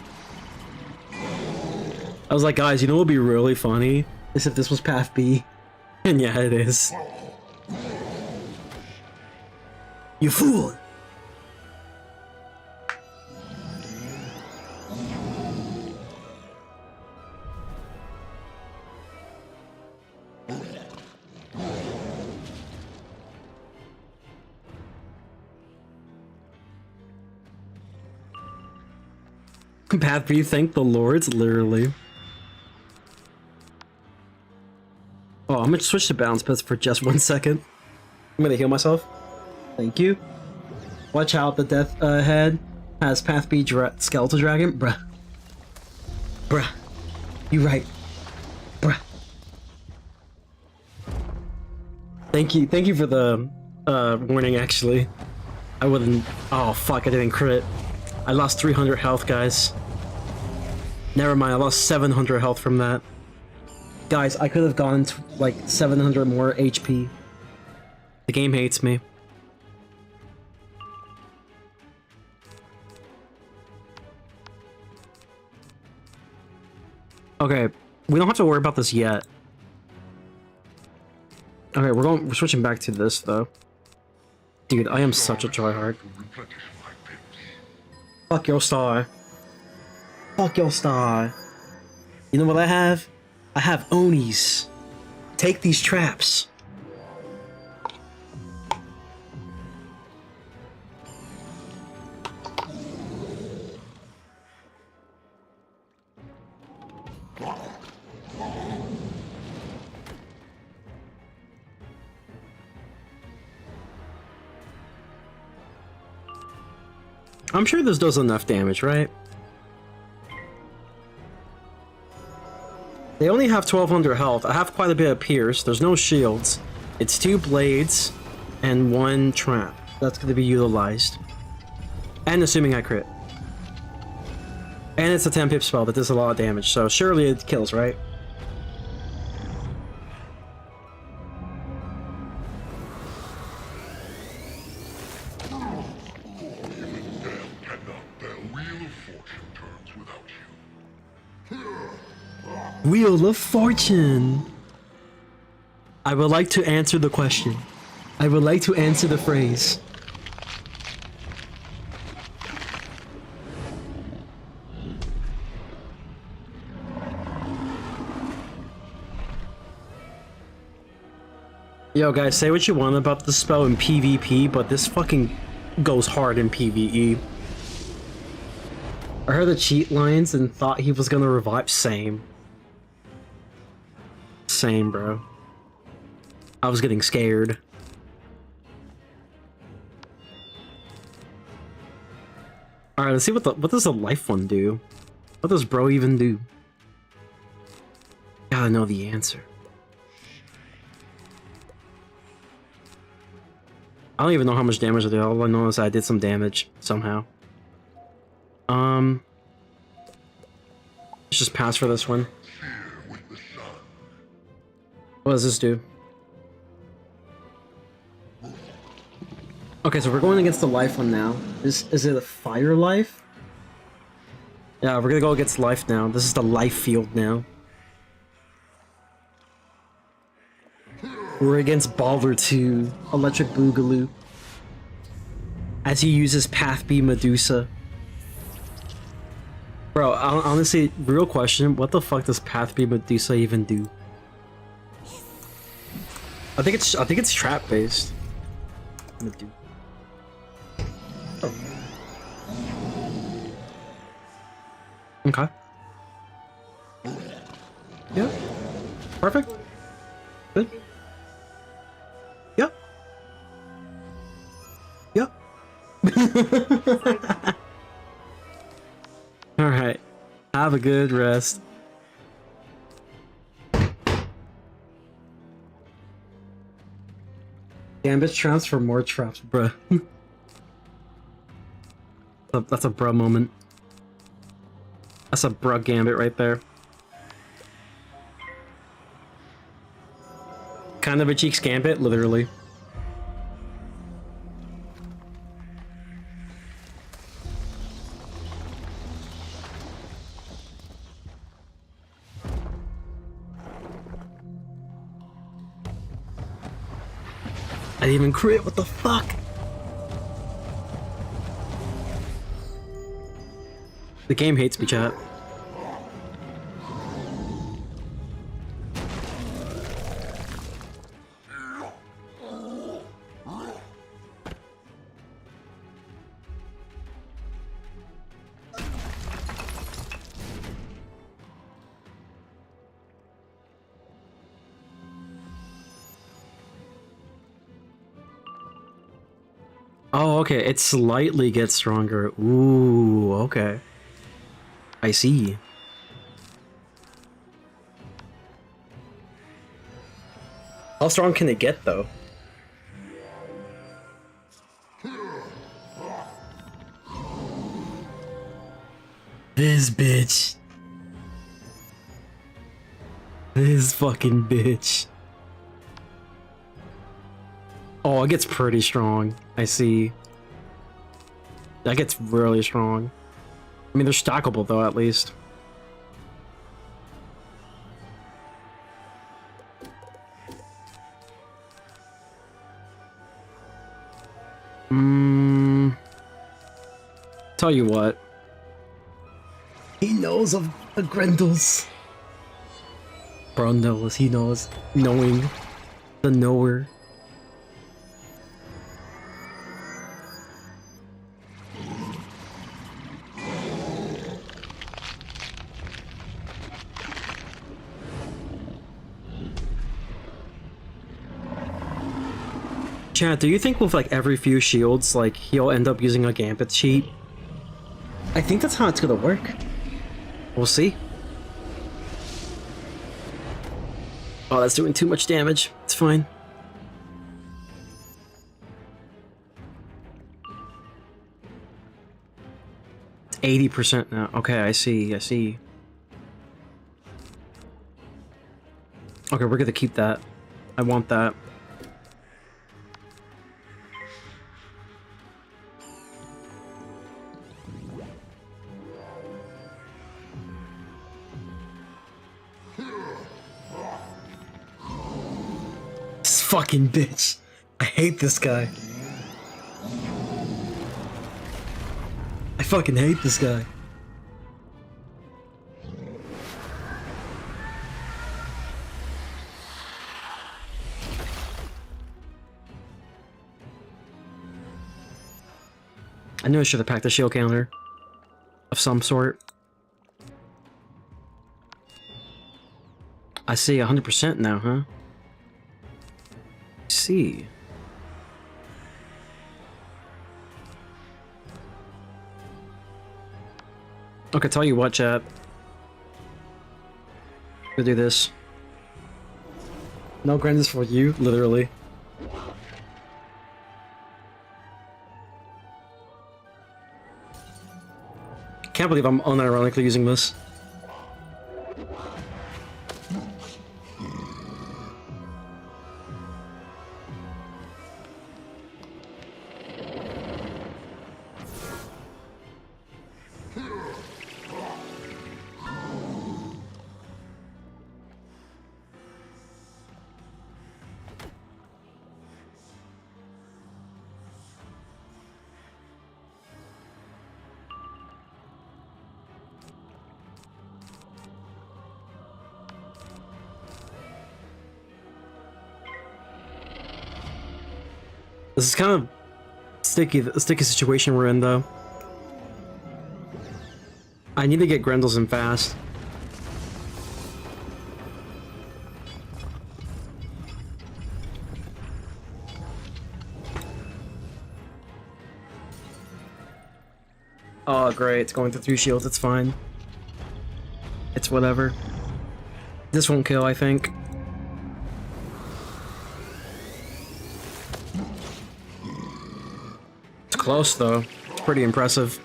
I was like, guys, you know what would be really funny? Is if this was Path B. And yeah, it is. You fool! Path B, thank the lords, literally. Oh, I'm gonna switch to balance pets for just 1 second. I'm gonna heal myself. Thank you. Watch out, the death head has Path B skeletal dragon. Bruh. Bruh. You right. Bruh. Thank you for the warning, actually. I wouldn't. Oh fuck, I didn't crit. I lost 300 health, guys. Never mind, I lost 700 health from that. Guys, I could have gone to like 700 more HP. The game hates me. Okay, we don't have to worry about this yet. Okay, we're switching back to this though. Dude, I am such a tryhard. Fuck your star. Fuck your star. You know what I have? I have Onis. Take these traps. I'm sure this does enough damage, right? They only have 1200 health. I have quite a bit of pierce. There's no shields. It's 2 blades and 1 trap. That's going to be utilized. And assuming I crit. And it's a 10 pip spell that does a lot of damage, so surely it kills, right? Wheel of Fortune! I would like to answer the question. I would like to answer the phrase. Yo guys, say what you want about the spell in PvP, but this fucking goes hard in PvE. I heard the cheat lines and thought he was gonna revive. Same. Same, bro. I was getting scared. Alright, let's see what does the life one do? What does bro even do? Gotta know the answer. I don't even know how much damage I did. All I know is I did some damage somehow. Let's just pass for this one. What does this do? Okay, so we're going against the life one now. Is it a fire life? Yeah, we're gonna go against life now. This is the life field now. We're against Baller 2, Electric Boogaloo. As he uses Path B Medusa. Bro, honestly, real question, what the fuck does Path B Medusa even do? I think it's trap based. Oh. Okay. Yeah. Perfect. Good. Yep. Yep. Alright. Have a good rest. Gambit traps for more traps, bruh. That's a bruh moment. That's a bruh gambit right there. Kind of a cheeks gambit, literally. I didn't even crit, what the fuck? The game hates me, chat. Oh, okay, it slightly gets stronger. Ooh, okay. I see. How strong can it get, though? This bitch. This fucking bitch. Oh, it gets pretty strong. I see. That gets really strong. I mean, they're stackable, though, at least. Tell you what. He knows of the Grendels. Bro knows, he knows. Knowing. The knower. Chad, do you think with like every few shields, like he'll end up using a Gambit cheat? I think that's how it's gonna work. We'll see. Oh, that's doing too much damage. It's fine. It's 80% now. Okay, I see, I see. Okay, we're gonna keep that. I want that. Fucking bitch. I hate this guy. I fucking hate this guy. I knew I should have packed a shield counter of some sort. I see 100% now, huh? I see. Okay, tell you what, chat. We'll do this. No grind is for you, literally. Can't believe I'm unironically using this. This is kind of a sticky situation we're in, though. I need to get Grendels in fast. Oh, great. It's going through 3 shields. It's fine. It's whatever. This won't kill, I think. It's close, though. It's pretty impressive.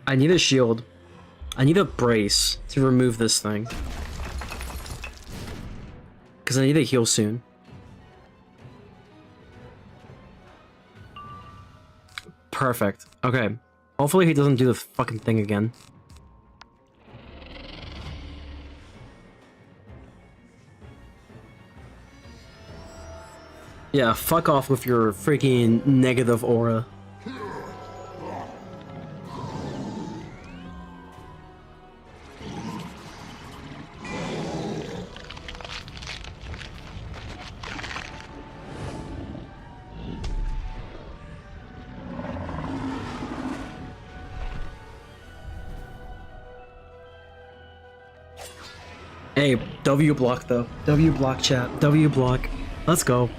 I need a shield. I need a brace to remove this thing. Because I need to heal soon. Perfect. Okay. Hopefully he doesn't do the fucking thing again. Yeah, fuck off with your freaking negative aura. Hey, W block though. W block, chat. W block. Let's go.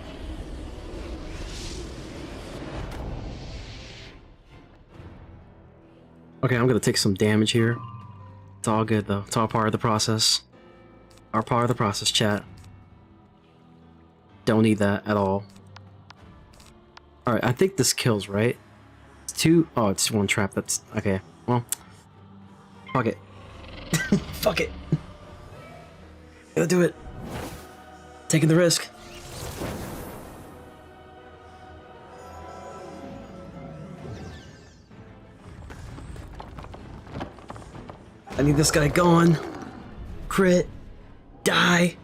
Okay, I'm gonna take some damage here. It's all good though. It's all part of the process. Our part of the process, chat. Don't need that at all. Alright, I think this kills, right? It's 2. Oh, it's 1 trap. That's okay. Well, fuck it. Fuck it. Gotta do it. Taking the risk. I need this guy gone. Crit. Die.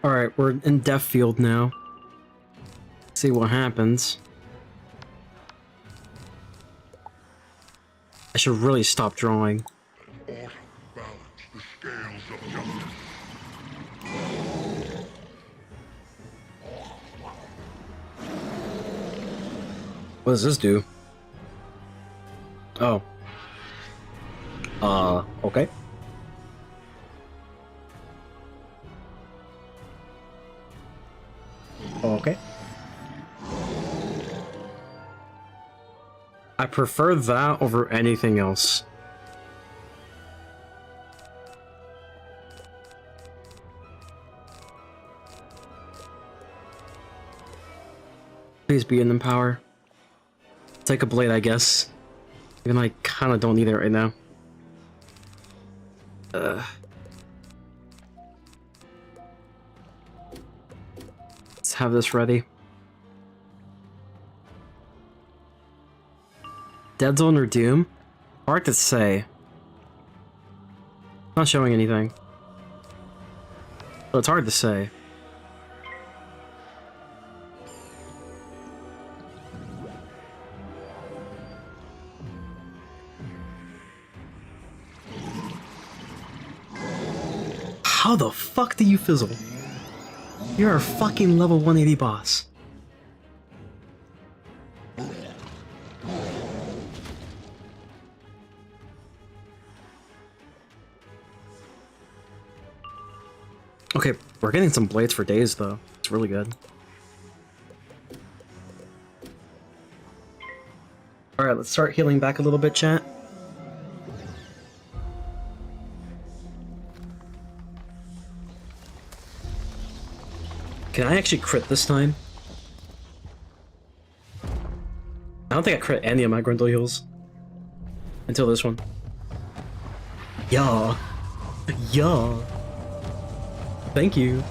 Alright, we're in Death Field now. See what happens. I should really stop drawing. Order, balance the scales of justice. What does this do? Oh. Okay. Okay. I prefer that over anything else. Please be in them power. Take a blade, I guess. Even I kind of don't need it right now. Let's have this ready. Dead Zone or Doom? Hard to say. Not showing anything. So it's hard to say. How the fuck do you fizzle? You're a fucking level 180 boss. Okay, we're getting some blades for days though. It's really good. Alright, let's start healing back a little bit, chat. Can I actually crit this time? I don't think I crit any of my Grendel heals. Until this one. Yeah. Yeah. Thank you.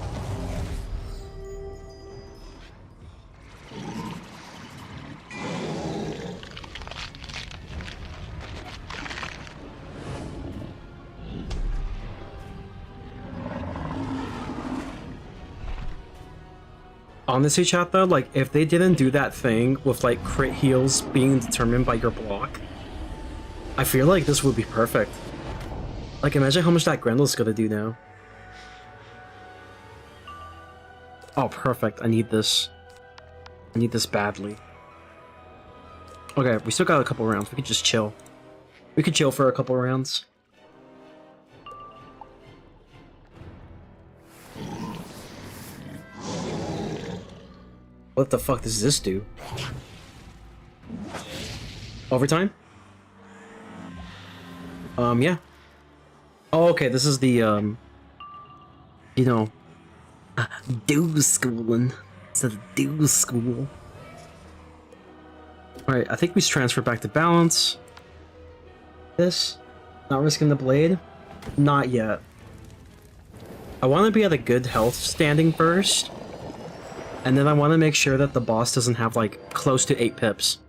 Honestly, chat though, like, if they didn't do that thing with, like, crit heals being determined by your block, I feel like this would be perfect. Like, imagine how much that Grendel's gonna do now. Oh, perfect. I need this. I need this badly. Okay, we still got a couple rounds. We could just chill. We could chill for a couple rounds. What the fuck does this do? Overtime? Yeah. Oh, okay, this is the, you know, do schooling. It's a do school. Alright, I think we transfer back to balance. This. Not risking the blade. Not yet. I want to be at a good health standing first. And then I want to make sure that the boss doesn't have, like, close to 8 pips.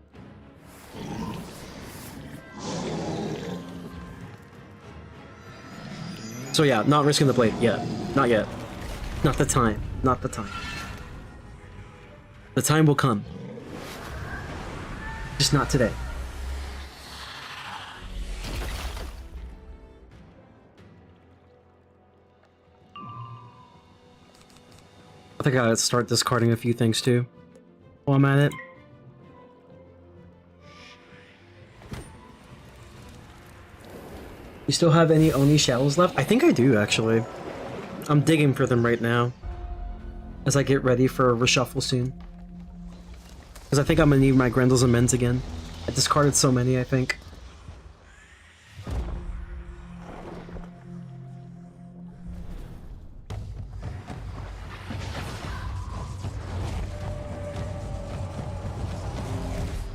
So yeah, not risking the blade yet. Not yet. Not the time. Not the time. The time will come. Just not today. I think I gotta start discarding a few things too while I'm at it. You still have any Oni shells left? I think I do, actually. I'm digging for them right now as I get ready for a reshuffle soon. Because I think I'm gonna need my Grendel's Amends again. I discarded so many, I think.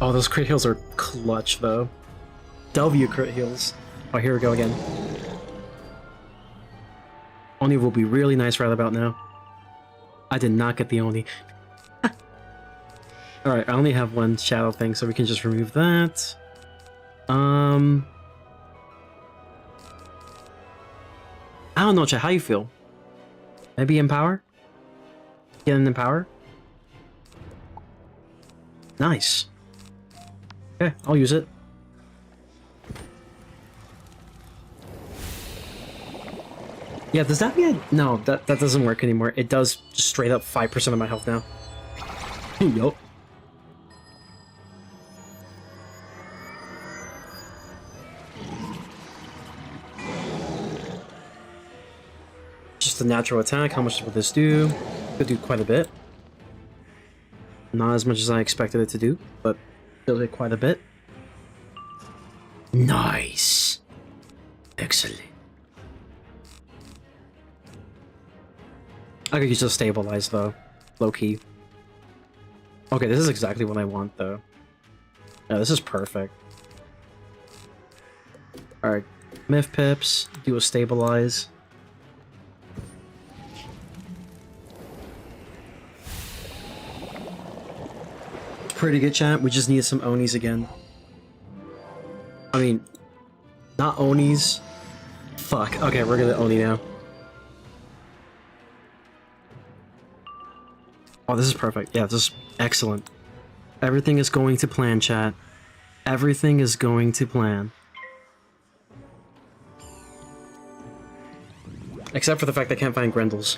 Oh, those crit heals are clutch, though. W crit heals. Oh, here we go again. Oni will be really nice right about now. I did not get the Oni. Alright, I only have one shadow thing, so we can just remove that. I don't know, chat, how you feel? Maybe Empower? Get an Empower? Nice. Okay, I'll use it. Yeah, does that mean no, that doesn't work anymore. It does just straight up 5% of my health now. Yup. Just a natural attack. How much will this do? Could do quite a bit. Not as much as I expected it to do, but still did quite a bit. Nice. Excellent. I could use a stabilize though, low key. Okay, this is exactly what I want though. Yeah, this is perfect. Alright, Myth Pips, do a stabilize. Pretty good, chat. We just need some Onis again. I mean, not Onis. Fuck. Okay, we're gonna Oni now. Oh, this is perfect. Yeah, this is excellent. Everything is going to plan, chat. Everything is going to plan. Except for the fact I can't find Grendel's.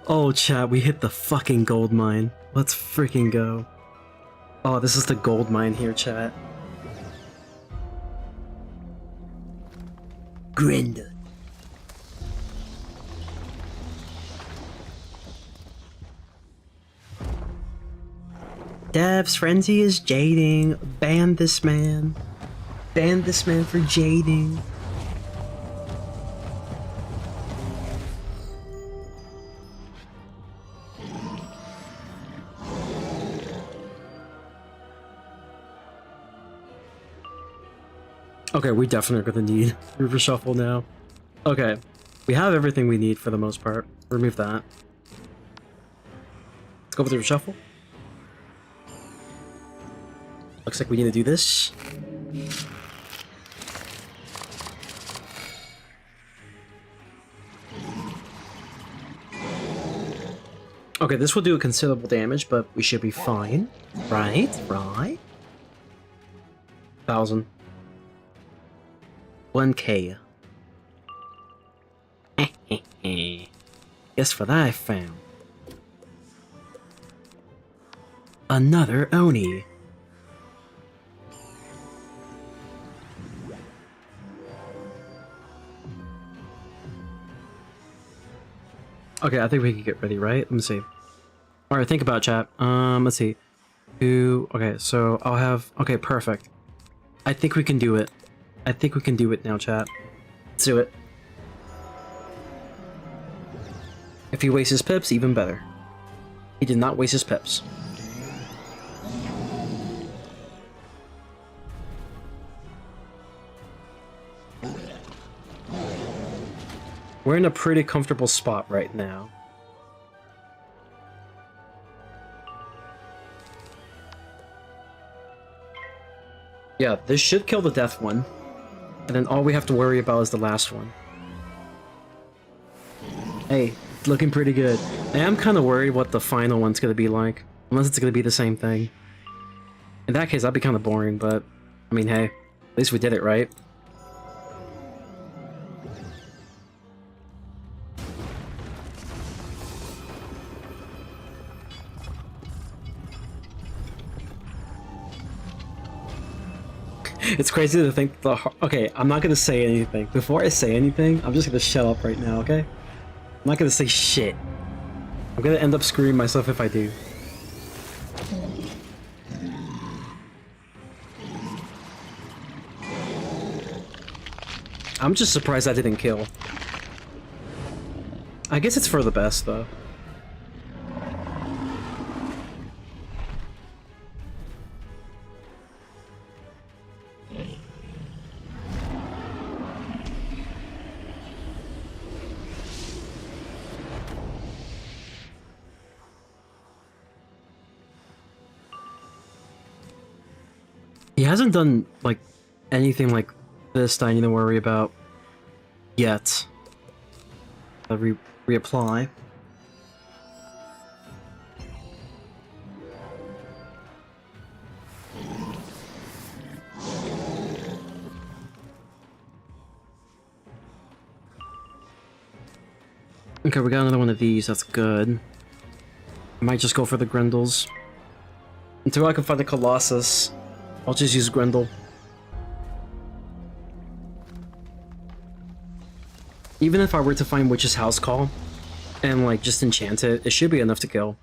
Oh, chat, we hit the fucking gold mine. Let's freaking go. Oh, this is the gold mine here, chat. Grendel. Dev's frenzy is jading. Ban this man. Ban this man for jading. Okay, we definitely are gonna need River Shuffle now. Okay, we have everything we need for the most part. Remove that. Let's go with the River Shuffle. Looks like we need to do this. Okay, this will do considerable damage, but we should be fine. Right? Right? 1,000. 1K. Guess what I found? Another Oni. Okay, I think we can get ready, right? Let me see. Alright, think about it, chat. Let's see. Okay, so I'll have... Okay, perfect. I think we can do it. I think we can do it now, chat. Let's do it. If he wastes his pips, even better. He did not waste his pips. We're in a pretty comfortable spot right now. Yeah, this should kill the death one. And then all we have to worry about is the last one. Hey, looking pretty good. I am kind of worried what the final one's going to be like. Unless it's going to be the same thing. In that case, that'd be kind of boring, but... I mean, hey. At least we did it, right? It's crazy to think the... Okay, I'm not gonna say anything. Before I say anything, I'm just gonna shut up right now, okay? I'm not gonna say shit. I'm gonna end up screwing myself if I do. I'm just surprised I didn't kill. I guess it's for the best, though. He hasn't done, like, anything like this that I need to worry about yet. Reapply. Okay, we got another one of these, that's good. I might just go for the Grendels. Until I can find the Colossus, I'll just use Grendel. Even if I were to find Witch's House Call, and like just enchant it, it should be enough to kill.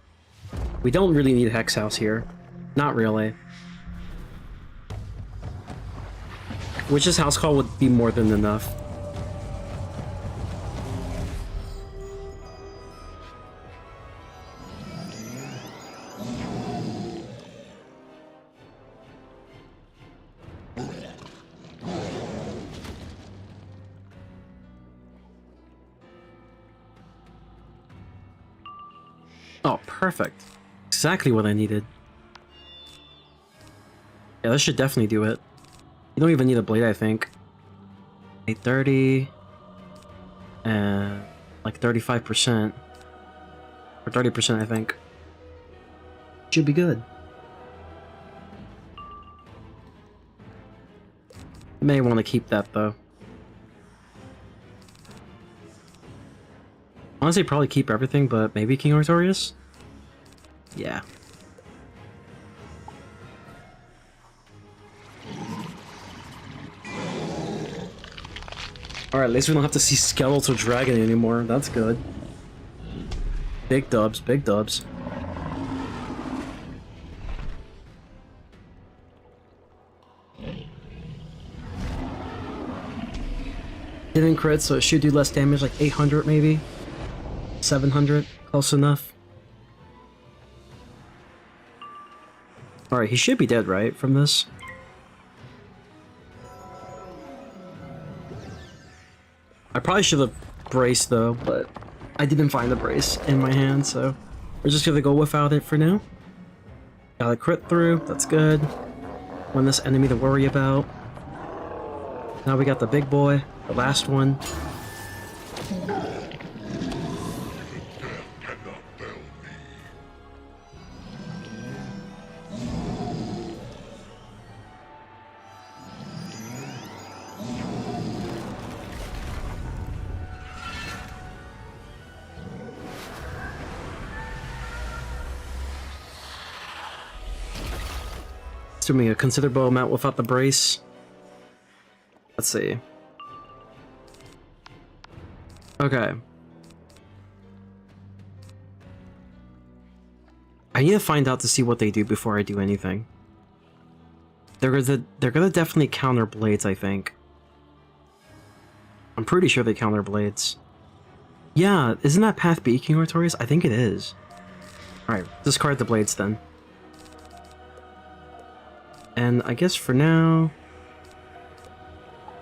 We don't really need Hex House here. Not really. Witch's House Call would be more than enough. Oh, perfect. Exactly what I needed. Yeah, this should definitely do it. You don't even need a blade, I think. 830 and like 35%. Or 30%, I think. Should be good. May want to keep that though. Honestly, probably keep everything, but maybe King Artorias? Yeah. Alright, at least we don't have to see Skeletal Dragon anymore. That's good. Big dubs, big dubs. Didn't crit, so it should do less damage, like 800 maybe? 700? Close enough. Alright, he should be dead, right, from this? I probably should have braced though, but I didn't find the brace in my hand, so we're just gonna go without it for now. Got a crit through, that's good. One less enemy to worry about. Now we got the big boy, the last one. Assuming a considerable amount without the brace. Let's see. Okay. I need to find out to see what they do before I do anything. They're gonna definitely counter blades, I think. I'm pretty sure they counter blades. Yeah, isn't that path B King Artorias? I think it is. Alright, discard the blades then. And I guess for now,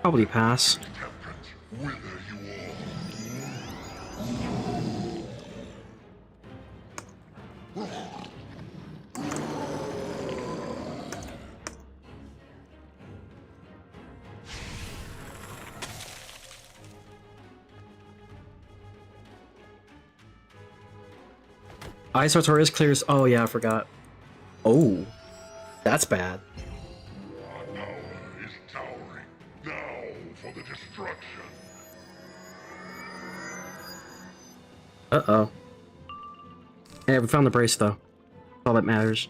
probably pass. Ice Artorias clears. Oh yeah, I forgot. Oh, that's bad. Our power is towering. Now for the destruction. Uh-oh. Hey, we found the brace though. That's all that matters.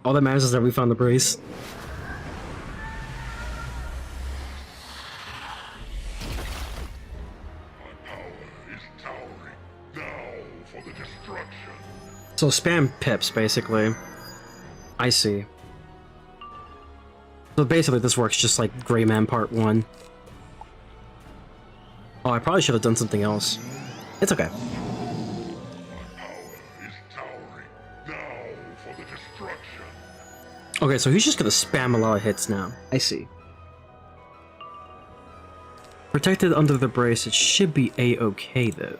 All that matters is that we found the brace. Our power is towering. Now for the destruction. So spam pips, basically. I see. So basically this works just like Gray Man Part 1. Oh, I probably should have done something else. It's okay. Our power is towering. Now for the destruction. Okay, so he's just gonna spam a lot of hits now. I see. Protected under the brace, it should be A-okay though.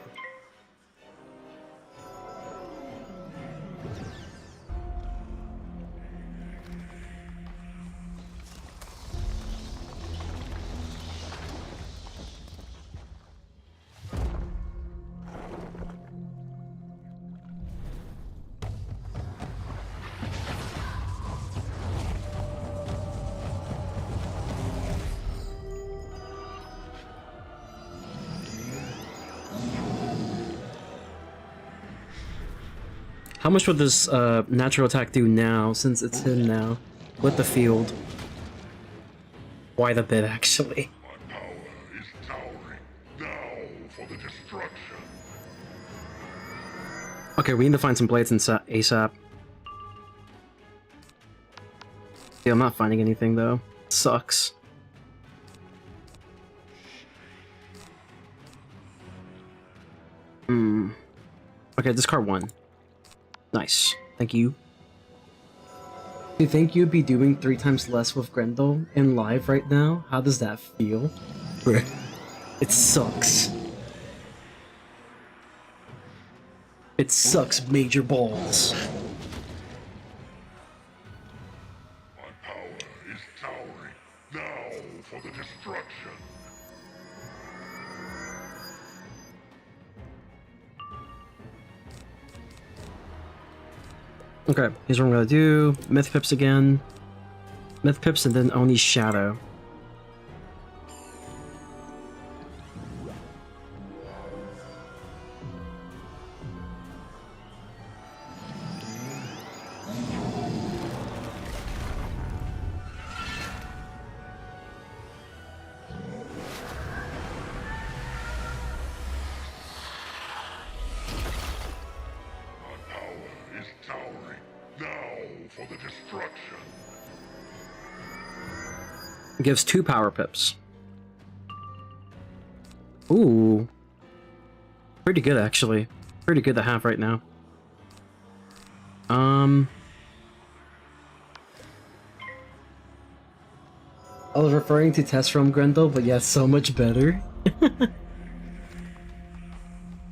How much would this natural attack do now, since it's him now, with the field? Quite a bit, actually. Our power is towering. Now for the destruction. Okay, we need to find some blades ASAP. Yeah, I'm not finding anything, though. Sucks. Okay, discard one. Nice. Thank you. Do you think you'd be doing 3 times less with Grendel in live right now? How does that feel? It sucks. It sucks major balls. My power is towering. Now for the destruction. Okay, here's what I'm gonna do. Myth Pips again. Myth Pips and then Oni Shadow. Gives 2 power pips. Ooh. Pretty good, actually. Pretty good to have right now. I was referring to Test from Grendel, but yeah, so much better.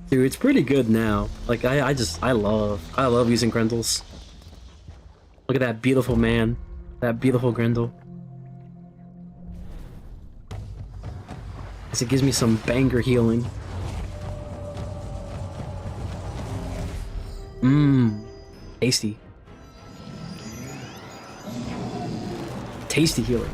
Dude, it's pretty good now. Like, I love using Grendels. Look at that beautiful man. That beautiful Grendel. It gives me some banger healing. Mmm. Tasty. Tasty healing.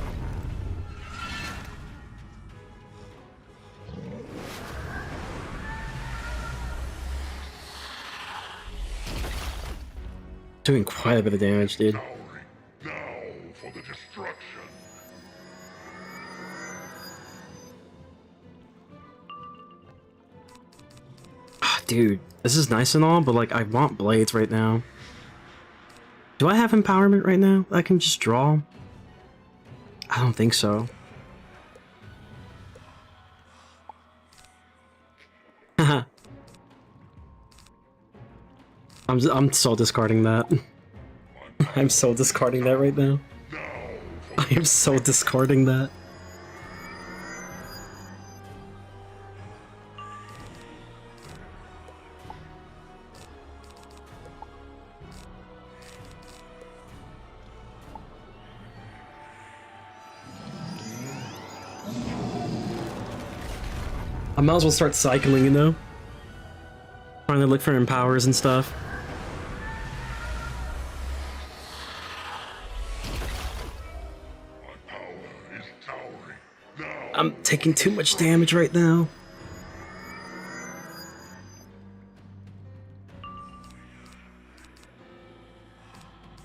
Doing quite a bit of damage, dude. Now for the destruction. Dude, this is nice and all, but like, I want blades right now. Do I have empowerment right now that I can just draw? I don't think so. Haha. I'm so discarding that. I'm so discarding that right now. I am so discarding that. I might as well start cycling, you know? Trying to look for empowers and stuff. My power is towering. Now I'm taking too much damage right now.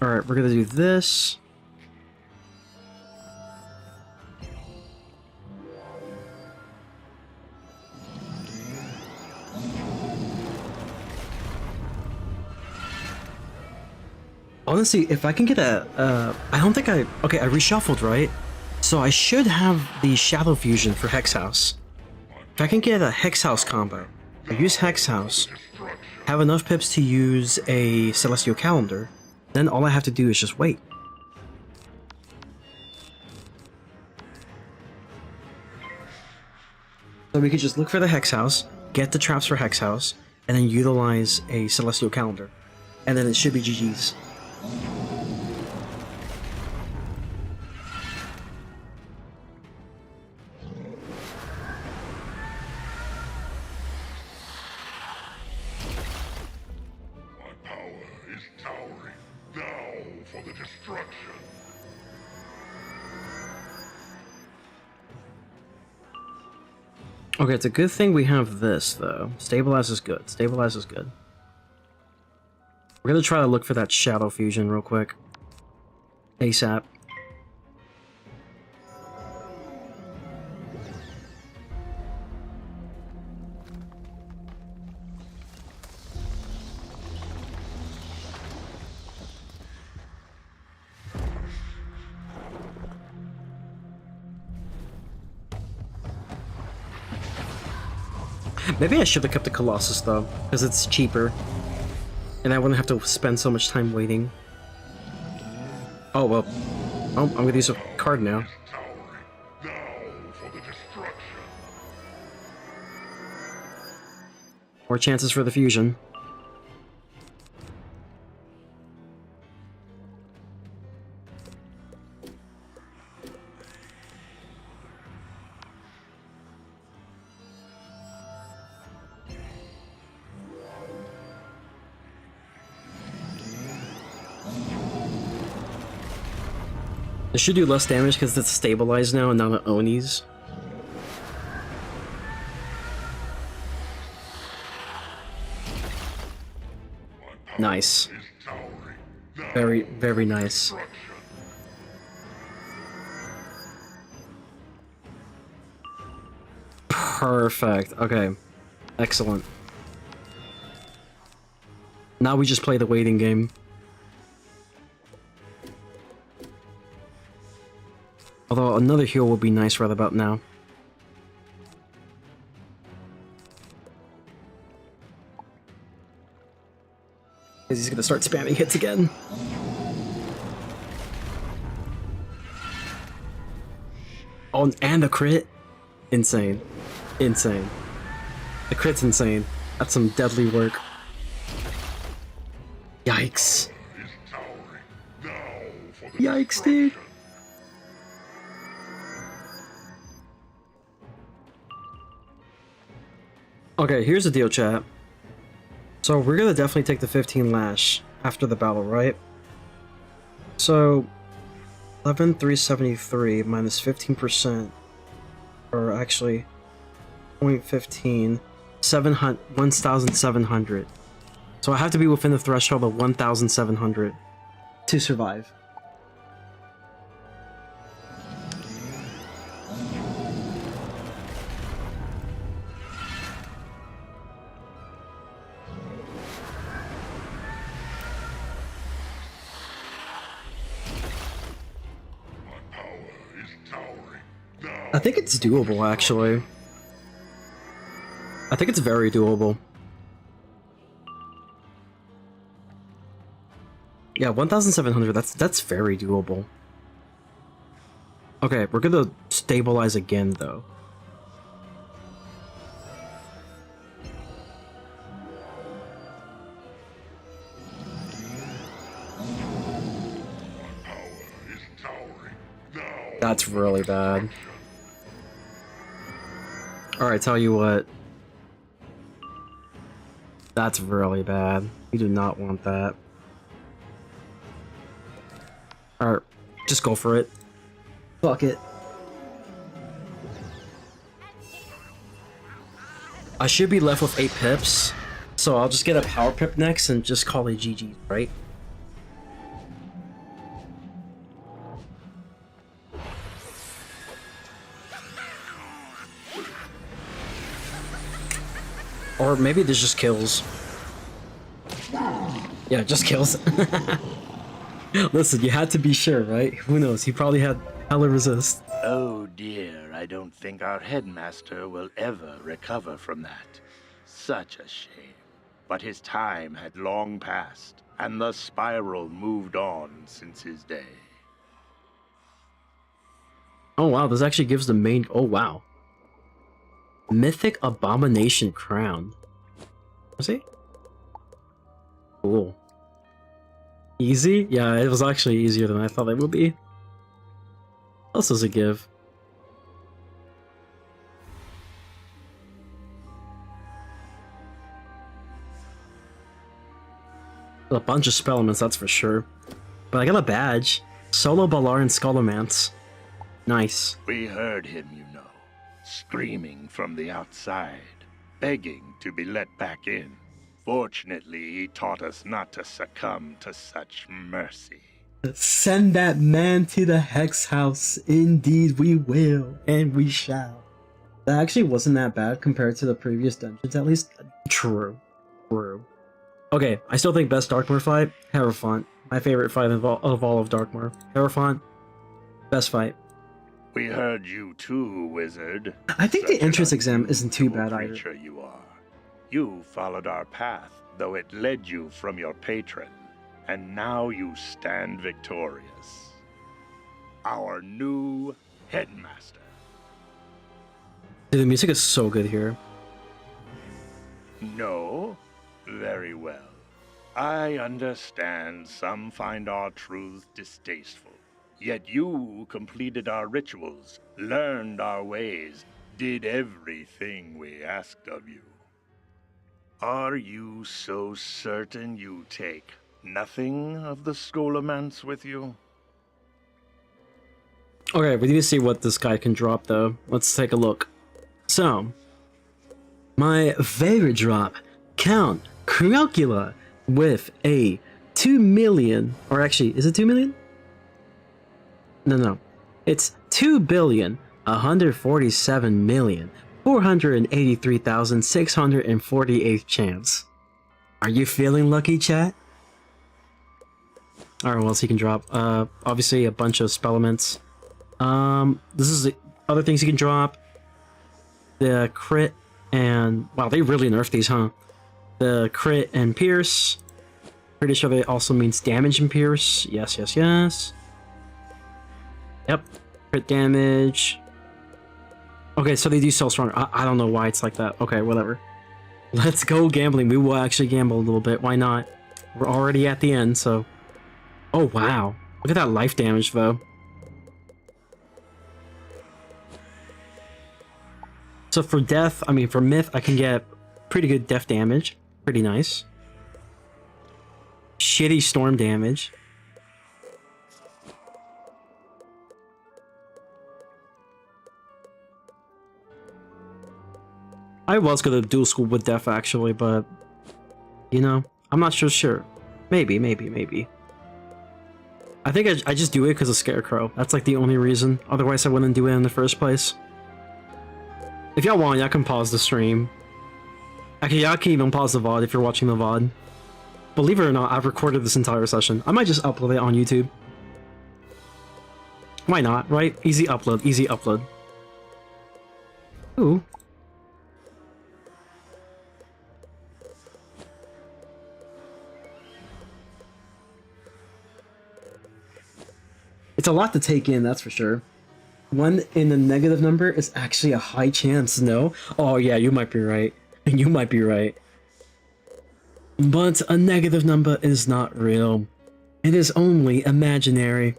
Alright, we're gonna do this. Honestly, if I can get a, I don't think okay, I reshuffled, right? So I should have the Shadow Fusion for Hex House. If I can get a Hex House combo, I use Hex House, have enough pips to use a Celestial Calendar, then all I have to do is just wait. So we could just look for the Hex House, get the traps for Hex House, and then utilize a Celestial Calendar. And then it should be GG's. Okay, it's a good thing we have this, though. Stabilize is good. Stabilize is good. We're gonna try to look for that Shadow Fusion real quick. ASAP. Maybe I should have kept the Colossus, though, because it's cheaper. And I wouldn't have to spend so much time waiting. Oh, well. Oh, I'm gonna use a card now. Now for the destruction. More chances for the fusion. It should do less damage because it's stabilized now and not an Oni's. Nice. Very, very nice. Perfect. Okay. Excellent. Now we just play the waiting game. Although another heal would be nice right about now. He's gonna start spamming hits again. Oh, and the crit? Insane. Insane. The crit's insane. That's some deadly work. Yikes. Yikes, dude. Okay, here's the deal, chat. So we're gonna definitely take the 15 lash after the battle, right? So 11,373 minus 15%, or actually 0.15, 1,700. So I have to be within the threshold of 1,700 to survive. I think it's doable, actually. I think it's very doable. Yeah, 1,700, that's very doable. Okay, we're gonna stabilize again, though. That's really bad. Alright, tell you what. That's really bad. You do not want that. Alright, just go for it. Fuck it. I should be left with 8 pips, so I'll just get a power pip next and just call it GG, right? Or maybe there's just kills. Yeah, just kills. Listen, you had to be sure, right? Who knows? He probably had hella resist. Oh dear, I don't think our headmaster will ever recover from that. Such a shame. But his time had long passed, and the spiral moved on since his day. Oh wow, this actually gives the main... Oh wow. Mythic Abomination Crown. Was he? Cool. Easy? Yeah, it was actually easier than I thought it would be. What else does it give? A bunch of spell elements, that's for sure. But I got a badge. Solo Balar and Skullomance. Nice. We heard him, you know, screaming from the outside, begging to be let back in. Fortunately, he taught us not to succumb to such mercy. Send that man to the Hex House. Indeed we will, and we shall. That actually wasn't that bad compared to the previous dungeons, at least. True. True. Okay, I still think best Darkmoor fight, Hierophant. My favorite fight of all of Darkmoor. Hierophant, best fight. We heard you too, wizard. I think the Such an entrance exam isn't too bad unusual either. creature you are. You followed our path, though it led you from your patron, and now you stand victorious. Our new headmaster. Dude, the music is so good here. No? Very well. I understand some find our truths distasteful. Yet you completed our rituals, learned our ways, did everything we asked of you. Are you so certain you take nothing of the Scholomance with you? Okay, we need to see what this guy can drop, though. Let's take a look. So, my favorite drop, Count Crocula, with a 2 million, or actually, is it 2 million? No. It's 2,147,483,648 chance. Are you feeling lucky, chat? Alright, what else he can drop? Obviously a bunch of spellements. This is the other things you can drop. The crit and... Wow, they really nerfed these, huh? The crit and pierce. Pretty sure it also means damage and pierce. Yes. Yep. Crit damage. Okay, so they do so strong. I don't know why it's like that. Okay, whatever. Let's go gambling. We will actually gamble a little bit. Why not? We're already at the end, so... Oh, wow. Look at that life damage, though. So for death, I mean, for myth, I can get pretty good death damage. Pretty nice. Shitty storm damage. I was gonna dual school with death, actually, but... You know, I'm not sure. Maybe. I think I just do it because of Scarecrow. That's like the only reason. Otherwise, I wouldn't do it in the first place. If y'all want, y'all can pause the stream. Actually, y'all can even pause the VOD if you're watching the VOD. Believe it or not, I've recorded this entire session. I might just upload it on YouTube. Why not, right? Easy upload. Ooh. It's a lot to take in, that's for sure. 1 in a negative number is actually a high chance, no? Oh yeah, you might be right. You might be right. But a negative number is not real. It is only imaginary.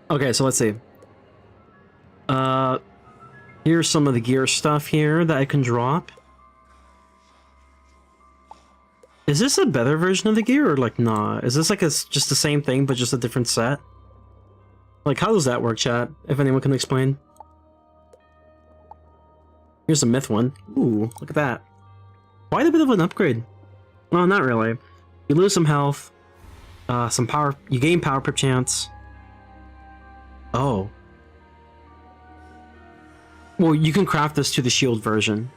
Okay, so let's see. Here's some of the gear stuff here that I can drop. Is this a better version of the gear, or like, nah? Is this like just the same thing, but just a different set? Like, how does that work, chat? If anyone can explain. Here's a myth one. Ooh, look at that. Quite a bit of an upgrade. Well, not really. You lose some health. Some power. You gain power pip chance. Oh. Well, you can craft this to the shield version.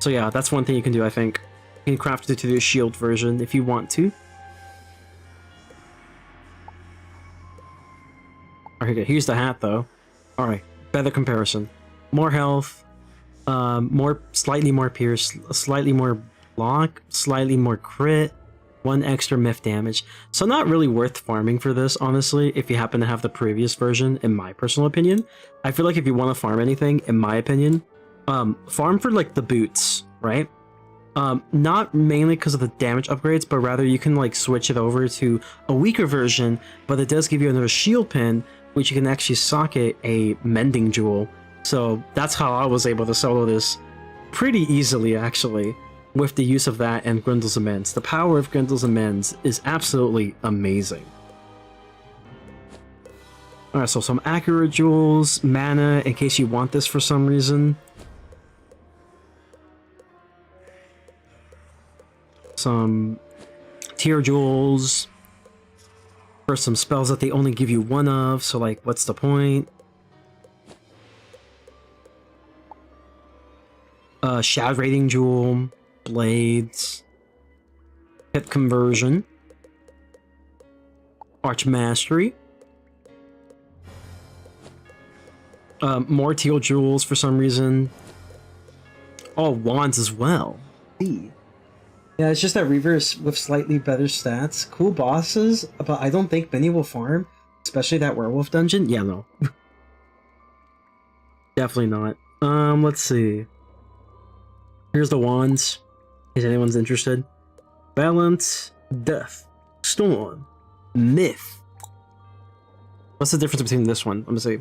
So yeah, that's one thing you can do, I think. You can craft it to the shield version if you want to. Okay, here's the hat though. Alright, better comparison. More health, slightly more pierce, slightly more block, slightly more crit, 1 extra myth damage. So not really worth farming for this, honestly, if you happen to have the previous version, in my personal opinion. I feel like if you want to farm anything, in my opinion, farm for like the boots, right? Not mainly because of the damage upgrades, but rather you can like switch it over to a weaker version, but it does give you another shield pin, which you can actually socket a mending jewel. So that's how I was able to solo this pretty easily, actually, with the use of that and Grindel's Amends. The power of Grindel's Amends is absolutely amazing. Alright, so some accurate jewels, mana, in case you want this for some reason. Some tier jewels for some spells that they only give you 1 of, so like, what's the point? Shad rating jewel, blades, hit conversion, arch mastery, More teal jewels for some reason. Oh, wands as well. Yeah, it's just that Reavers with slightly better stats. Cool bosses, but I don't think many will farm. Especially that werewolf dungeon. Yeah, no. Definitely not. Let's see. Here's the wands. In case anyone's interested. Balance, Death, Storm, Myth. What's the difference between this one? Let me see.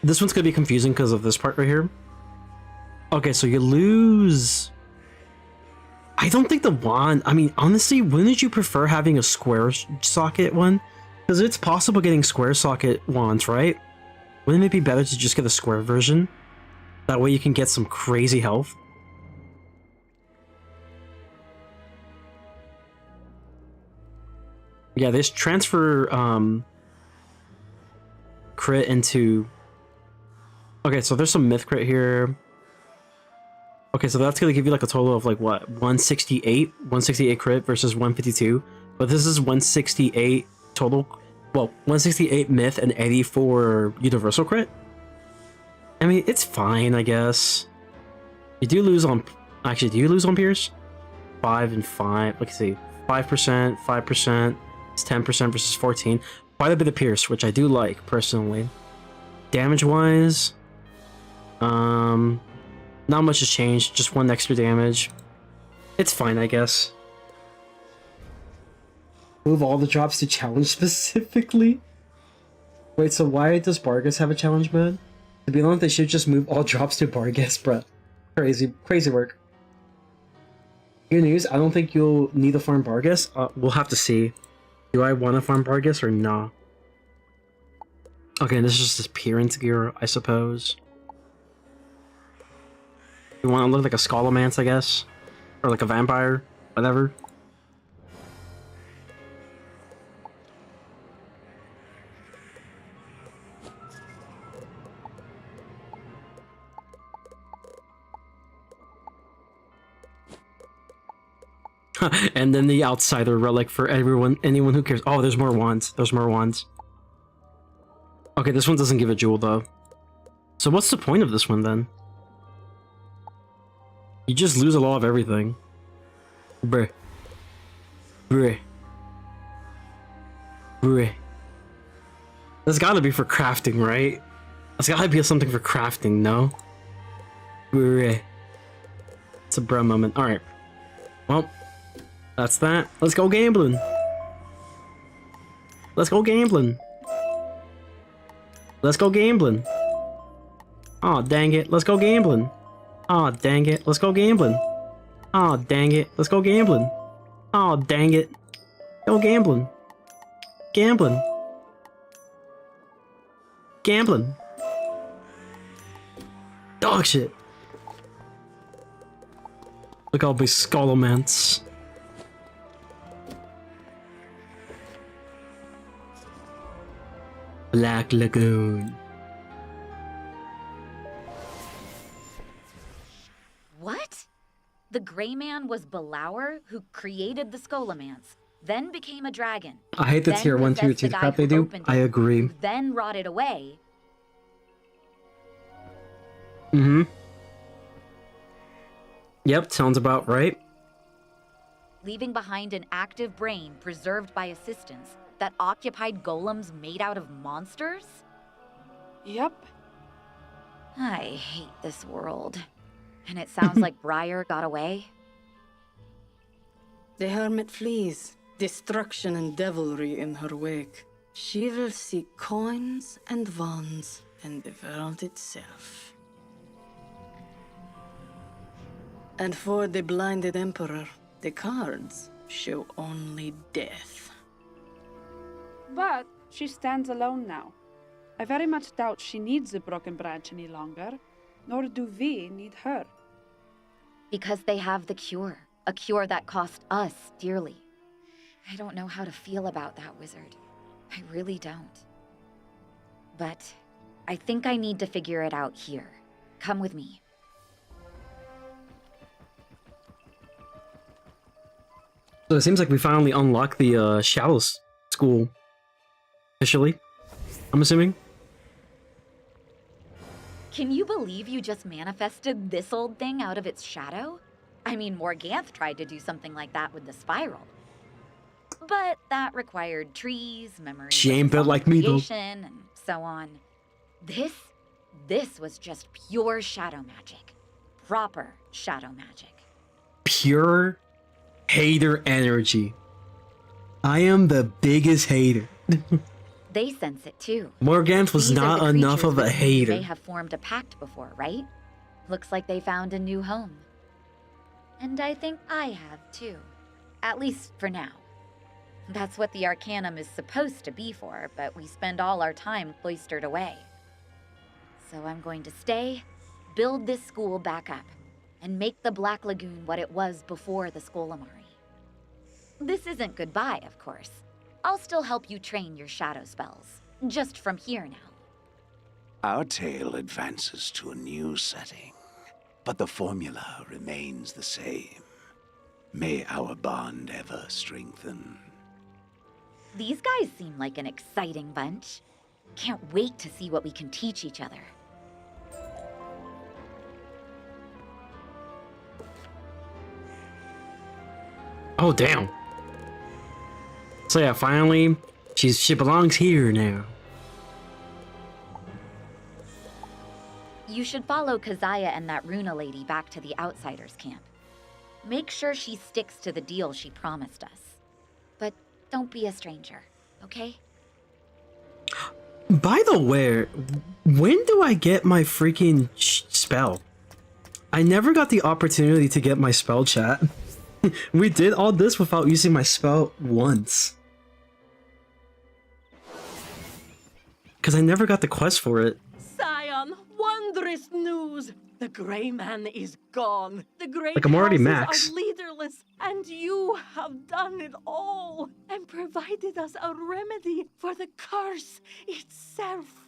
This one's gonna be confusing because of this part right here. Okay, so you lose... I don't think the wand... I mean, honestly, wouldn't you prefer having a square socket one? Because it's possible getting square socket wands, right? Wouldn't it be better to just get a square version? That way you can get some crazy health. Yeah, this transfer, crit into... Okay, so there's some myth crit here. Okay, so that's gonna give you like a total of like what, 168? 168 crit versus 152. But this is 168 total. Well, 168 myth and 84 universal crit. I mean, it's fine, I guess. You do lose on... Actually, do you lose on Pierce? 5 and 5. Let's see. 5%, 5%. It's 10% versus 14. Quite a bit of Pierce, which I do like, personally. Damage-wise... Not much has changed, just 1 extra damage. It's fine, I guess. Move all the drops to challenge specifically? Wait, so why does Bargus have a challenge mode? To be honest, they should just move all drops to Bargus, bruh. Crazy work. Good news, I don't think you'll need to farm Bargus. We'll have to see. Do I want to farm Bargus or nah? Okay, this is just appearance gear, I suppose. You want to look like a Scholomance, I guess? Or like a vampire? Whatever. And then the outsider relic for anyone who cares. Oh, there's more wands. There's more wands. Okay, this one doesn't give a jewel though. So what's the point of this one then? You just lose a lot of everything. Bruh. Bruh. Bruh. That's gotta be for crafting, right? That's gotta be something for crafting, no? Bruh. It's a bruh moment. Alright. Well, that's that. Let's go gambling. Let's go gambling. Let's go gambling. Aw, dang it. Let's go gambling. Aw, dang it. Let's go gambling. Aw, dang it. Let's go gambling. Aw, dang it. Go gambling. Gambling. Gambling. Dog shit. Look all these Scholomance. Black Lagoon. What? The Gray Man was Belauer, who created the Scholomance, then became a dragon. I hate the tier 1, tier 2 crap they do. I agree. Who then rotted away. Mm-hmm. Yep, sounds about right. Leaving behind an active brain preserved by assistants that occupied golems made out of monsters? Yep. I hate this world. And it sounds like Briar got away. The hermit flees, destruction and devilry in her wake. She will seek coins and wands and the world itself. And for the blinded emperor, the cards show only death. But she stands alone now. I very much doubt she needs the broken branch any longer, nor do we need her. Because they have the cure. A cure that cost us dearly. I don't know how to feel about that, Wizard. I really don't. But I think I need to figure it out here. Come with me. So it seems like we finally unlocked the Shadows School. Officially, I'm assuming. Can you believe you just manifested this old thing out of its shadow? I mean, Morganth tried to do something like that with the spiral. But that required trees, memories She of ain't the built song like me, though. creation, and so on. This was just pure shadow magic. Proper shadow magic. Pure hater energy. I am the biggest hater. They sense it too. Morganth was These are not the enough creatures of a with whom you hater. may have formed a pact before, right? Looks like they found a new home. And I think I have too. At least for now. That's what the Arcanum is supposed to be for, but we spend all our time cloistered away. So I'm going to stay, build this school back up, and make the Black Lagoon what it was before the Skolamari. This isn't goodbye, of course. I'll still help you train your shadow spells, just from here now. Our tale advances to a new setting, but the formula remains the same. May our bond ever strengthen. These guys seem like an exciting bunch. Can't wait to see what we can teach each other. Oh, damn. So yeah, finally, she belongs here now. You should follow Kazaya and that Runa lady back to the Outsiders camp. Make sure she sticks to the deal she promised us. But don't be a stranger, okay? By the way, when do I get my freaking spell? I never got the opportunity to get my spell, chat. We did all this without using my spell once. Because I never got the quest for it. Scion, wondrous news! The Grey Man is gone. The great Like, I'm already houses max. are leaderless, and you have done it all and provided us a remedy for the curse itself.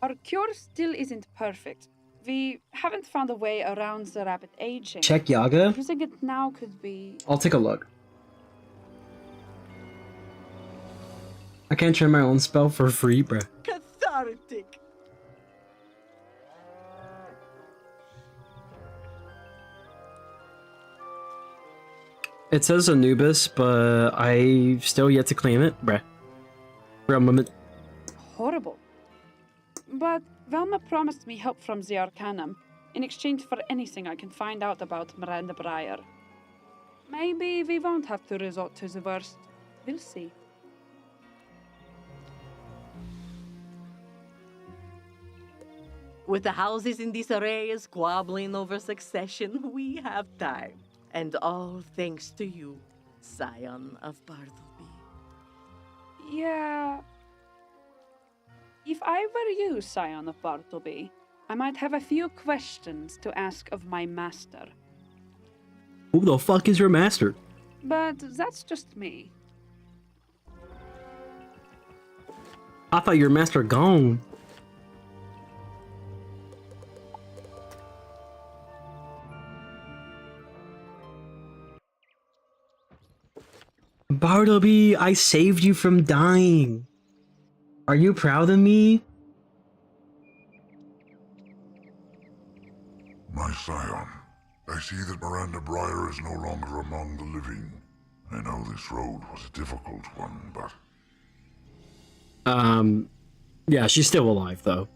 Our cure still isn't perfect. We haven't found a way around the rapid aging. Check Yaga. Using it now could be... I'll take a look. I can't train my own spell for free, bruh. Cathartic. It says Anubis, but I still yet to claim it, bruh. For a moment. horrible. But Velma promised me help from the Arcanum in exchange for anything I can find out about Miranda Breyer. Maybe we won't have to resort to the worst. We'll see. With the houses in disarray squabbling over succession, we have time. And all thanks to you, Scion of Bartleby. Yeah. If I were you, Scion of Bartleby, I might have a few questions to ask of my master. Who the fuck is your master? But that's just me. I thought your master gone. Bartleby, I saved you from dying. Are you proud of me? My scion, I see that Miranda Breyer is no longer among the living. I know this road was a difficult one, but... Yeah, she's still alive, though.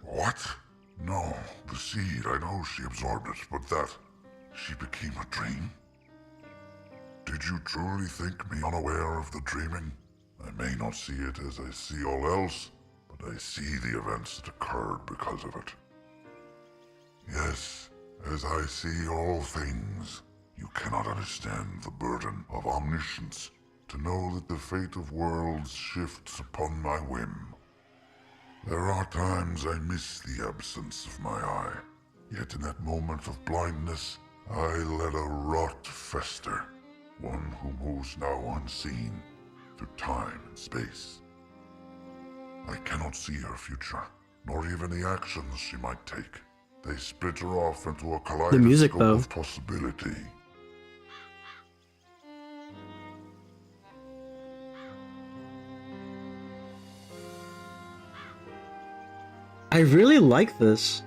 What? No, the seed, I know she absorbed it, but that... she became a dream? Did you truly think me unaware of the dreaming? I may not see it as I see all else, but I see the events that occurred because of it. Yes, as I see all things, you cannot understand the burden of omniscience to know that the fate of worlds shifts upon my whim. There are times I miss the absence of my eye, yet in that moment of blindness, I let a rot fester. One who moves now unseen through time and space. I cannot see her future, nor even the actions she might take. They split her off into a kaleidoscope of possibility. I really like this.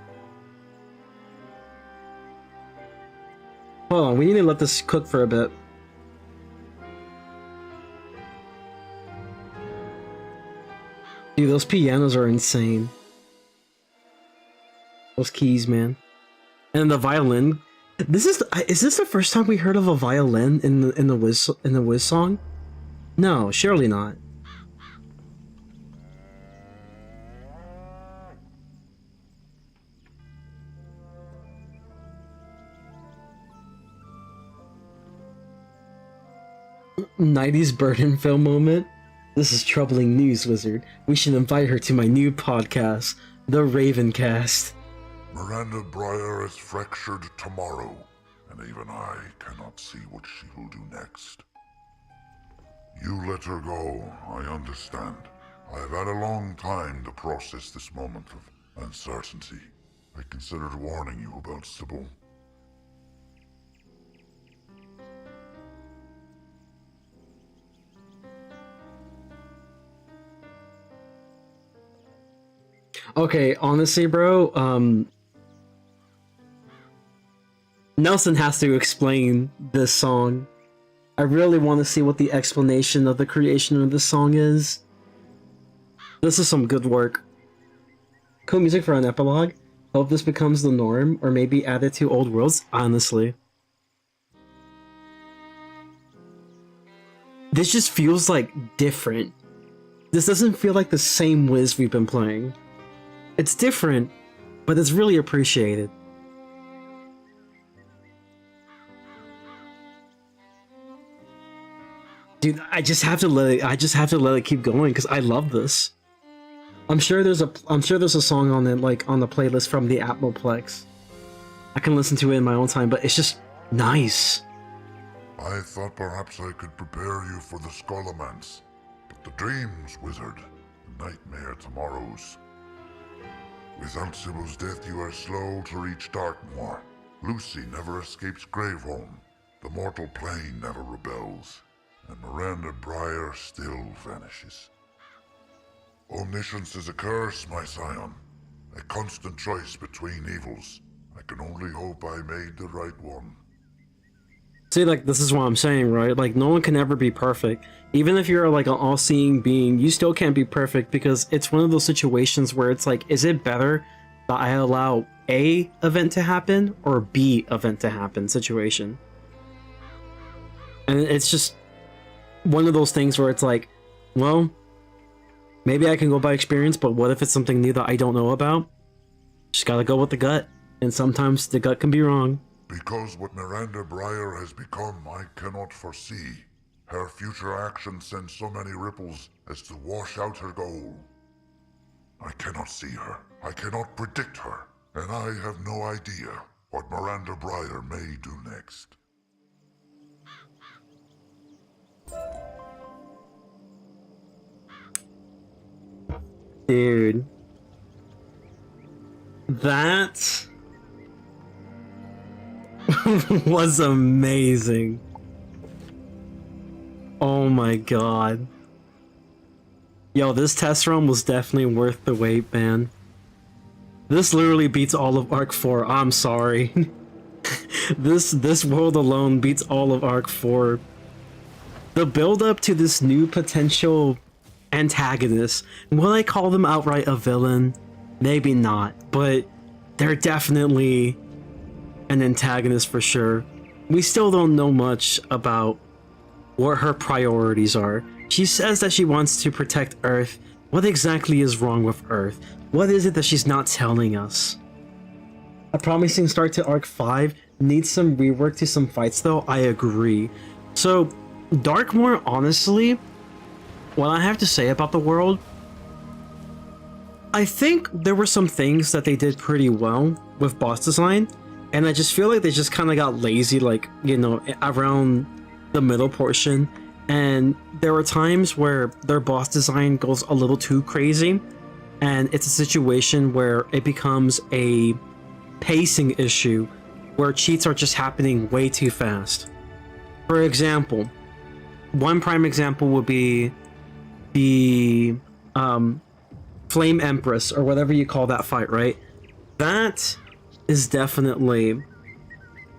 Hold on, we need to let this cook for a bit. Dude, those pianos are insane. Those keys, man. And the violin. Is this the first time we heard of a violin in the Wiz song? No, surely not. '90s burden film moment. This is troubling news, Wizard. We should invite her to my new podcast, The Ravencast. Miranda Briar is fractured tomorrow, and even I cannot see what she will do next. You let her go, I understand. I have had a long time to process this moment of uncertainty. I considered warning you about Sybil. Okay, honestly, bro, Nelson has to explain this song. I really want to see what the explanation of the creation of this song is. This is some good work. Cool music for an epilogue. Hope this becomes the norm, or maybe add it to old worlds, honestly. This just feels like different. This doesn't feel like the same Wiz we've been playing. It's different, but it's really appreciated. Dude, I just have to let it keep going because I love this. I'm sure there's a song on it, like on the playlist from the Atmoplex. I can listen to it in my own time, but it's just nice. I thought perhaps I could prepare you for the Scholomance, but the dreams, wizard, the nightmare tomorrows. Without Sybil's death, you are slow to reach Darkmoor. Lucy never escapes Graveholm. The mortal plane never rebels. And Miranda Briar still vanishes. Omniscience is a curse, my scion. A constant choice between evils. I can only hope I made the right one. See, like, this is what I'm saying, right? Like, no one can ever be perfect. Even if you're, like, an all-seeing being, you still can't be perfect because it's one of those situations where it's like, is it better that I allow A event to happen or B event to happen situation? And it's just one of those things where it's like, well, maybe I can go by experience, but what if it's something new that I don't know about? Just gotta go with the gut, and sometimes the gut can be wrong. Because what Miranda Briar has become, I cannot foresee. Her future actions send so many ripples as to wash out her goal. I cannot see her, I cannot predict her, and I have no idea what Miranda Briar may do next. Dude. That was amazing. Oh my god. Yo, this test run was definitely worth the wait, man. This literally beats all of Arc 4. I'm sorry. This world alone beats all of Arc 4. The build up to this new potential antagonist, will I call them outright a villain? Maybe not, but they're definitely an antagonist for sure. We still don't know much about what her priorities are. She says that she wants to protect Earth. What exactly is wrong with Earth? What is it that she's not telling us? A promising start to Arc 5, needs some rework to some fights though, I agree. So, Darkmoor, honestly, what I have to say about the world, I think there were some things that they did pretty well with boss design, and I just feel like they just kind of got lazy, like, you know, around the middle portion, and there were times where their boss design goes a little too crazy, and it's a situation where it becomes a pacing issue where cheats are just happening way too fast. For example, one prime example would be the Flame Empress, or whatever you call that fight, right? That is definitely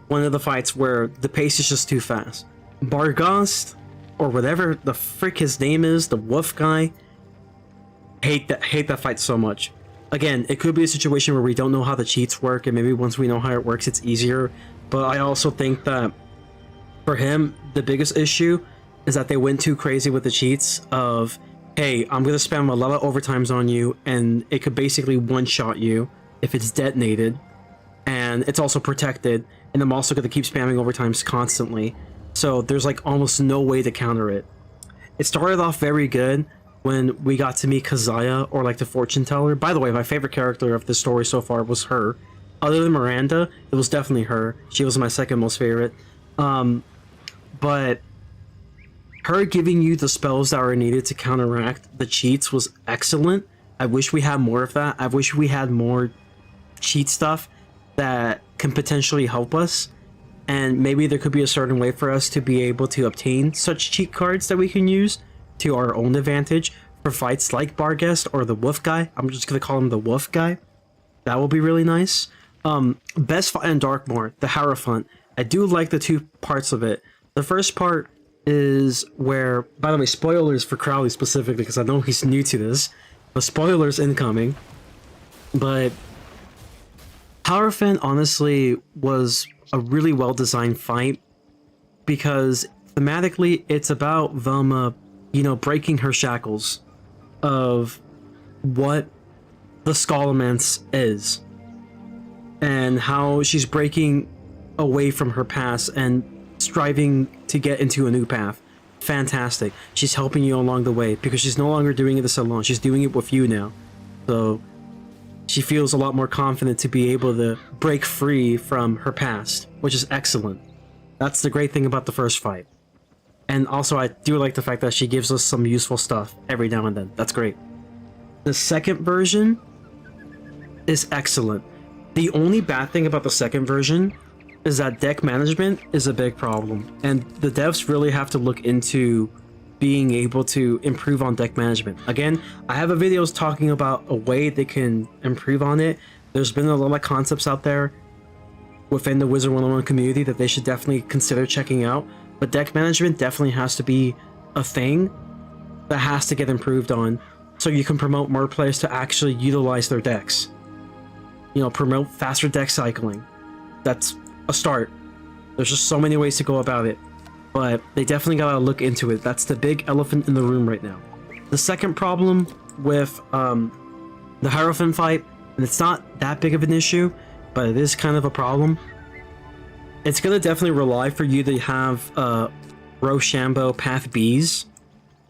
one of the fights where the pace is just too fast. Bargast, or whatever the frick his name is, the wolf guy, hate that fight so much. Again, it could be a situation where we don't know how the cheats work, and maybe once we know how it works, it's easier. But I also think that for him, the biggest issue is that they went too crazy with the cheats of, hey, I'm going to spam a lot of overtimes on you, and it could basically one-shot you if it's detonated, and it's also protected, and I'm also going to keep spamming overtimes constantly. So there's like almost no way to counter it. It started off very good when we got to meet Kazaya, or like the fortune teller. By the way, my favorite character of the story so far was her. Other than Miranda, it was definitely her. She was my second most favorite. But her giving you the spells that were needed to counteract the cheats was excellent. I wish we had more of that. I wish we had more cheat stuff that can potentially help us. And maybe there could be a certain way for us to be able to obtain such cheat cards that we can use to our own advantage for fights like Barghest or the Wolf Guy. I'm just going to call him the Wolf Guy. That will be really nice. Best fight in Darkmoor, the Hierophant. I do like the two parts of it. The first part is where, by the way, spoilers for Crowley specifically, because I know he's new to this, but spoilers incoming. But Hierophant honestly was a really well-designed fight, because thematically it's about Velma, you know, breaking her shackles of what the Scholomance is, and how she's breaking away from her past and striving to get into a new path. Fantastic. She's helping you along the way, because she's no longer doing this alone. She's doing it with you now. So she feels a lot more confident to be able to break free from her past, which is excellent. That's the great thing about the first fight. And also, I do like the fact that she gives us some useful stuff every now and then. That's great. The second version is excellent. The only bad thing about the second version is that deck management is a big problem, and the devs really have to look into being able to improve on deck management. Again, I have a videos talking about a way they can improve on it. There's been a lot of concepts out there within the Wizard101 community that they should definitely consider checking out, but deck management definitely has to be a thing that has to get improved on, so you can promote more players to actually utilize their decks. You know, promote faster deck cycling. That's a start. There's just so many ways to go about it, but they definitely gotta look into it. That's the big elephant in the room right now. The second problem with the Hierophant fight, and it's not that big of an issue, but it is kind of a problem. It's gonna definitely rely for you to have Rochambeau Path Bs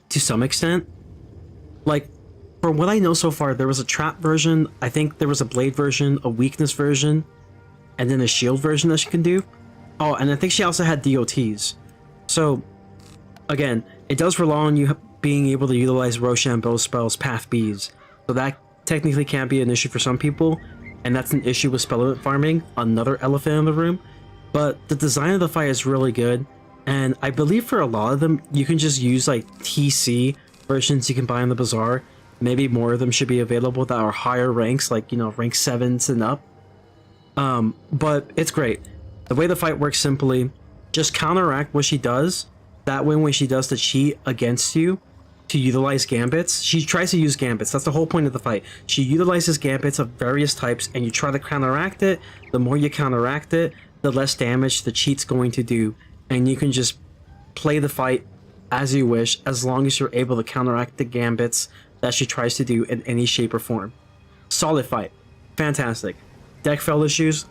to some extent. Like, from what I know so far, there was a trap version, I think there was a blade version, a weakness version, and then a shield version that she can do. Oh, and I think she also had DOTs. So, again, it does rely on you being able to utilize Rochambeau's spells, Path Bs. So that technically can be an issue for some people, and that's an issue with spell farming, another elephant in the room. But the design of the fight is really good, and I believe for a lot of them, you can just use like TC versions you can buy in the bazaar. Maybe more of them should be available that are higher ranks, like, you know, rank 7s and up. But it's great. The way the fight works simply, just counteract what she does. That way when she does the cheat against you to utilize gambits, she tries to use gambits. That's the whole point of the fight. She utilizes gambits of various types, and you try to counteract it. The more you counteract it, the less damage the cheat's going to do. And you can just play the fight as you wish, as long as you're able to counteract the gambits that she tries to do in any shape or form. Solid fight. Fantastic. Deck fell issues,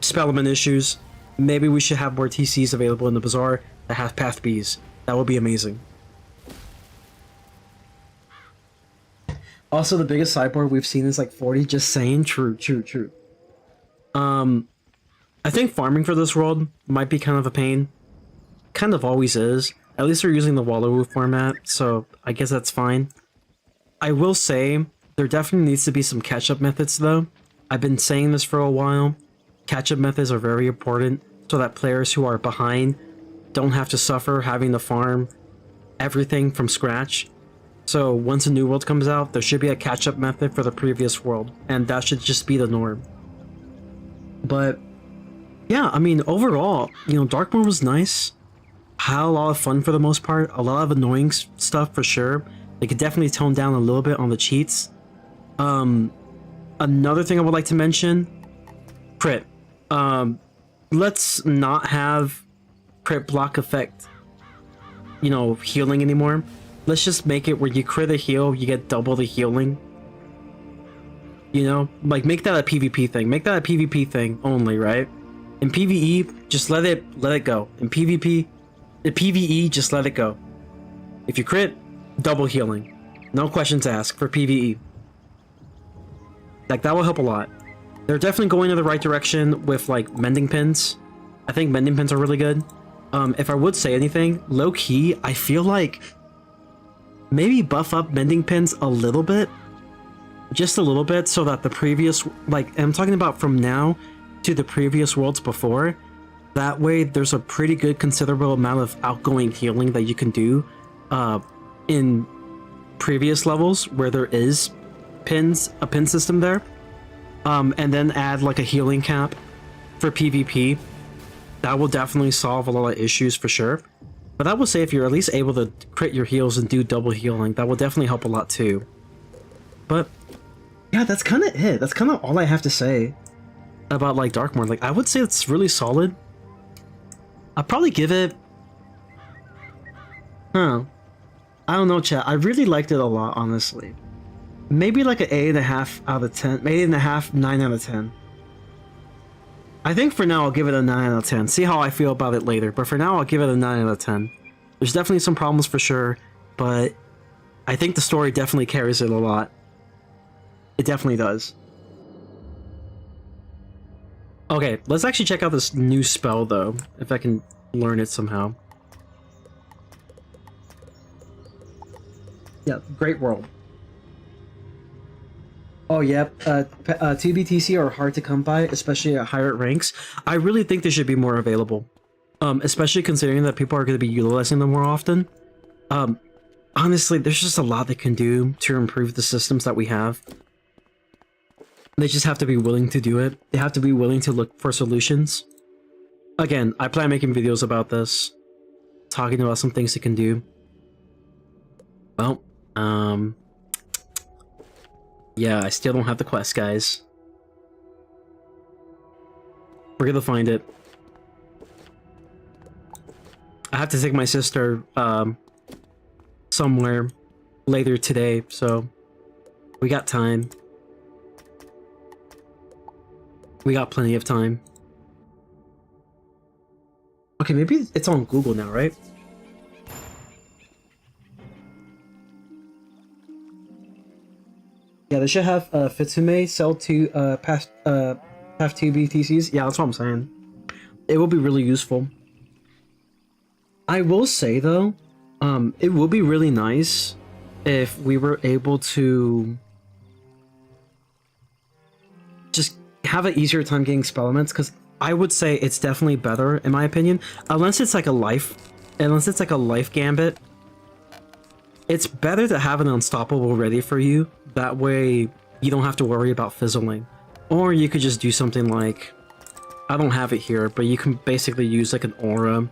Spellman issues. Maybe we should have more TCs available in the bazaar that have Path Bs. That would be amazing. Also, the biggest sideboard we've seen is like 40, just saying. True. I think farming for this world might be kind of a pain. Kind of always is. At least they're using the Wallaroo format, so I guess that's fine. I will say, there definitely needs to be some catch-up methods though. I've been saying this for a while. Catch-up methods are very important, so that players who are behind don't have to suffer having to farm everything from scratch. So once a new world comes out, there should be a catch-up method for the previous world, and that should just be the norm. But yeah, I mean, overall, you know, Darkmoor was nice. Had a lot of fun for the most part. A lot of annoying stuff for sure. They could definitely tone down a little bit on the cheats. Another thing I would like to mention, crit. Let's not have crit block effect, you know, healing anymore. Let's just make it where you crit a heal, you get double the healing. You know, like make that a PvP thing. Make that a PvP thing only, right? In PvE, just let it go. In PvP, in PvE, just let it go. If you crit, double healing. No questions asked for PvE. Like, that will help a lot. They're definitely going in the right direction with, like, mending pins. I think mending pins are really good. If I would say anything, low-key, I feel like maybe buff up mending pins a little bit. Just a little bit, so that the previous, like, I'm talking about from now to the previous worlds before. That way, there's a pretty good considerable amount of outgoing healing that you can do in previous levels where there is a pin system there. And then add like a healing cap for PvP. That will definitely solve a lot of issues for sure. But I will say if you're at least able to crit your heals and do double healing, that will definitely help a lot too. But yeah, that's kind of it. That's kind of all I have to say about like Darkmoor. Like, I would say it's really solid. I'd probably give it... I don't know, chat. I really liked it a lot, honestly. Maybe like an 8.5 out of 10. Maybe 8.5, 9 out of 10. I think for now I'll give it a 9 out of 10. See how I feel about it later. But for now I'll give it a 9 out of 10. There's definitely some problems for sure. But I think the story definitely carries it a lot. It definitely does. Okay, let's actually check out this new spell though. If I can learn it somehow. Yeah, Great World. Oh, yep. TBTC are hard to come by, especially at higher ranks. I really think they should be more available. Especially considering that people are going to be utilizing them more often. Honestly, there's just a lot they can do to improve the systems that we have. They just have to be willing to do it. They have to be willing to look for solutions. Again, I plan making videos about this. Talking about some things they can do. Well, yeah, I still don't have the quest, guys. We're gonna find it. I have to take my sister, somewhere later today, so we got time. We got plenty of time. Okay, maybe it's on Google now, right? Yeah, they should have Fitsume sell to past 2 BTCs. Yeah, that's what I'm saying. It will be really useful. I will say though, it would be really nice if we were able to just have an easier time getting spell elements, because I would say it's definitely better in my opinion, unless it's like a life gambit. It's better to have an unstoppable ready for you. That way you don't have to worry about fizzling. Or you could just do something like, I don't have it here, but you can basically use like an aura,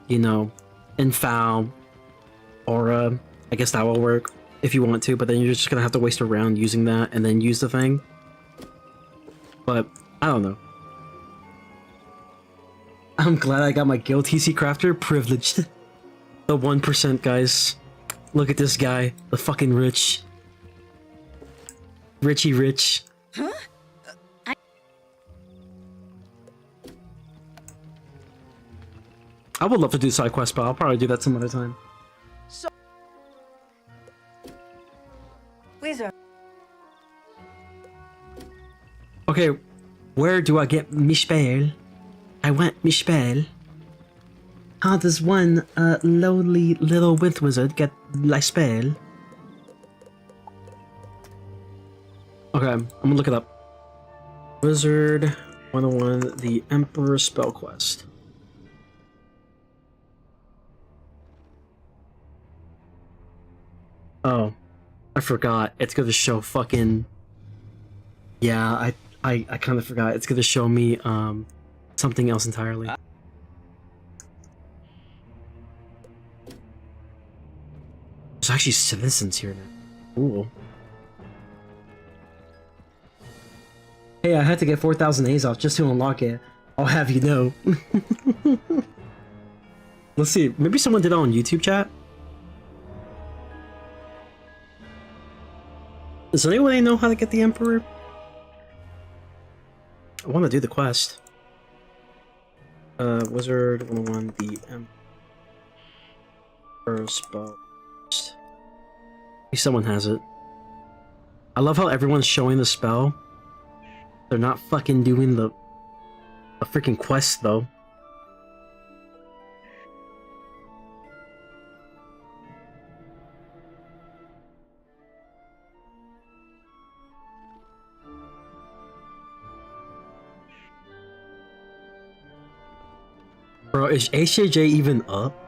you know, infoul aura. I guess that will work if you want to, but then you're just gonna have to waste a round using that and then use the thing. But I don't know. I'm glad I got my guild TC crafter privileged. The 1%, guys. Look at this guy, the fucking rich. Richie rich. Huh? I would love to do side quests, but I'll probably do that some other time. So, Wizard. Okay, where do I get my spell? I want my spell. How does one lowly little wind wizard get my spell? Okay, I'm gonna look it up. Wizard101, the Emperor spell quest. Oh, I forgot. It's gonna show fucking... Yeah, I kind of forgot. It's gonna show me, something else entirely. There's actually citizens here now. Cool. Hey, I had to get 4,000 A's off just to unlock it. I'll have you know. Let's see. Maybe someone did it on YouTube chat? Does anybody know how to get the Emperor? I want to do the quest. Wizard101 the Emperor spell. Maybe someone has it. I love how everyone's showing the spell. They're not fucking doing the freaking quest though. Bro, is HJJ even up?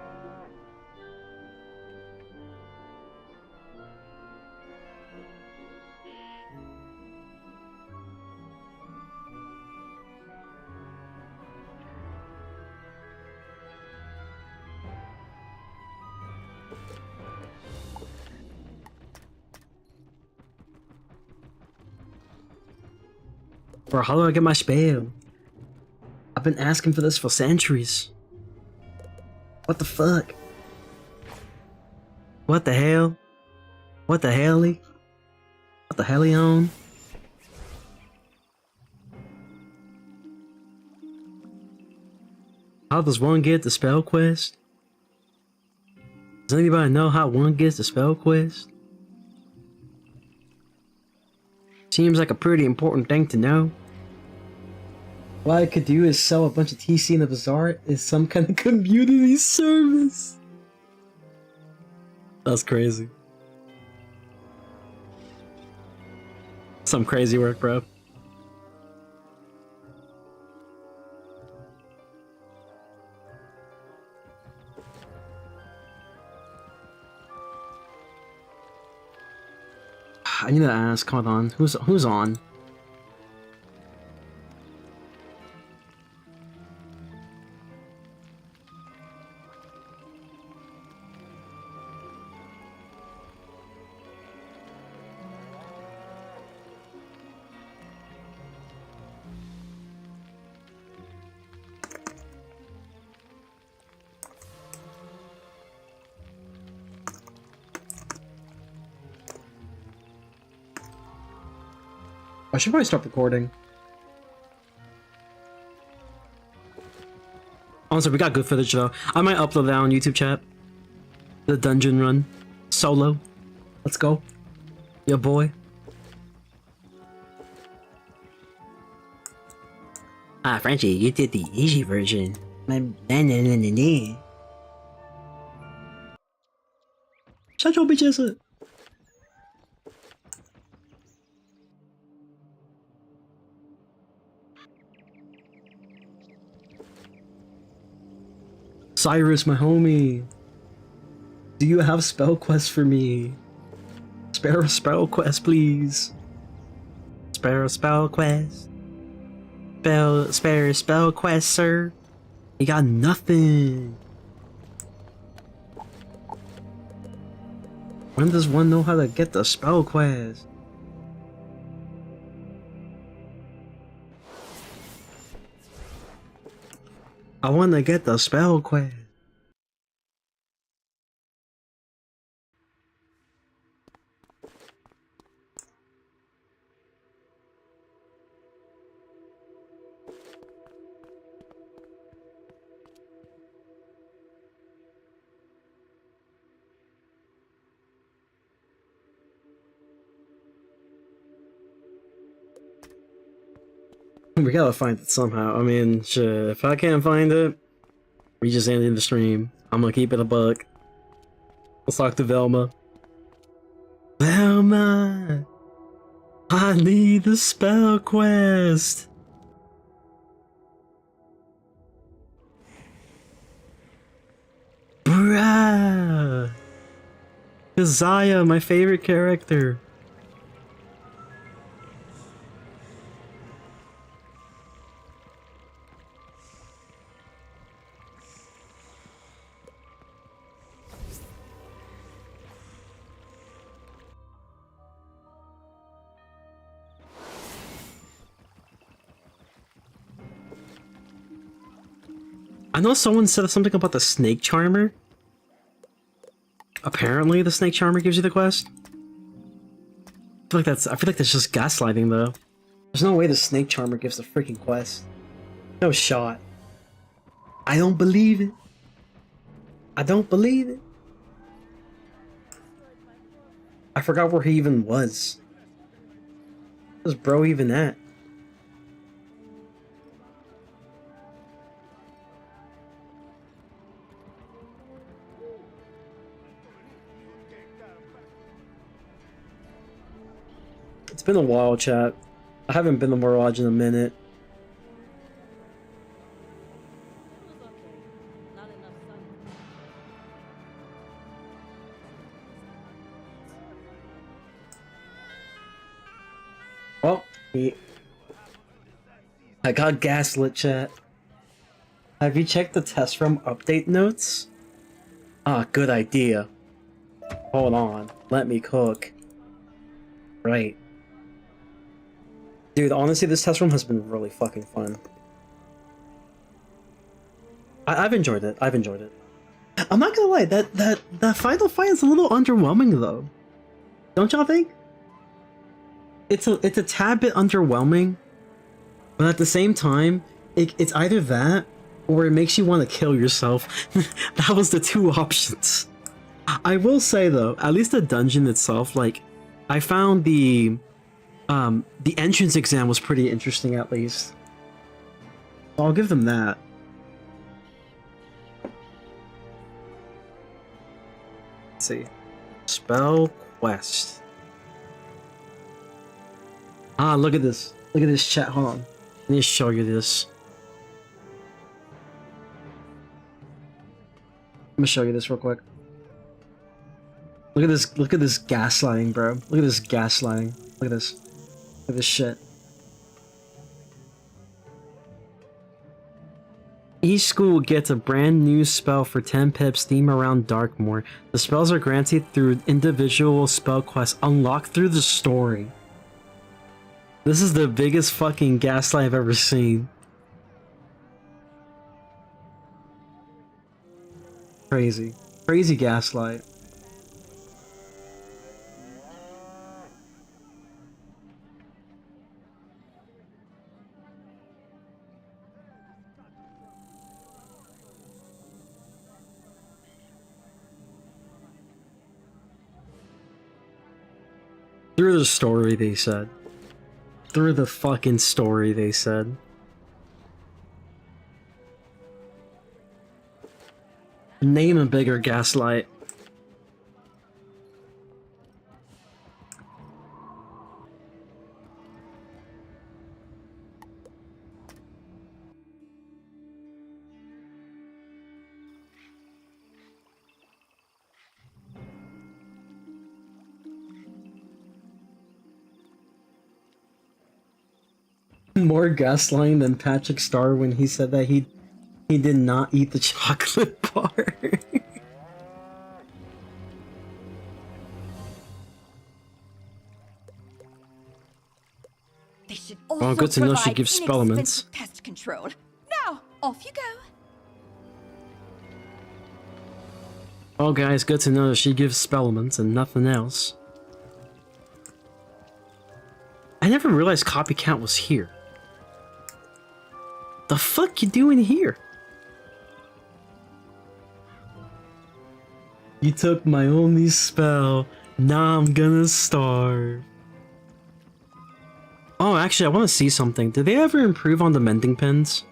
Bro, how do I get my spell? I've been asking for this for centuries. What the fuck? What the hell? What the helly? What the hellion? How does one get the spell quest? Does anybody know how one gets the spell quest? Seems like a pretty important thing to know. What I could do is sell a bunch of TC in the bazaar is some kind of community service. That's crazy. Some crazy work, bro. I need to ask, hold on, who's on? I should probably stop recording. Honestly, we got good footage though. I might upload that on YouTube chat. The dungeon run. Solo. Let's go. Yo boy. Ah, Frenchie, you did the easy version. Shut your bitch ass up. Cyrus, my homie. Do you have spell quests for me? Spare a spell quest, please. Spare a spell quest. Spare a spell quest, sir. You got nothing. When does one know how to get the spell quest? I want to get the spell quest. We gotta find it somehow. I mean, shit, if I can't find it, we just ended the stream. I'm gonna keep it a buck. Let's talk to Velma. Velma! I need the spell quest! Bruh! Zaya, my favorite character. I know someone said something about the snake charmer. Apparently, the snake charmer gives you the quest. I feel like that's just gaslighting, though. There's no way the snake charmer gives the freaking quest. No shot. I don't believe it. I don't believe it. I forgot where he even was. Where's bro even at? It's been a while, chat. I haven't been to Mirage in a minute. Well, I got gaslit, chat. Have you checked the test room update notes? Ah, good idea. Hold on, let me cook. Right. Dude, honestly, this test room has been really fucking fun. I've enjoyed it. I've enjoyed it. I'm not gonna lie, that final fight is a little underwhelming though. Don't y'all think? It's a tad bit underwhelming, but at the same time, it's either that or it makes you want to kill yourself. That was the two options. I will say though, at least the dungeon itself, like, I found the entrance exam was pretty interesting at least. So I'll give them that. Let's see. Spell quest. Ah, look at this. Look at this chat. Hold on. Let me show you this. I'm gonna show you this real quick. Look at this. Look at this gaslighting, bro. Look at this gaslighting. Look at this. Look at this shit. Each school gets a brand new spell for 10 pips themed around Darkmoor. The spells are granted through individual spell quests unlocked through the story. This is the biggest fucking gaslight I've ever seen. Crazy. Crazy gaslight. Through the story, they said. Through the fucking story, they said. Name a bigger gaslight. More gaslighting than Patrick Star when he said that he did not eat the chocolate bar. They should also Oh, good to know she provide gives spell elements. inexpensive pest control. Now, off you go. Oh guys, good to know that she gives spellements and nothing else. I never realized Copycat was here. The fuck you doing here? You took my only spell. Now I'm gonna starve. Oh, actually, I want to see something. Did they ever improve on the mending pins?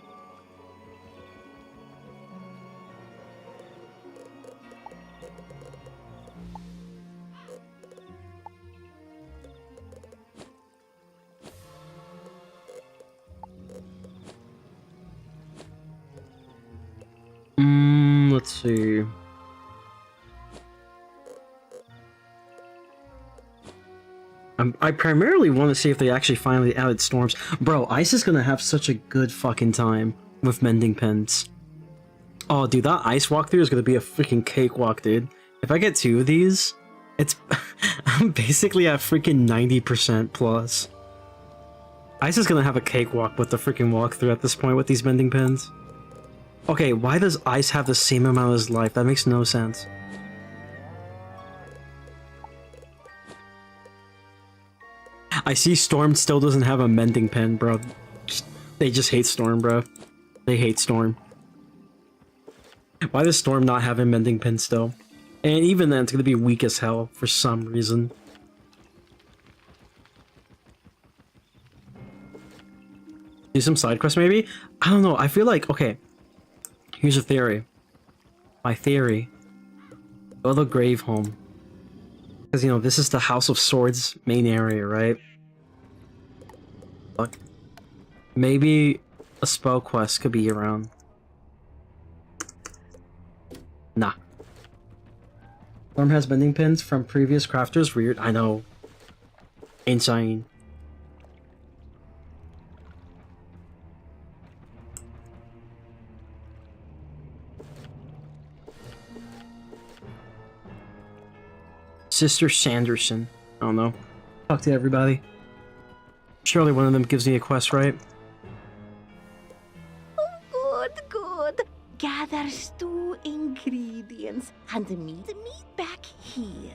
Let's see. I primarily want to see if they actually finally added storms. Bro, Ice is gonna have such a good fucking time with mending pens. Oh, dude, that ice walkthrough is gonna be a freaking cakewalk, dude. If I get 2 of these, it's... I'm basically at freaking 90% plus. Ice is gonna have a cakewalk with the freaking walkthrough at this point with these mending pens. Okay, why does Ice have the same amount as life? That makes no sense. I see Storm still doesn't have a mending pen, bro. They just hate Storm, bro. They hate Storm. Why does Storm not have a mending pen still? And even then, it's gonna be weak as hell for some reason. Do some side quests, maybe? I don't know. I feel like, okay. Here's a theory. My theory. Go to the grave home. Because, you know, this is the House of Swords main area, right? Fuck. Maybe a spell quest could be around. Nah. Storm has bending pins from previous crafters. Weird. I know. Insane. Sister Sanderson. I don't know. Talk to everybody. Surely one of them gives me a quest, right? Oh, good, good. Gather stew ingredients and meet me back here.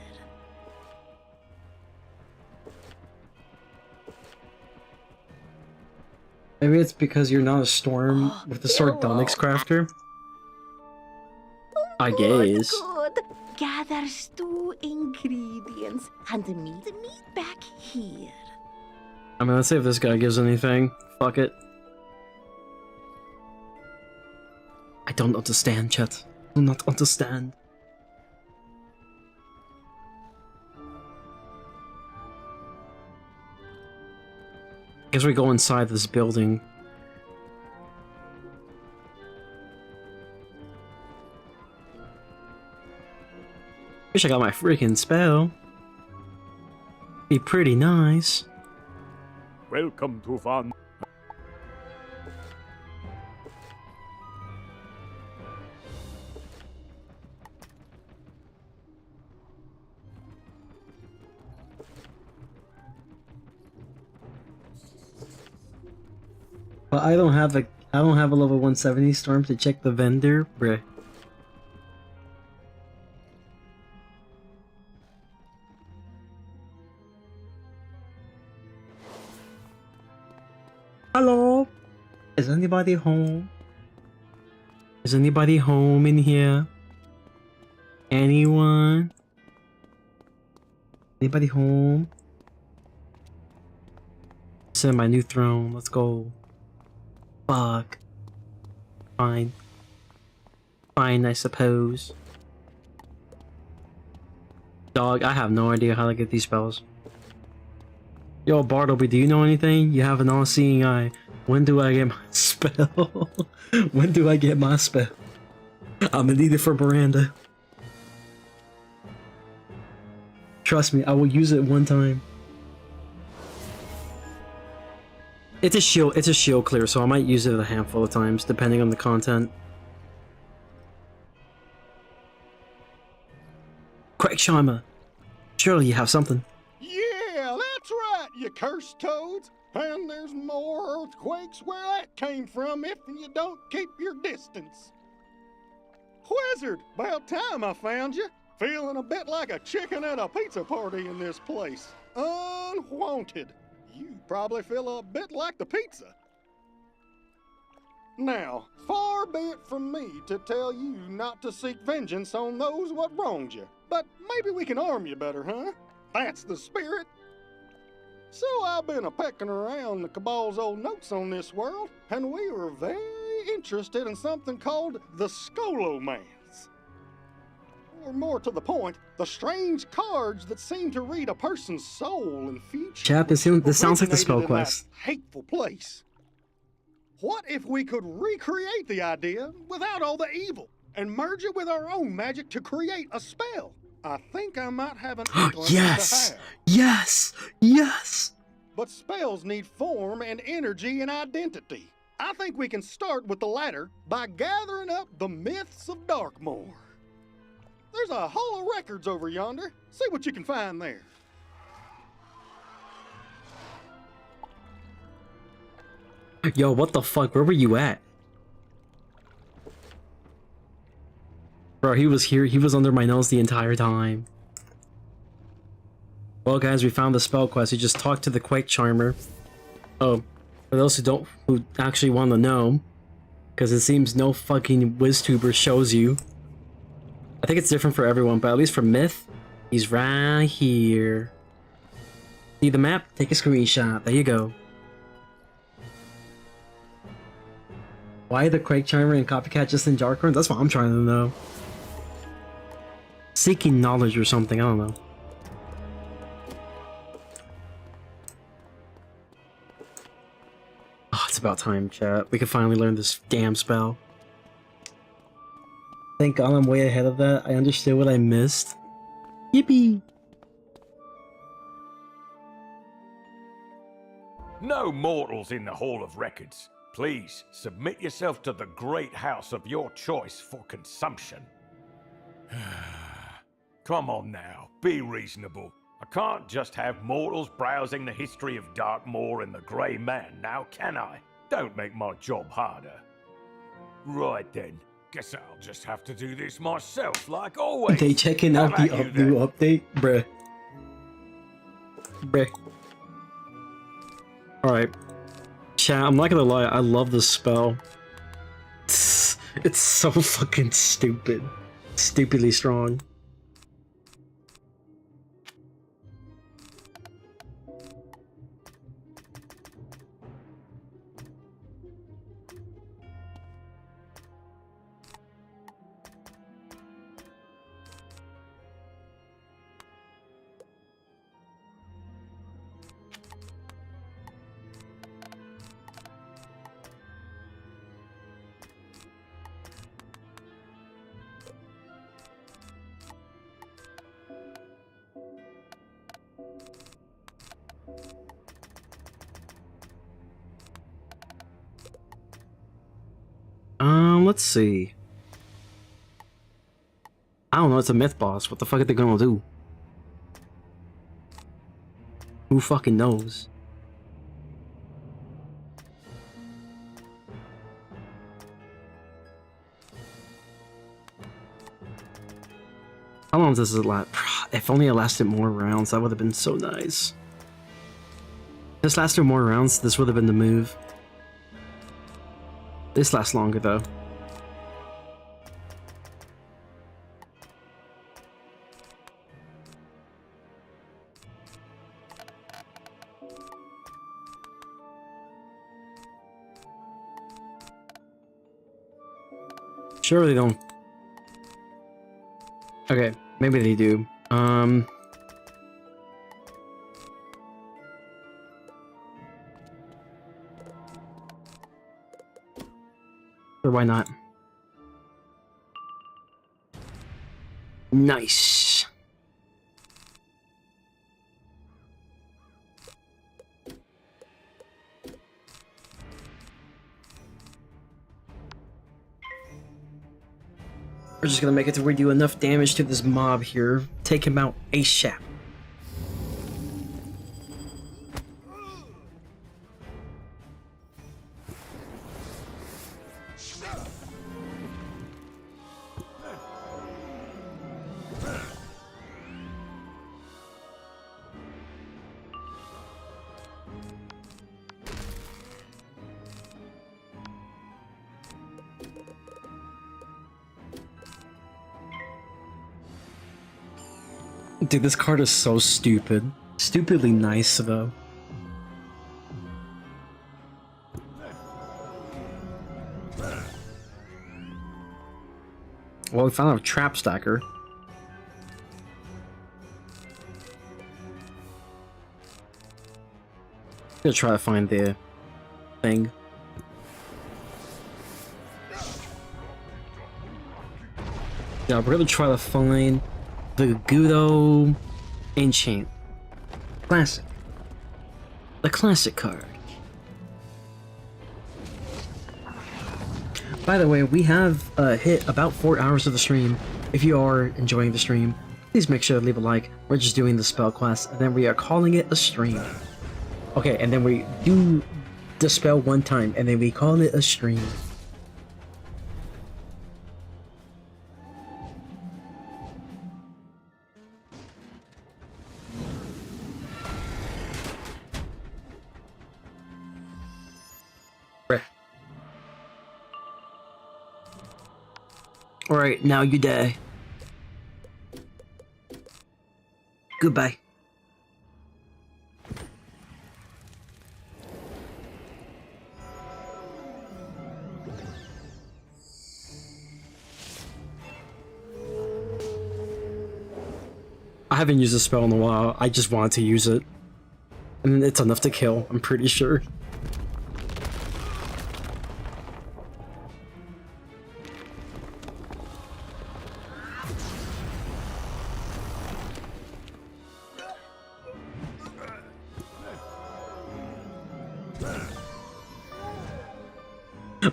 Maybe it's because you're not a Storm with the Sardonyx crafter? I guess. Good. Gather stew ingredients and meet me back here. I mean, let's see if this guy gives anything. Fuck it. I don't understand, chat. I do not understand. I guess we go inside this building. Wish I got my freaking spell. Be pretty nice. Welcome to Van. But I don't have a level 170 Storm to check the vendor, bruh. Hello? Is anybody home? Is anybody home in here? Anyone? Anybody home? Sit in my new throne. Let's go. Fuck. Fine. Fine, I suppose. Dog, I have no idea how to get these spells. Yo, Bartleby, do you know anything? You have an all-seeing eye. When do I get my spell? When do I get my spell? I'm gonna need it for Miranda. Trust me, I will use it one time. It's a shield clear, so I might use it a handful of times, depending on the content. Quick, Shima. Surely you have something. Yeah, that's right, you cursed toads. And there's more earthquakes where that came from if you don't keep your distance. Wizard, about time I found you. Feeling a bit like a chicken at a pizza party in this place. Unwanted. You probably feel a bit like the pizza. Now, far be it from me to tell you not to seek vengeance on those what wronged you. But maybe we can arm you better, huh? That's the spirit. So I've been a-pecking around the Cabal's old notes on this world, and we were very interested in something called the Scolomans. Or more to the point, the strange cards that seem to read a person's soul and future. Chat, this sounds like the spell quest. Hateful place. What if we could recreate the idea without all the evil, and merge it with our own magic to create a spell? I think I might have an inkling Yes! of how. Yes! Yes! But spells need form and energy and identity. I think we can start with the latter by gathering up the myths of Darkmoor. There's a hall of records over yonder. See what you can find there. Yo, what the fuck? Where were you at? Bro, he was here. He was under my nose the entire time. Well, guys, we found the spell quest. We just talked to the Quake Charmer. Oh, for those who actually want to know, because it seems no fucking Wiztuber shows you. I think it's different for everyone, but at least for Myth, he's right here. See the map? Take a screenshot. There you go. Why the Quake Charmer and Copycat just in Darkmoor? That's what I'm trying to know. Seeking knowledge or something, I don't know. Oh, it's about time, chat. We can finally learn this damn spell. Thank God I'm way ahead of that. I understood what I missed. Yippee! No mortals in the Hall of Records. Please, submit yourself to the great house of your choice for consumption. Come on now, be reasonable. I can't just have mortals browsing the history of Darkmoor and the Grey Man now, can I? Don't make my job harder. Right then, guess I'll just have to do this myself, like always. They checking out the new update? Bruh. Bruh. Alright. Chat, I'm not gonna lie, I love this spell. It's so fucking stupid. Stupidly strong. Let's see. I don't know, it's a myth boss. What the fuck are they gonna do? Who fucking knows? How long does this last? If only it lasted more rounds, that would have been so nice. If this lasted more rounds, this would have been the move. This lasts longer though. Sure they don't. Okay, maybe they do. Or why not? Nice. We're just gonna make it to where we do enough damage to this mob here. Take him out ASAP. Dude, this card is so stupid. Stupidly nice, though. Well, we found a trap stacker. I'm gonna try to find the thing. Yeah, we're gonna try to find the good old enchant. Classic. The classic card. By the way, we have hit about 4 hours of the stream. If you are enjoying the stream, please make sure to leave a like. We're just doing the spell quest, and then we are calling it a stream. Okay, and then we do the spell one time, and then we call it a stream. Alright, now you die. Goodbye. I haven't used a spell in a while. I just wanted to use it. And it's enough to kill, I'm pretty sure.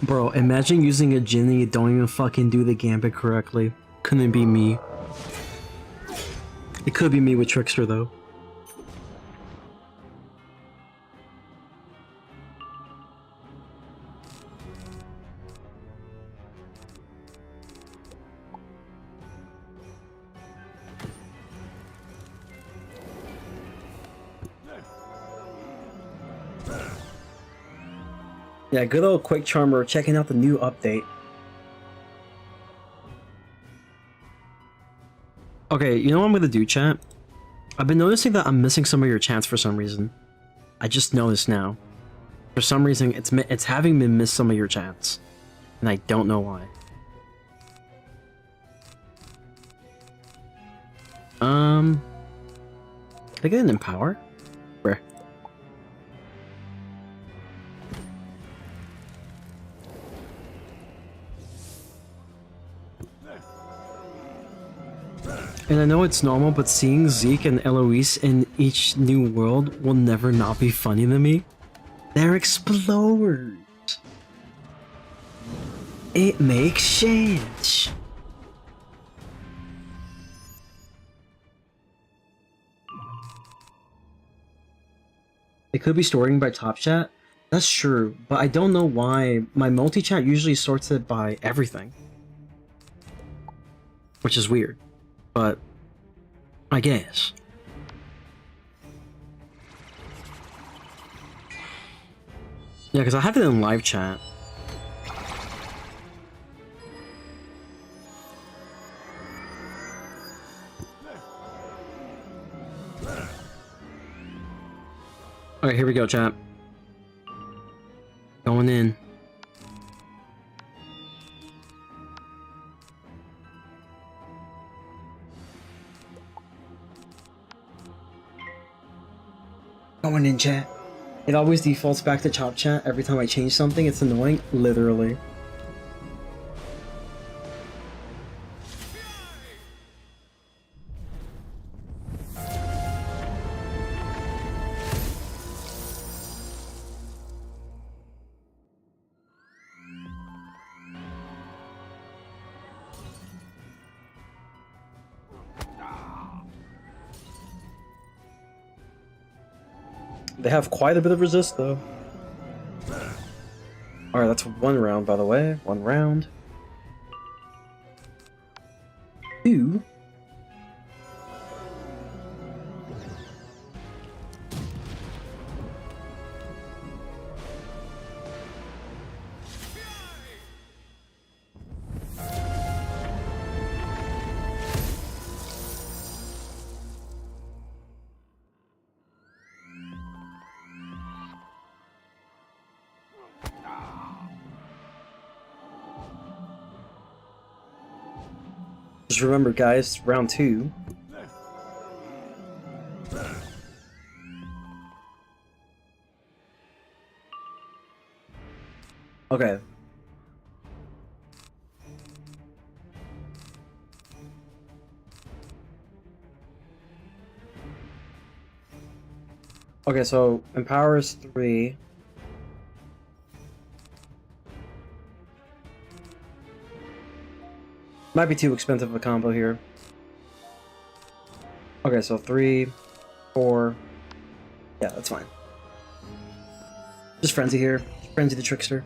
Bro, imagine using a Jinn and you don't even fucking do the gambit correctly. Couldn't be me. It could be me with Trickster though. Yeah, good old Quick Charmer checking out the new update. Okay, you know what I'm gonna do, chat? I've been noticing that I'm missing some of your chants for some reason. I just noticed now. For some reason, it's having me miss some of your chants. And I don't know why. Can I get an Empower? Where? And I know it's normal, but seeing Zeke and Eloise in each new world will never not be funny to me. They're explorers. It makes sense. It could be sorting by top chat. That's true, but I don't know why my multi-chat usually sorts it by everything. Which is weird. But I guess. Yeah, because I have it in live chat. Alright, here we go, chat. Going in. Going in, chat. It always defaults back to chop chat every time I change something. It's annoying, literally. They have quite a bit of resist, though. Alright, that's one round, by the way. One round. Two. Just remember, guys, round two. Okay. Okay, so Empower is 3. Might be too expensive of a combo here. Okay, so 3, 4. Yeah, that's fine. Just Frenzy here. Frenzy the Trickster.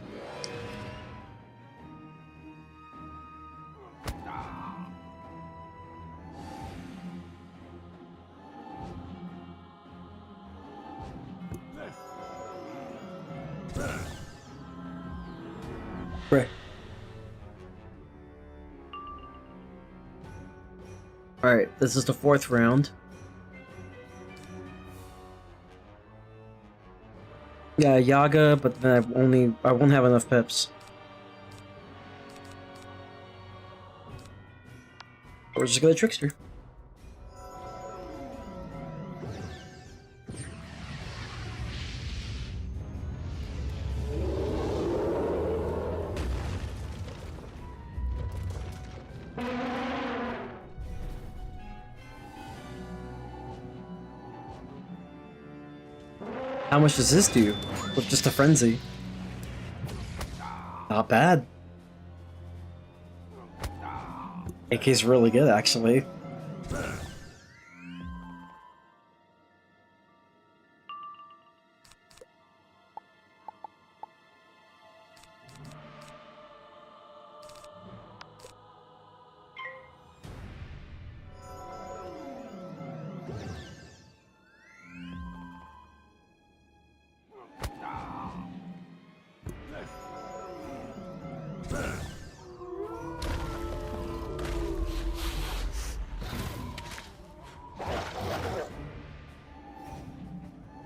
Right. Alright, this is the 4th round. Yeah, Yaga, but then I won't have enough pips. We're just gonna Trickster. How much does this do? With just a Frenzy? Not bad. AK's really good, actually.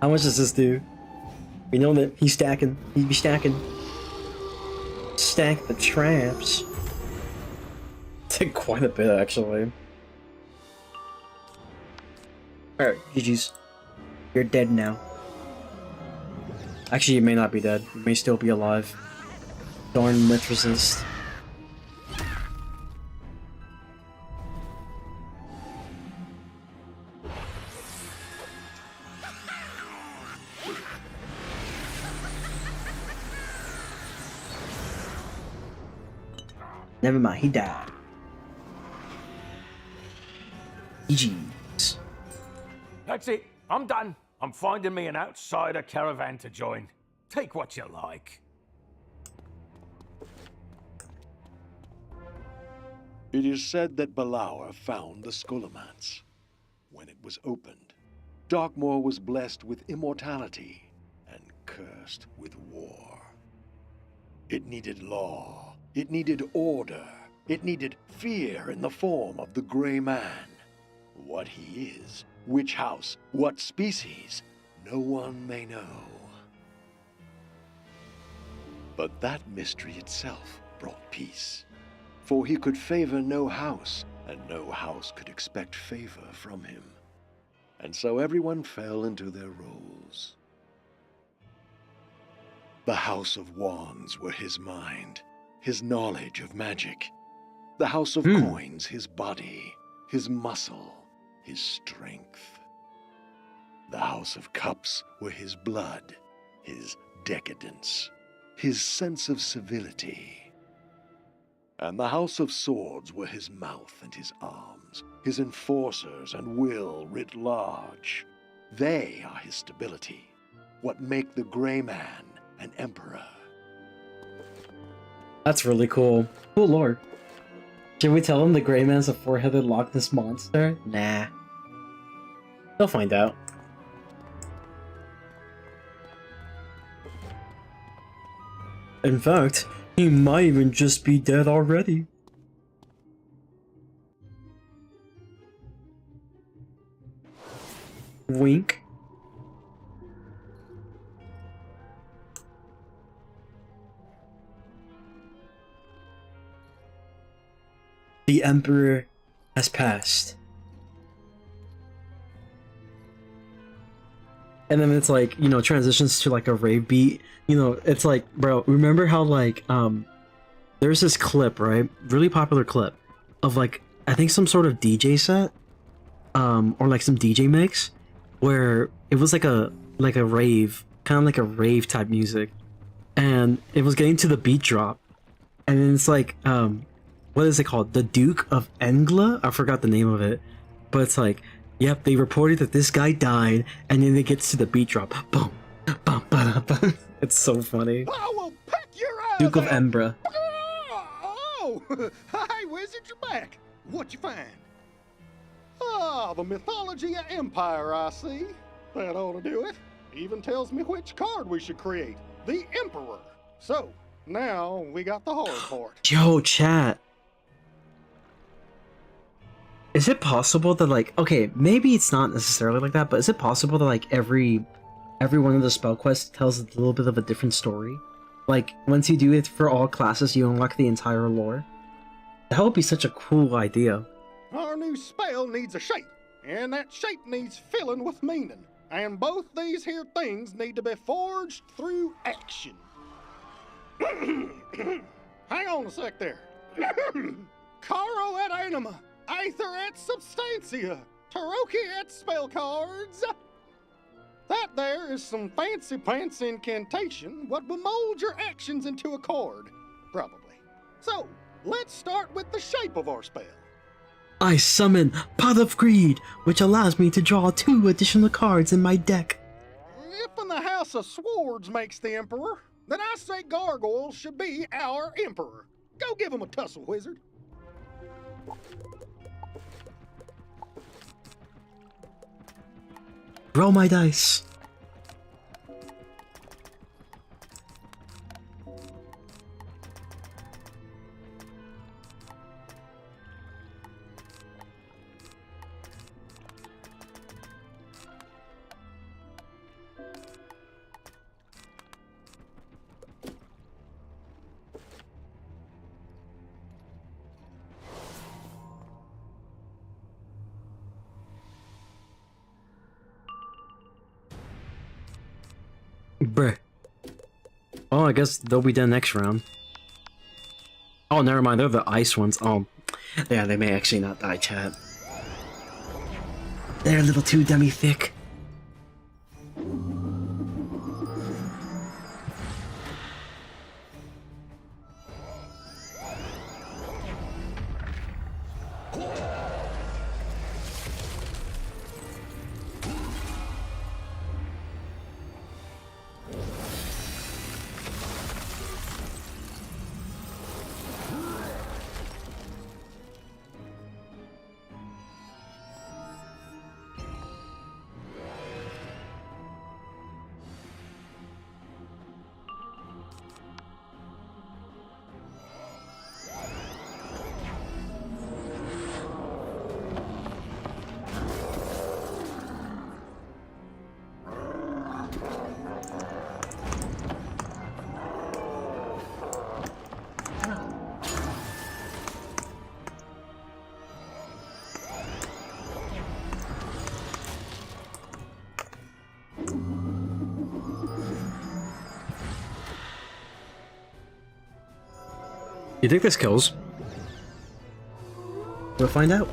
How much does this do? We know that he's stacking. He'd be stacking. Stack the traps. Did quite a bit, actually. Alright, GG's. You're dead now. Actually, you may not be dead. You may still be alive. Darn myth resist. Never mind, he died. GG's. That's it. I'm done. I'm finding me an outsider caravan to join. Take what you like. It is said that Balaur found the Skullomance. When it was opened, Darkmoor was blessed with immortality and cursed with war. It needed law. It needed order. It needed fear in the form of the Grey Man. What he is, which house, what species, no one may know. But that mystery itself brought peace. For he could favor no house, and no house could expect favor from him. And so everyone fell into their roles. The House of Wands were his mind, his knowledge of magic. The House of Coins, his body, his muscle, his strength. The House of Cups were his blood, his decadence, his sense of civility. And the House of Swords were his mouth and his arms, his enforcers and will writ large. They are his stability, what make the Grey Man an emperor. That's really cool. Cool lore. Should we tell him the Grey Man's a four-headed Loch Ness monster? Nah. They'll find out. In fact, he might even just be dead already. Wink. The Emperor has passed. And then it's like, you know, transitions to like a rave beat. You know, it's like, bro, remember how like, there's this clip, right? Really popular clip of like, I think some sort of DJ set, or like some DJ mix, where it was like a like a rave, kind of like a rave type music, and it was getting to the beat drop, and then it's like, what is it called? The Duke of Engla? I forgot the name of it, but it's like, yep, they reported that this guy died, and then it gets to the beat drop. Boom, bum, ba, bum. It's so funny. I will peck your eyes Duke of out. Embra. Oh, hi, Wizard, you're back. What'd you find? Ah, the mythology of Empire, I see. That ought to do it. Even tells me which card we should create. The Emperor. So, now we got the hard part. Yo, chat. Is it possible that, like, okay, maybe it's not necessarily like that, but is it possible that, like, every one of the spell quests tells a little bit of a different story? Like, once you do it for all classes, you unlock the entire lore? That would be such a cool idea. Our new spell needs a shape, and that shape needs filling with meaning. And both these here things need to be forged through action. Hang on a sec there. Caro et anima, aether et substantia, Taroki et spell cards. That there is some fancy pants incantation what will mold your actions into a card, probably. So, let's start with the shape of our spell. I summon Pot of Greed, which allows me to draw 2 additional cards in my deck. If in the House of Swords makes the Emperor, then I say Gargoyles should be our Emperor. Go give him a tussle, Wizard. Roll my dice. Bruh. Oh, I guess they'll be done next round. Oh, never mind. They're the ice ones. Oh, yeah, they may actually not die, chat. They're a little too dummy thick. You think this kills? We'll find out.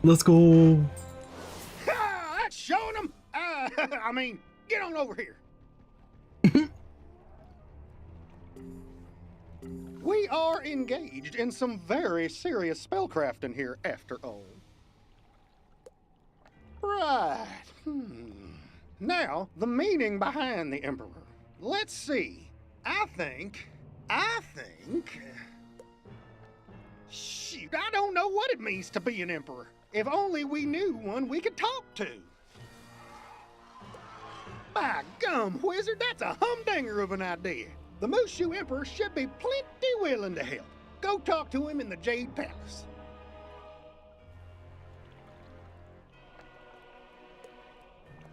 Let's go. That's showing them. I mean, get on over here. We are engaged in some very serious spellcrafting here, after all. Right. Now, the meaning behind the Emperor. Let's see. I think... Shoot, I don't know what it means to be an Emperor. If only we knew one we could talk to. By gum, Wizard, that's a humdinger of an idea. The Mushu Emperor should be plenty willing to help. Go talk to him in the Jade Palace.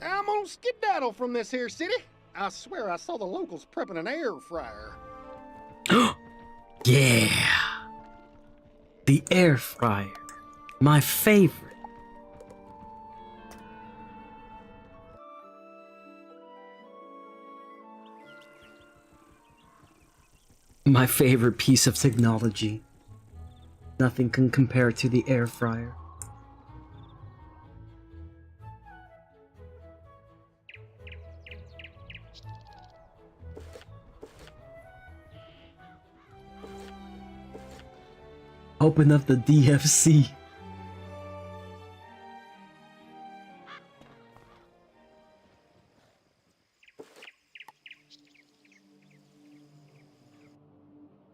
I'm gonna skedaddle from this here city. I swear I saw the locals prepping an air fryer. Yeah! The air fryer. My favorite. My favorite piece of technology. Nothing can compare to the air fryer. Open up the DFC.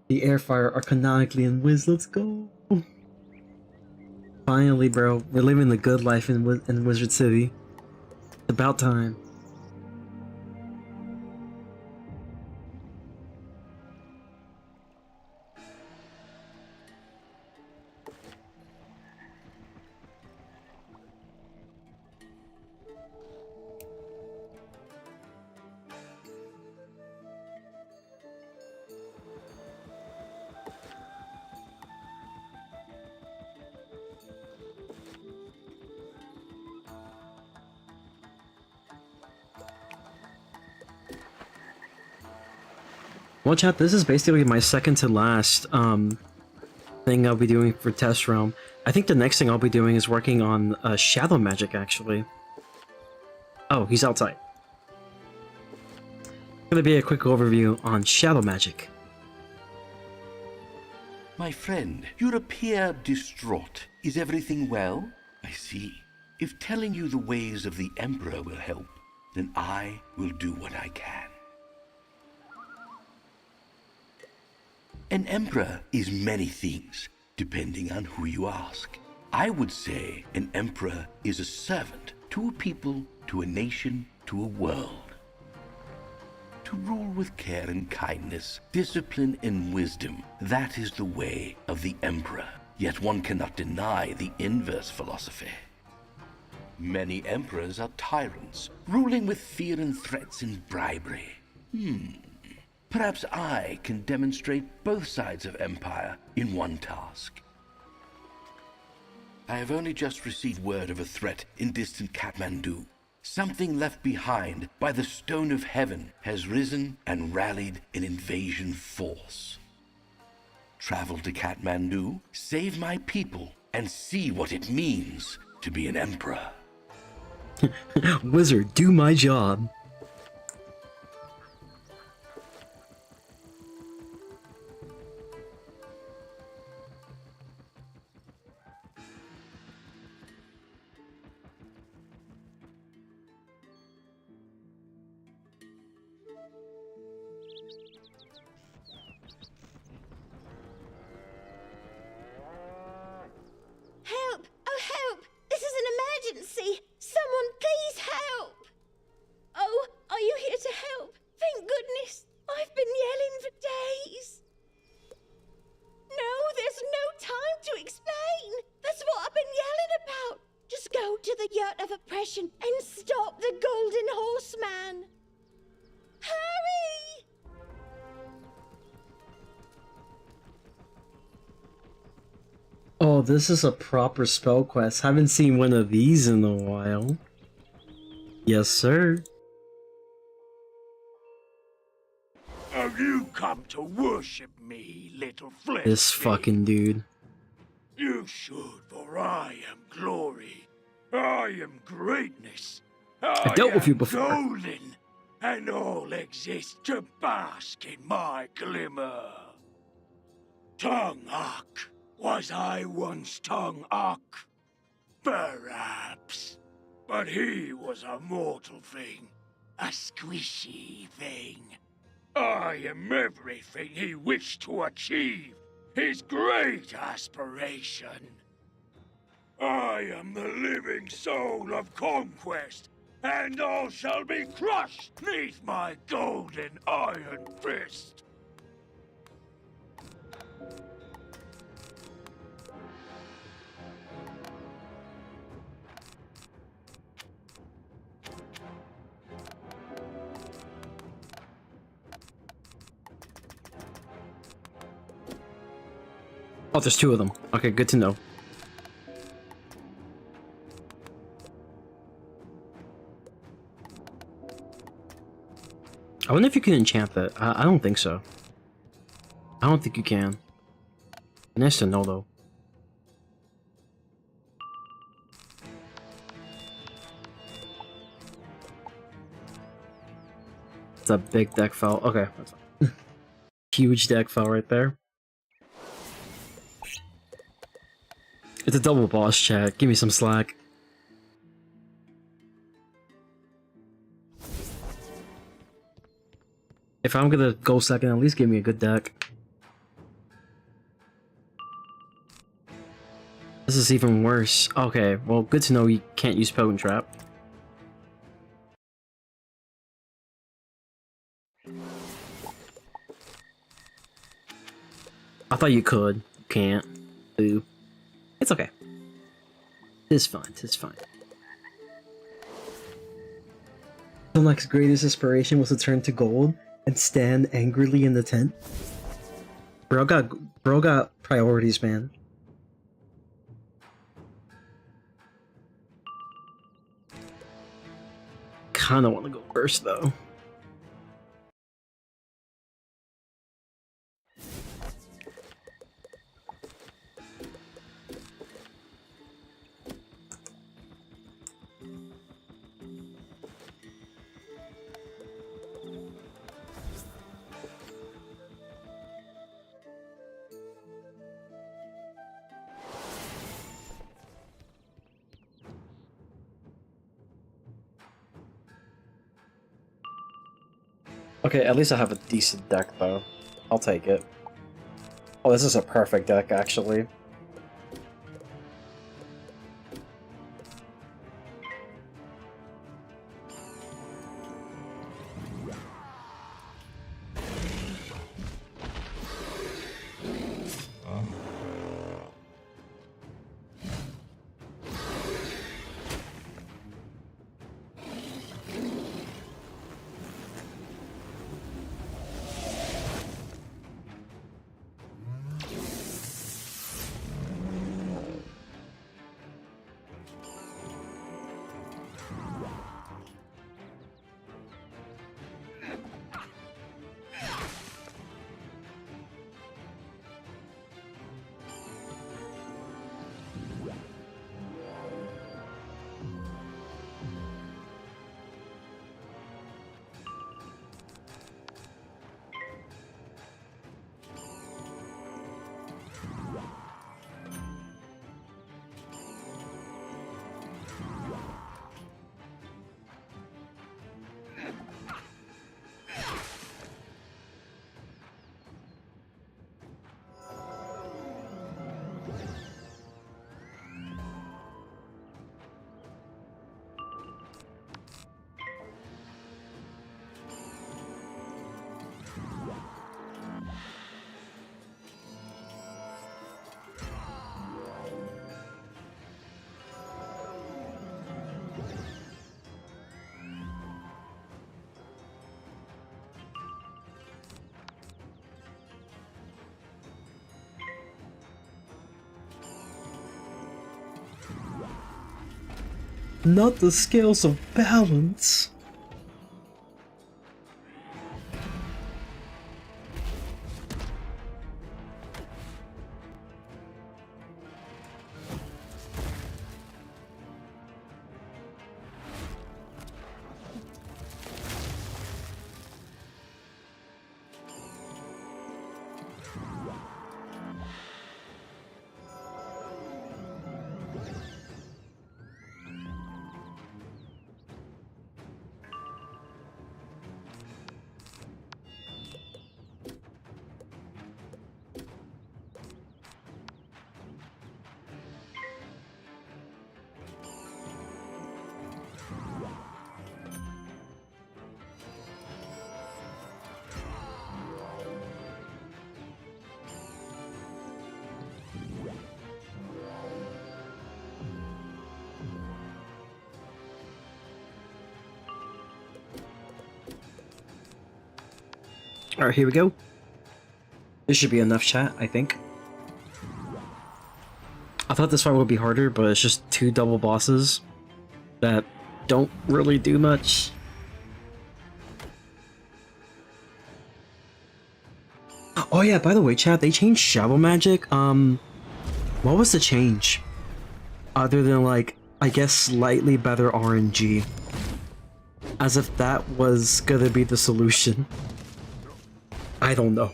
The air fryer are canonically in Wiz. Let's go. Finally, bro, we're living the good life in Wizard City. It's about time. Watch out, this is basically my second to last thing I'll be doing for Test Realm. I think the next thing I'll be doing is working on shadow magic, actually. Oh, he's outside. Gonna be a quick overview on shadow magic. My friend, you appear distraught. Is everything well? I see. If telling you the ways of the Emperor will help, then I will do what I can. An emperor is many things, depending on who you ask. I would say an emperor is a servant to a people, to a nation, to a world. To rule with care and kindness, discipline and wisdom, that is the way of the emperor. Yet one cannot deny the inverse philosophy. Many emperors are tyrants, ruling with fear and threats and bribery. Perhaps I can demonstrate both sides of empire in one task. I have only just received word of a threat in distant Kathmandu. Something left behind by the Stone of Heaven has risen and rallied an invasion force. Travel to Kathmandu, save my people, and see what it means to be an emperor. Wizard, do my job. Help! Oh, help! This is an emergency! Someone please help! Oh, are you here to help? Thank goodness! I've been yelling for days! No, there's no time to explain! That's what I've been yelling about! Just go to the Yurt of Oppression and stop the Golden Horseman! Hurry! Oh, this is a proper spell quest. Haven't seen one of these in a while. Yes, sir. Have you come to worship me, little flesh? This fucking dude. You should, for I am glory. I am greatness. I dealt with am you before. golden, and all exist to bask in my glimmer. Tongue-Ark. Was I once Tongue-Ark? Perhaps. But he was a mortal thing. A squishy thing. I am everything he wished to achieve. His great aspiration. I am the living soul of conquest, and all shall be crushed neath my golden iron fist. Oh, there's two of them. Okay, good to know. I wonder if you can enchant that. I don't think so. I don't think you can. Nice to know, though. It's a big deck file. Okay, that's fine. Huge deck file right there. It's a double boss chat. Give me some slack. If I'm gonna go second, at least give me a good deck. This is even worse. Okay, well, good to know you can't use Potent Trap. I thought you could. You can't. Boo. It's okay. It's fine. It's fine. Sunlicht's greatest inspiration was to turn to gold and stand angrily in the tent. Bro got priorities, man. Kinda wanna go first though. Okay, at least I have a decent deck, though. I'll take it. Oh, this is a perfect deck, actually. Not the scales of balance. Alright, here we go. This should be enough chat, I think. I thought this fight would be harder, but it's just two double bosses that don't really do much. Oh yeah, by the way, chat, they changed Shadow Magic. What was the change? Other than, like, I guess slightly better RNG. As if that was gonna be the solution. I don't know.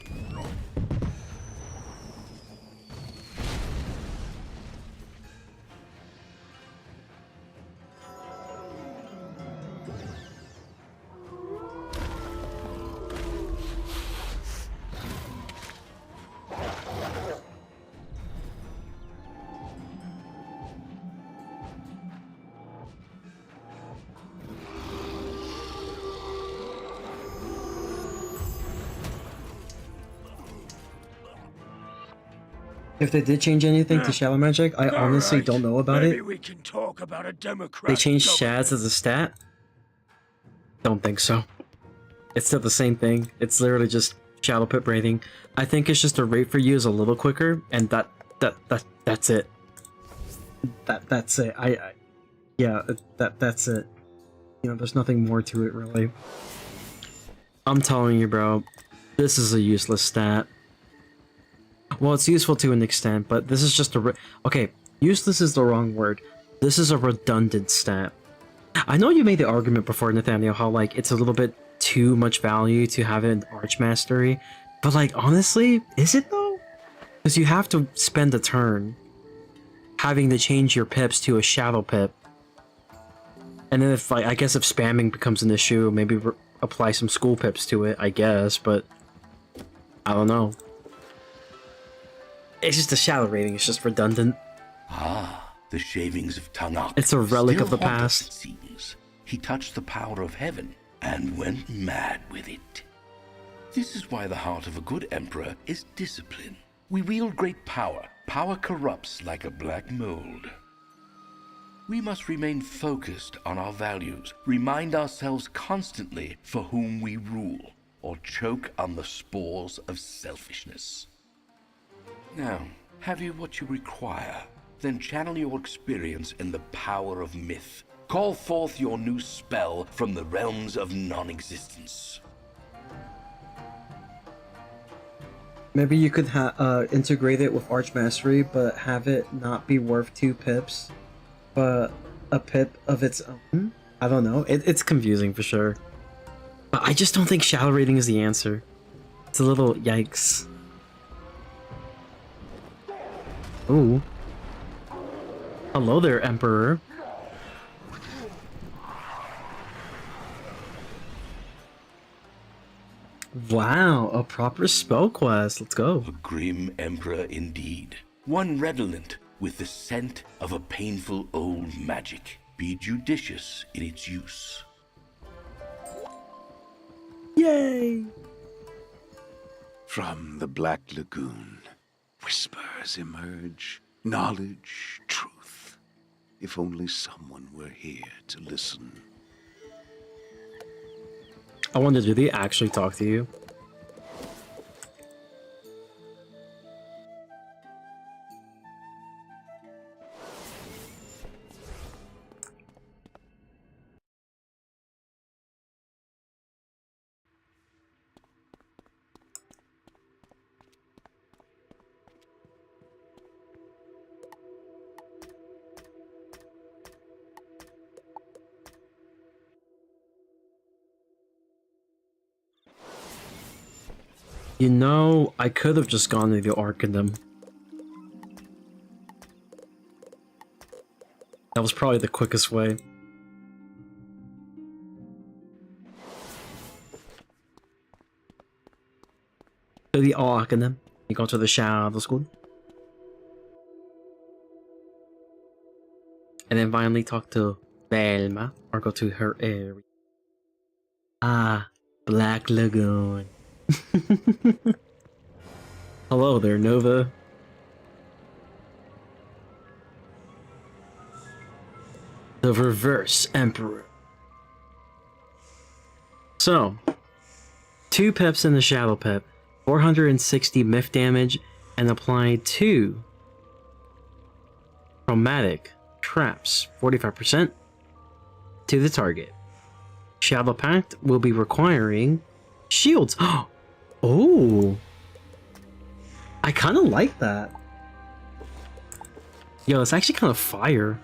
If they did change anything to Shadow Magic, I honestly don't know about Maybe it. we can talk about a They democratic changed government. Shaz as a stat? Don't think so. It's still the same thing. It's literally just Shadow Pit rating. I think it's just the rate for you is a little quicker, and that's it. That's it. Yeah, that's it. You know, there's nothing more to it really. I'm telling you, bro, this is a useless stat. Well, it's useful to an extent, but this is just a okay, useless is the wrong word. This is a redundant stat. I know you made the argument before, Nathaniel, how, like, it's a little bit too much value to have it in Archmastery, but, like, honestly, is it though? Because you have to spend a turn having to change your pips to a Shadow Pip. And then if, like, I guess if spamming becomes an issue, maybe apply some school pips to it, I guess, but I don't know. It's just a shadow rating, it's just redundant. Ah, the shavings of Tangak. It's a relic still of the haunt us, past. it seems. He touched the power of heaven and went mad with it. This is why the heart of a good emperor is discipline. We wield great power. Power corrupts like a black mold. We must remain focused on our values, remind ourselves constantly for whom we rule, or choke on the spores of selfishness. Now, have you what you require? Then channel your experience in the power of myth. Call forth your new spell from the realms of non-existence. Maybe you could integrate it with Archmastery, but have it not be worth 2 pips, but a pip of its own? I don't know. It's confusing for sure. But I just don't think shadow rating is the answer. It's a little yikes. Ooh. Hello there, Emperor. Wow, a proper spell quest. Let's go. A grim emperor indeed. One redolent with the scent of a painful old magic. Be judicious in its use. Yay! From the Black Lagoon, whispers emerge. Knowledge, truth. If only someone were here to listen. I wonder, do they actually talk to you? You know, I could have just gone to the Arcanum. That was probably the quickest way. To the Arcanum. You go to the Shadow School. And then finally talk to Velma, or go to her area. Ah, Black Lagoon. Hello there, Nova. The Reverse Emperor. So, 2 pips in the Shadow Pip, 460 myth damage, and apply 2 chromatic traps, 45%, to the target. Shadow Pact will be requiring shields. Oh! I kind of like that. Yo, it's actually kind of fire.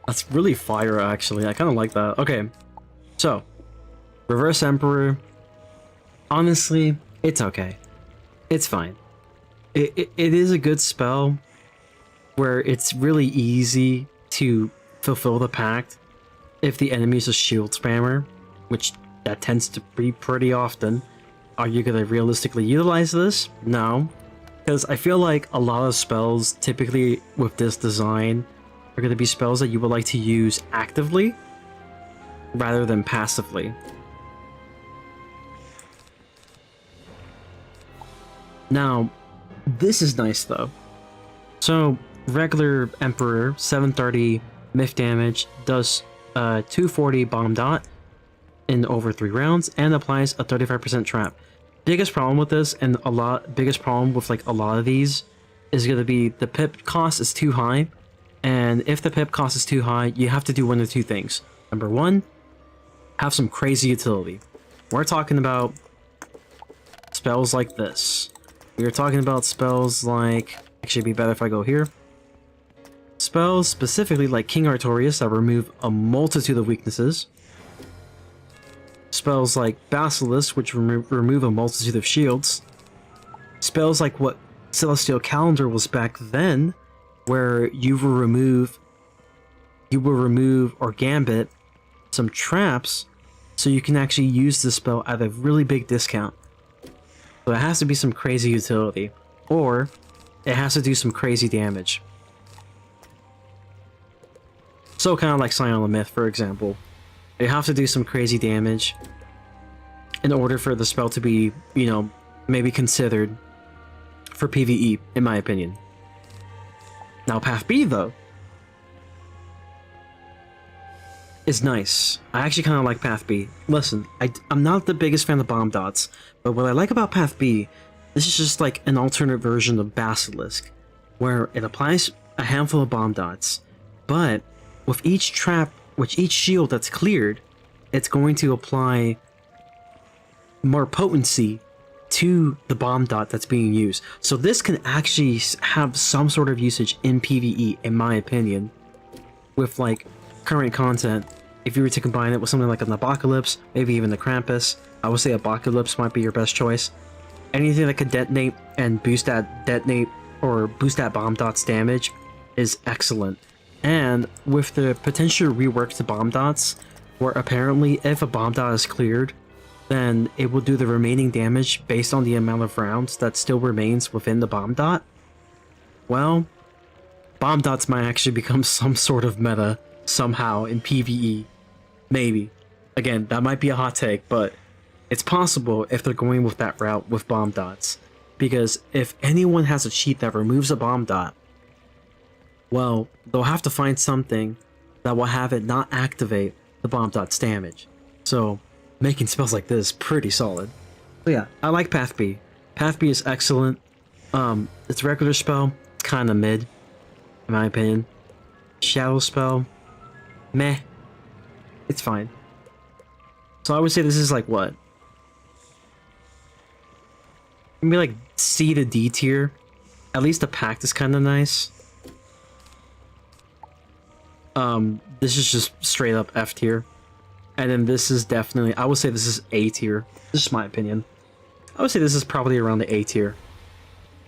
That's really fire, actually. I kind of like that. Okay, so Reverse Emperor. Honestly, it's okay. It's fine. It is a good spell where it's really easy to fulfill the pact if the enemy's a shield spammer, which that tends to be pretty often. Are you going to realistically utilize this? No. Because I feel like a lot of spells, typically with this design, are going to be spells that you would like to use actively rather than passively. Now, this is nice though. So, regular Emperor, 730 myth damage, does 240 bomb dot in over 3 rounds, and applies a 35% trap. Biggest problem with this, and biggest problem with like a lot of these, is going to be the pip cost is too high. And if the pip cost is too high, you have to do one of two things. Number one, have some crazy utility. We're talking about spells like this. We're talking about spells like... Actually, it'd be better if I go here. Spells specifically like King Artorias that remove a multitude of weaknesses. Spells like Basilisk, which remove a multitude of shields. Spells like what Celestial Calendar was back then, where you will remove or Gambit some traps, so you can actually use this spell at a really big discount. So it has to be some crazy utility, or it has to do some crazy damage. So kind of like Scion of the Myth, for example. You have to do some crazy damage in order for the spell to be, you know, maybe considered for PvE, in my opinion. Now, Path B, though, is nice. I actually kind of like Path B. Listen, I'm not the biggest fan of bomb dots, but what I like about Path B, this is just like an alternate version of Basilisk, where it applies a handful of bomb dots, but with each trap, with each shield that's cleared, it's going to apply more potency to the bomb dot that's being used. So this can actually have some sort of usage in PvE, in my opinion, with like current content. If you were to combine it with something like an Apocalypse, maybe even the Krampus, I would say Apocalypse might be your best choice. Anything that could detonate and boost that bomb dot's damage is excellent. And with the potential rework to bomb dots, where apparently if a bomb dot is cleared, then it will do the remaining damage based on the amount of rounds that still remains within the bomb dot. Well, bomb dots might actually become some sort of meta somehow in PvE. Maybe. Again, that might be a hot take, but it's possible if they're going with that route with bomb dots. Because if anyone has a cheat that removes a bomb dot, well, they'll have to find something that will have it not activate the bomb dot's damage. So, making spells like this pretty solid. So yeah, I like Path B. Path B is excellent. Its regular spell, kinda mid, in my opinion. Shadow spell, meh. It's fine. So I would say this is like what? Maybe like C to D tier. At least the pact is kinda nice. This is just straight up F tier. And then this is definitely, I would say this is A tier. This is my opinion. I would say this is probably around the A tier.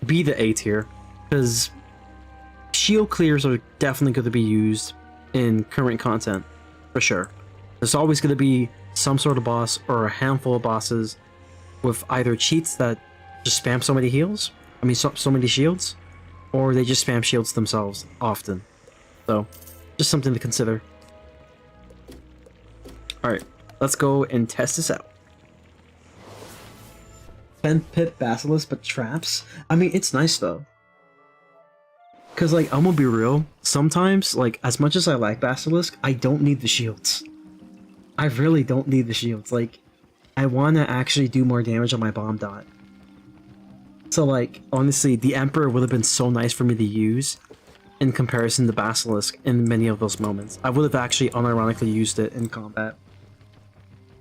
B the A tier. Because shield clears are definitely going to be used in current content. For sure. There's always going to be some sort of boss or a handful of bosses with either cheats that just spam so many heals. I mean, so many shields. Or they just spam shields themselves often. So, just something to consider. Alright, let's go and test this out. 10 pip Basilisk, but traps? I mean, it's nice though. Cause like, I'm gonna be real, sometimes, like, as much as I like Basilisk, I don't need the shields. I really don't need the shields. Like, I wanna actually do more damage on my bomb dot. So, like, honestly, the Emperor would have been so nice for me to use in comparison to Basilisk in many of those moments. I would have actually unironically used it in combat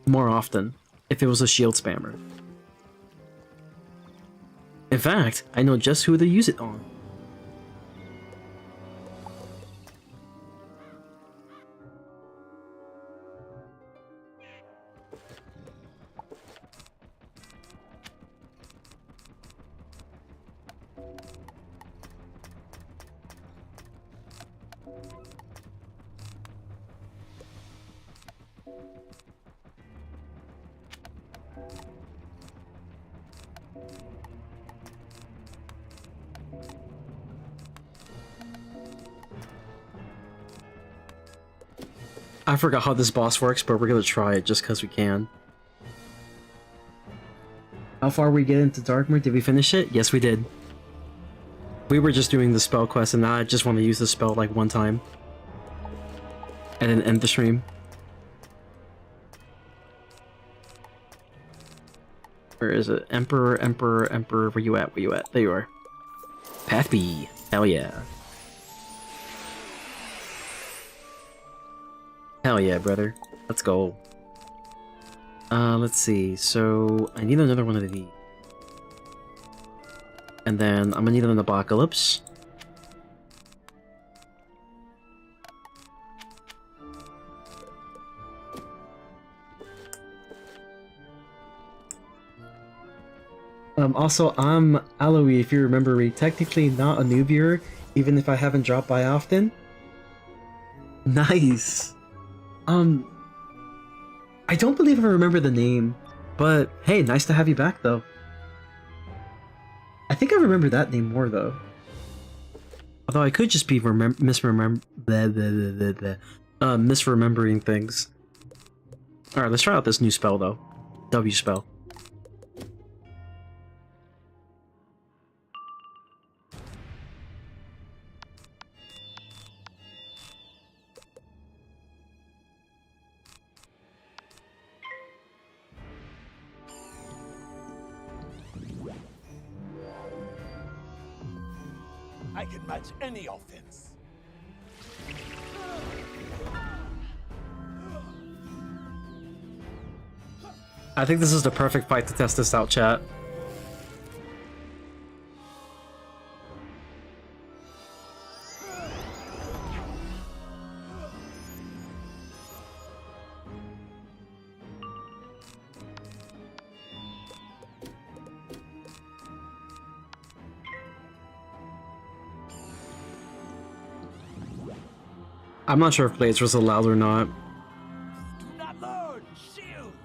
more often if it was a shield spammer. In fact, I know just who to use it on. I forgot how this boss works, but we're gonna try it just because we can. How far we get into Darkmoor? Did we finish it? Yes, we did. We were just doing the spell quest, and now I just want to use the spell like one time. And then end the stream. Where is it? Emperor, Emperor, Emperor, where you at? Where you at? There you are. Path B. Hell yeah. Hell yeah, brother. Let's go. Let's see. So, I need another one of these. And then, I'm gonna need an Apocalypse. Also, I'm Aloe, if you remember me. Technically not a new viewer, even if I haven't dropped by often. Nice! I don't believe I remember the name, but hey, nice to have you back, though. I think I remember that name more, though. Although I could just be misremembering things. Alright, let's try out this new spell, though. W spell. I can match any offense. I think this is the perfect fight to test this out, chat. I'm not sure if Blades was allowed or not. Do not learn shields.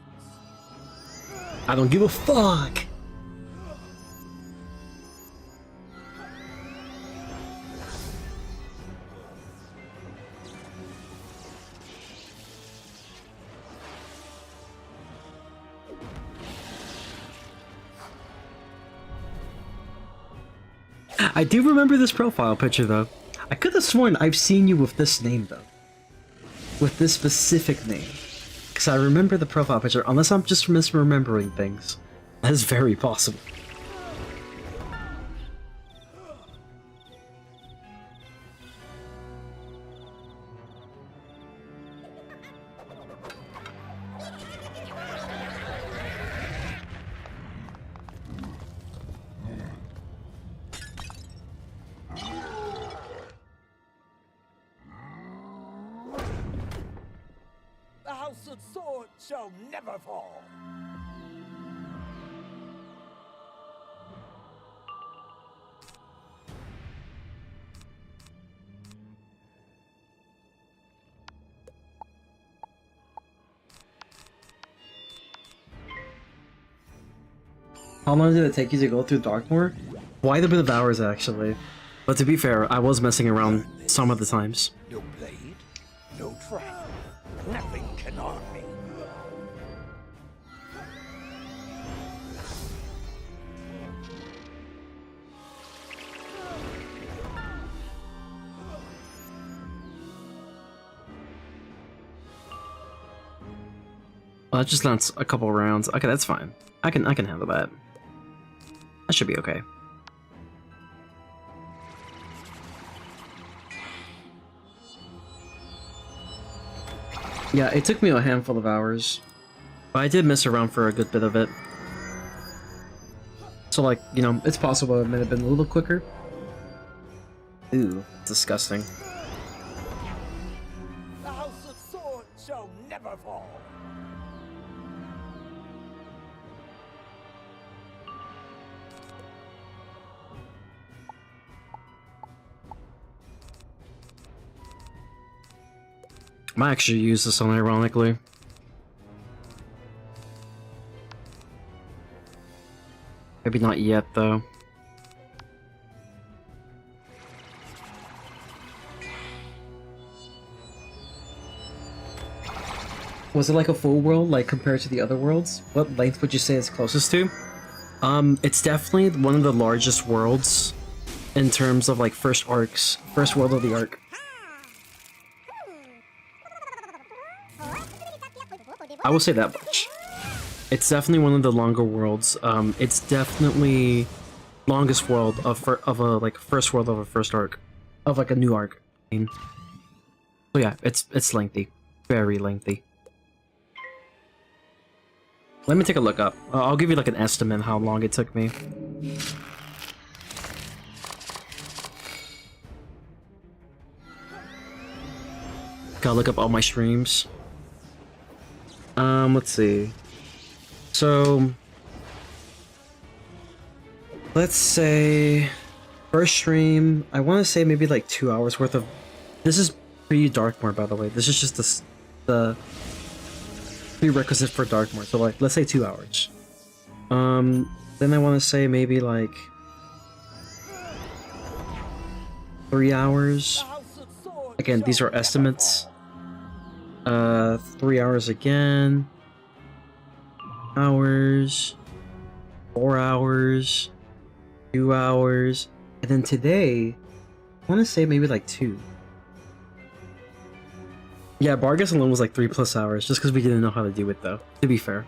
I don't give a fuck! I do remember this profile picture though. I could have sworn I've seen you with this name, though. With this specific name. Because I remember the profile picture, unless I'm just misremembering things. That is very possible. The House of Sword shall never fall. How long did it take you to go through Darkmoor? Quite a bit of hours, actually. But to be fair, I was messing around some of the times. No blade, no trap. Nothing can harm me. Well, that just lands a couple rounds. Okay, that's fine. I can handle that. That should be okay. Yeah, it took me a handful of hours, but I did mess around for a good bit of it. So, like, you know, it's possible it might have been a little quicker. Ooh, disgusting. The House of Swords shall never fall. I might actually use this one, ironically. Maybe not yet, though. Was it like a full world, like compared to the other worlds? What length would you say it's closest to? It's definitely one of the largest worlds in terms of like first arcs, first world of the arc. I will say that much. It's definitely one of the longer worlds. It's definitely longest world of a like first world of a first arc, of like a new arc. I mean, so yeah, it's lengthy, very lengthy. Let me take a look up. I'll give you like an estimate how long it took me. Gotta look up all my streams. Let's see. So, let's say first stream, I want to say maybe like 2 hours worth of. This is pre-Darkmoor, by the way. This is just the prerequisite for Darkmoor. So like, let's say 2 hours. Then I want to say maybe like 3 hours. Again, these are estimates. 3 hours again. Hours. 4 hours. 2 hours. And then today, I want to say maybe like 2. Yeah, Bargus alone was like 3+ hours, just because we didn't know how to do it though, to be fair.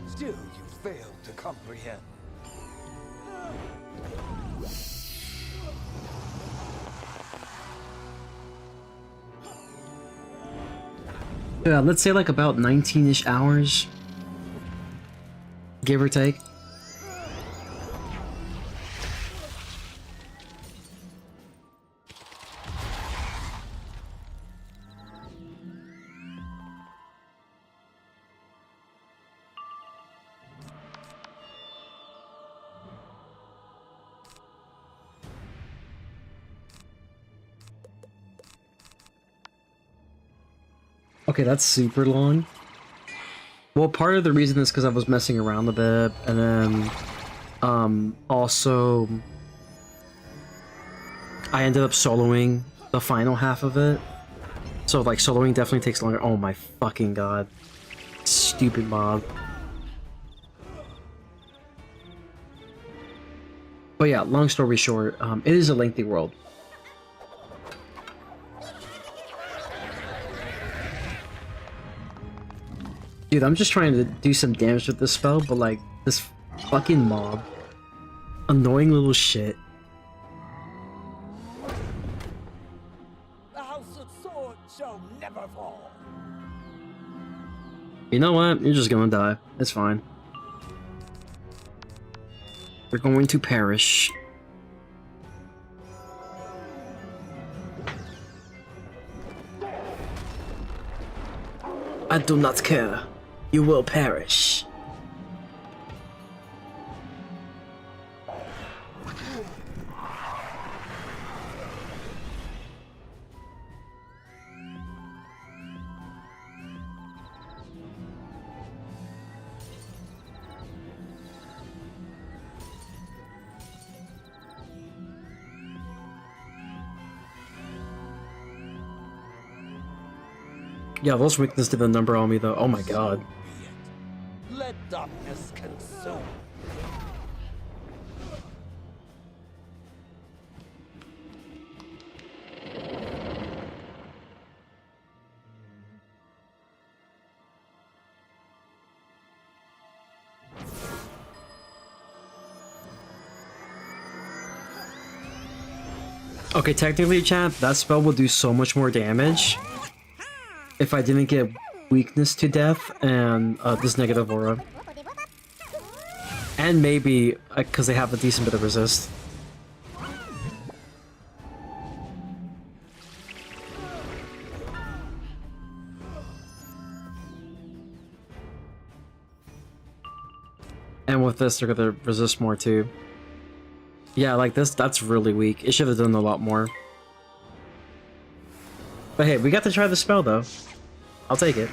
Still, you fail to comprehend. Yeah, let's say like about 19-ish hours. Give or take. Okay, that's super long. Well, part of the reason is because I was messing around a bit, and then, also, I ended up soloing the final half of it. So, like, soloing definitely takes longer. Oh my fucking god. Stupid mob. But yeah, long story short, it is a lengthy world. Dude, I'm just trying to do some damage with this spell, but like, this fucking mob. Annoying little shit. The House of Swords shall never fall. You know what? You're just gonna die. It's fine. You're going to perish. I do not care. You will perish. Yeah, those weaknesses did a number on me though. Oh my god. Let darkness consume. Okay, technically, champ, that spell will do so much more damage if I didn't get weakness to death and this negative aura. And maybe, because they have a decent bit of resist. And with this, they're gonna resist more too. Yeah, like this, that's really weak. It should have done a lot more. But hey, we got to try the spell though. I'll take it.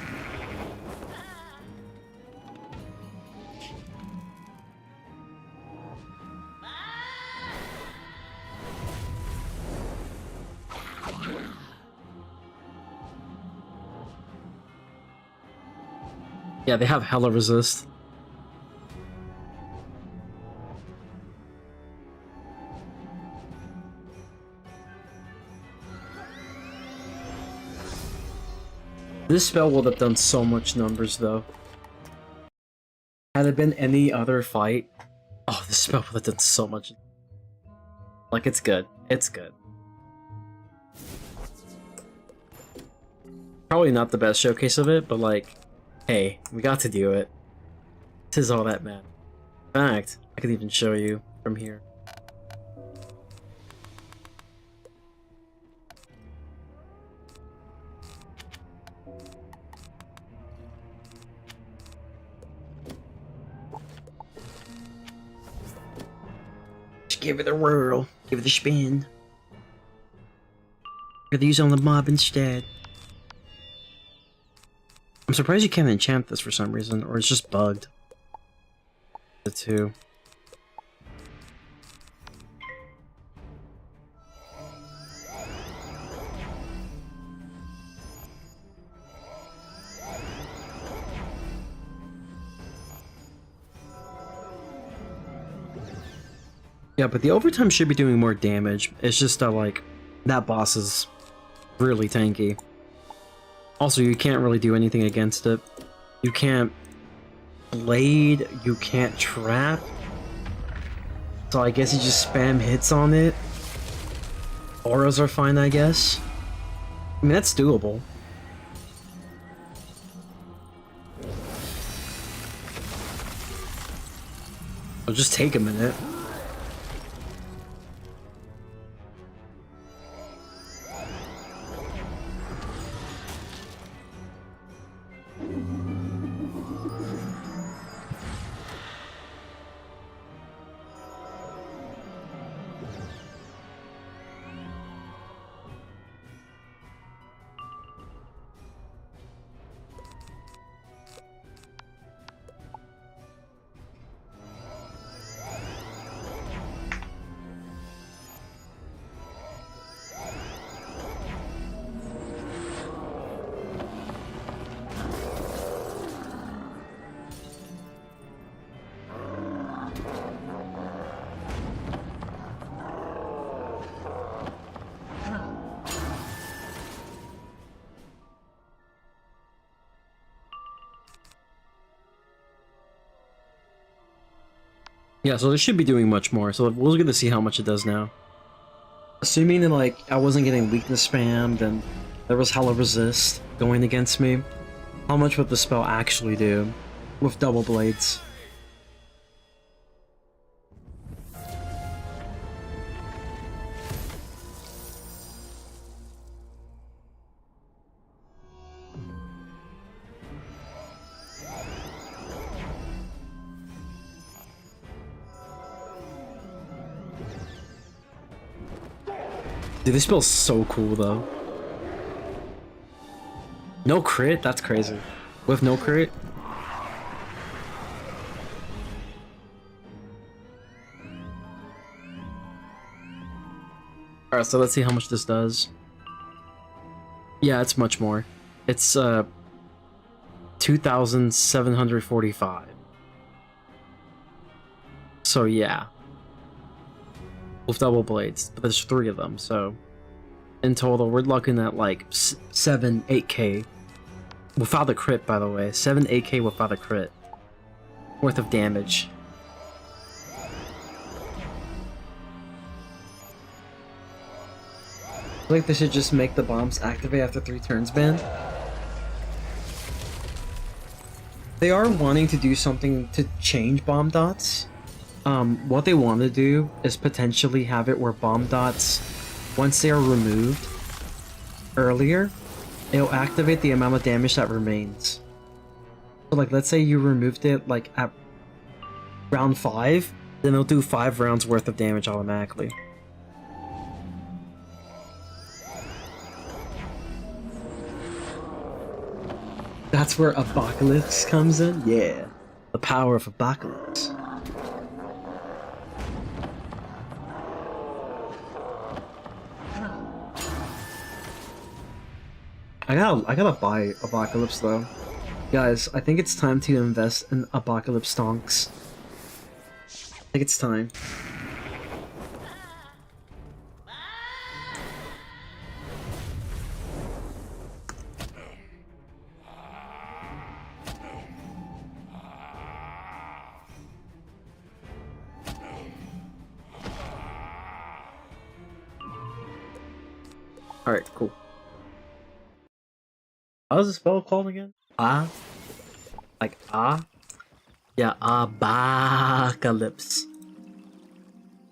Yeah, they have hella resist. This spell would have done so much numbers though. Had it been any other fight, oh, this spell would have done so much. Like, it's good. It's good. Probably not the best showcase of it, but like, hey, we got to do it. This is all that matters. In fact, I could even show you from here. Just give it a whirl. Give it a spin. I'm gonna use it on the mob instead. I'm surprised you can't enchant this for some reason, or it's just bugged. The two. Yeah, but the overtime should be doing more damage. It's just that, like, that boss is really tanky. Also, you can't really do anything against it. You can't blade, you can't trap. So I guess you just spam hits on it. Auras are fine, I guess. I mean, that's doable. It'll just take a minute. Yeah, so this should be doing much more, so we'll get to see how much it does now. Assuming that, like, I wasn't getting weakness spammed and there was hella resist going against me, how much would the spell actually do with double blades? Dude, this spell's so cool, though. No crit? That's crazy. With no crit? Alright, so let's see how much this does. Yeah, it's much more. It's, 2,745. So, yeah. With double blades, but there's 3 of them, so in total we're looking at like 8k without the crit, by the way. 8k without a crit worth of damage. feel like they should just make the bombs activate after 3 turns ban. They are wanting to do something to change bomb dots. What they want to do is potentially have it where bomb dots, once they are removed earlier, it'll activate the amount of damage that remains. So like, let's say you removed it like at round 5, then it'll do 5 rounds worth of damage automatically. That's where Apocalypse comes in? Yeah. The power of Apocalypse. I gotta buy Apocalypse though. Guys, I think it's time to invest in Apocalypse stonks. I think it's time. Alright, cool. How's the spell called again? Like Yeah, Apocalypse.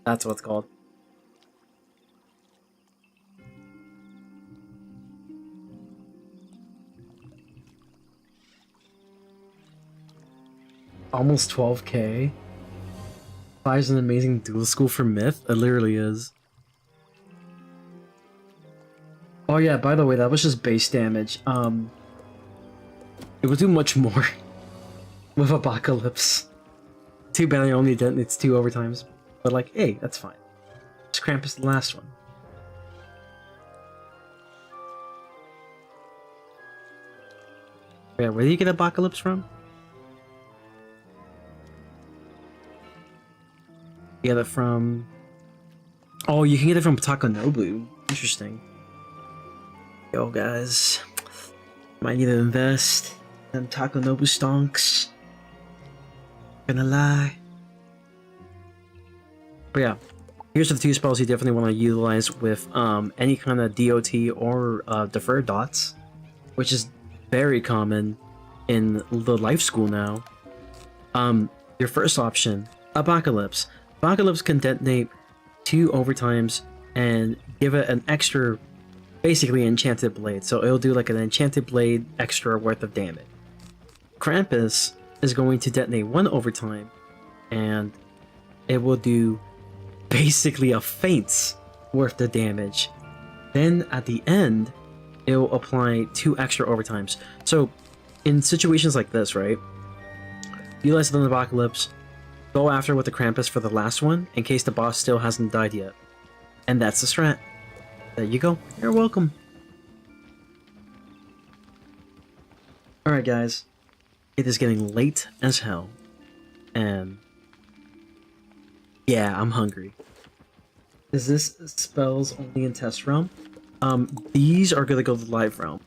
That's what it's called. Almost 12k. Buys an amazing dual school for Myth. It literally is. Oh yeah, by the way, that was just base damage. It would do much more with Apocalypse. Too bad I only did it's 2 overtimes. But like, hey, that's fine. Just Krampus the last one. Yeah, where do you get Apocalypse from? You get it from... Oh, you can get it from Takanobu. Interesting. Yo, guys. Might need to invest in Takanobu stonks. Gonna lie. But yeah, here's the 2 spells you definitely want to utilize with any kind of DOT or deferred dots, which is very common in the life school now. Your first option, Apocalypse. Apocalypse can detonate 2 overtimes and give it an extra, basically enchanted blade. So it'll do like an enchanted blade extra worth of damage. Krampus is going to detonate 1 overtime and it will do basically a feint's worth of damage. Then at the end, it will apply 2 extra overtimes. So in situations like this, right? Utilize the Apocalypse, go after with the Krampus for the last one in case the boss still hasn't died yet. And that's the strat. There you go. You're welcome. Alright guys. It is getting late as hell. And yeah, I'm hungry. Is this spells only in test realm? These are gonna go to the live realm.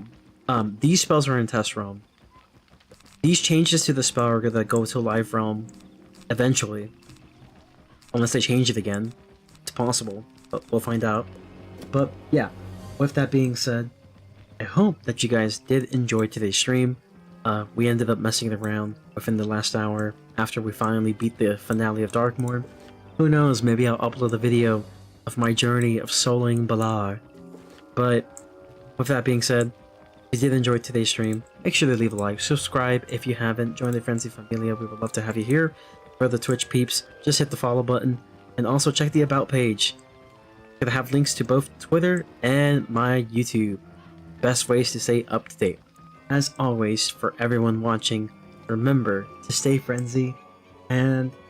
These spells are in test realm. These changes to the spell are gonna go to live realm eventually. Unless they change it again. It's possible, but we'll find out. But yeah, with that being said, I hope that you guys did enjoy today's stream. We ended up messing around within the last hour after we finally beat the finale of Darkmoor. Who knows, maybe I'll upload a video of my journey of soloing Balar. But with that being said, if you did enjoy today's stream, make sure to leave a like, subscribe if you haven't, join the Frenzy Familia, we would love to have you here. For the Twitch peeps, just hit the follow button, and also check the about page. I'm gonna have links to both Twitter and my YouTube. Best ways to stay up to date. As always, for everyone watching, remember to stay frenzy, and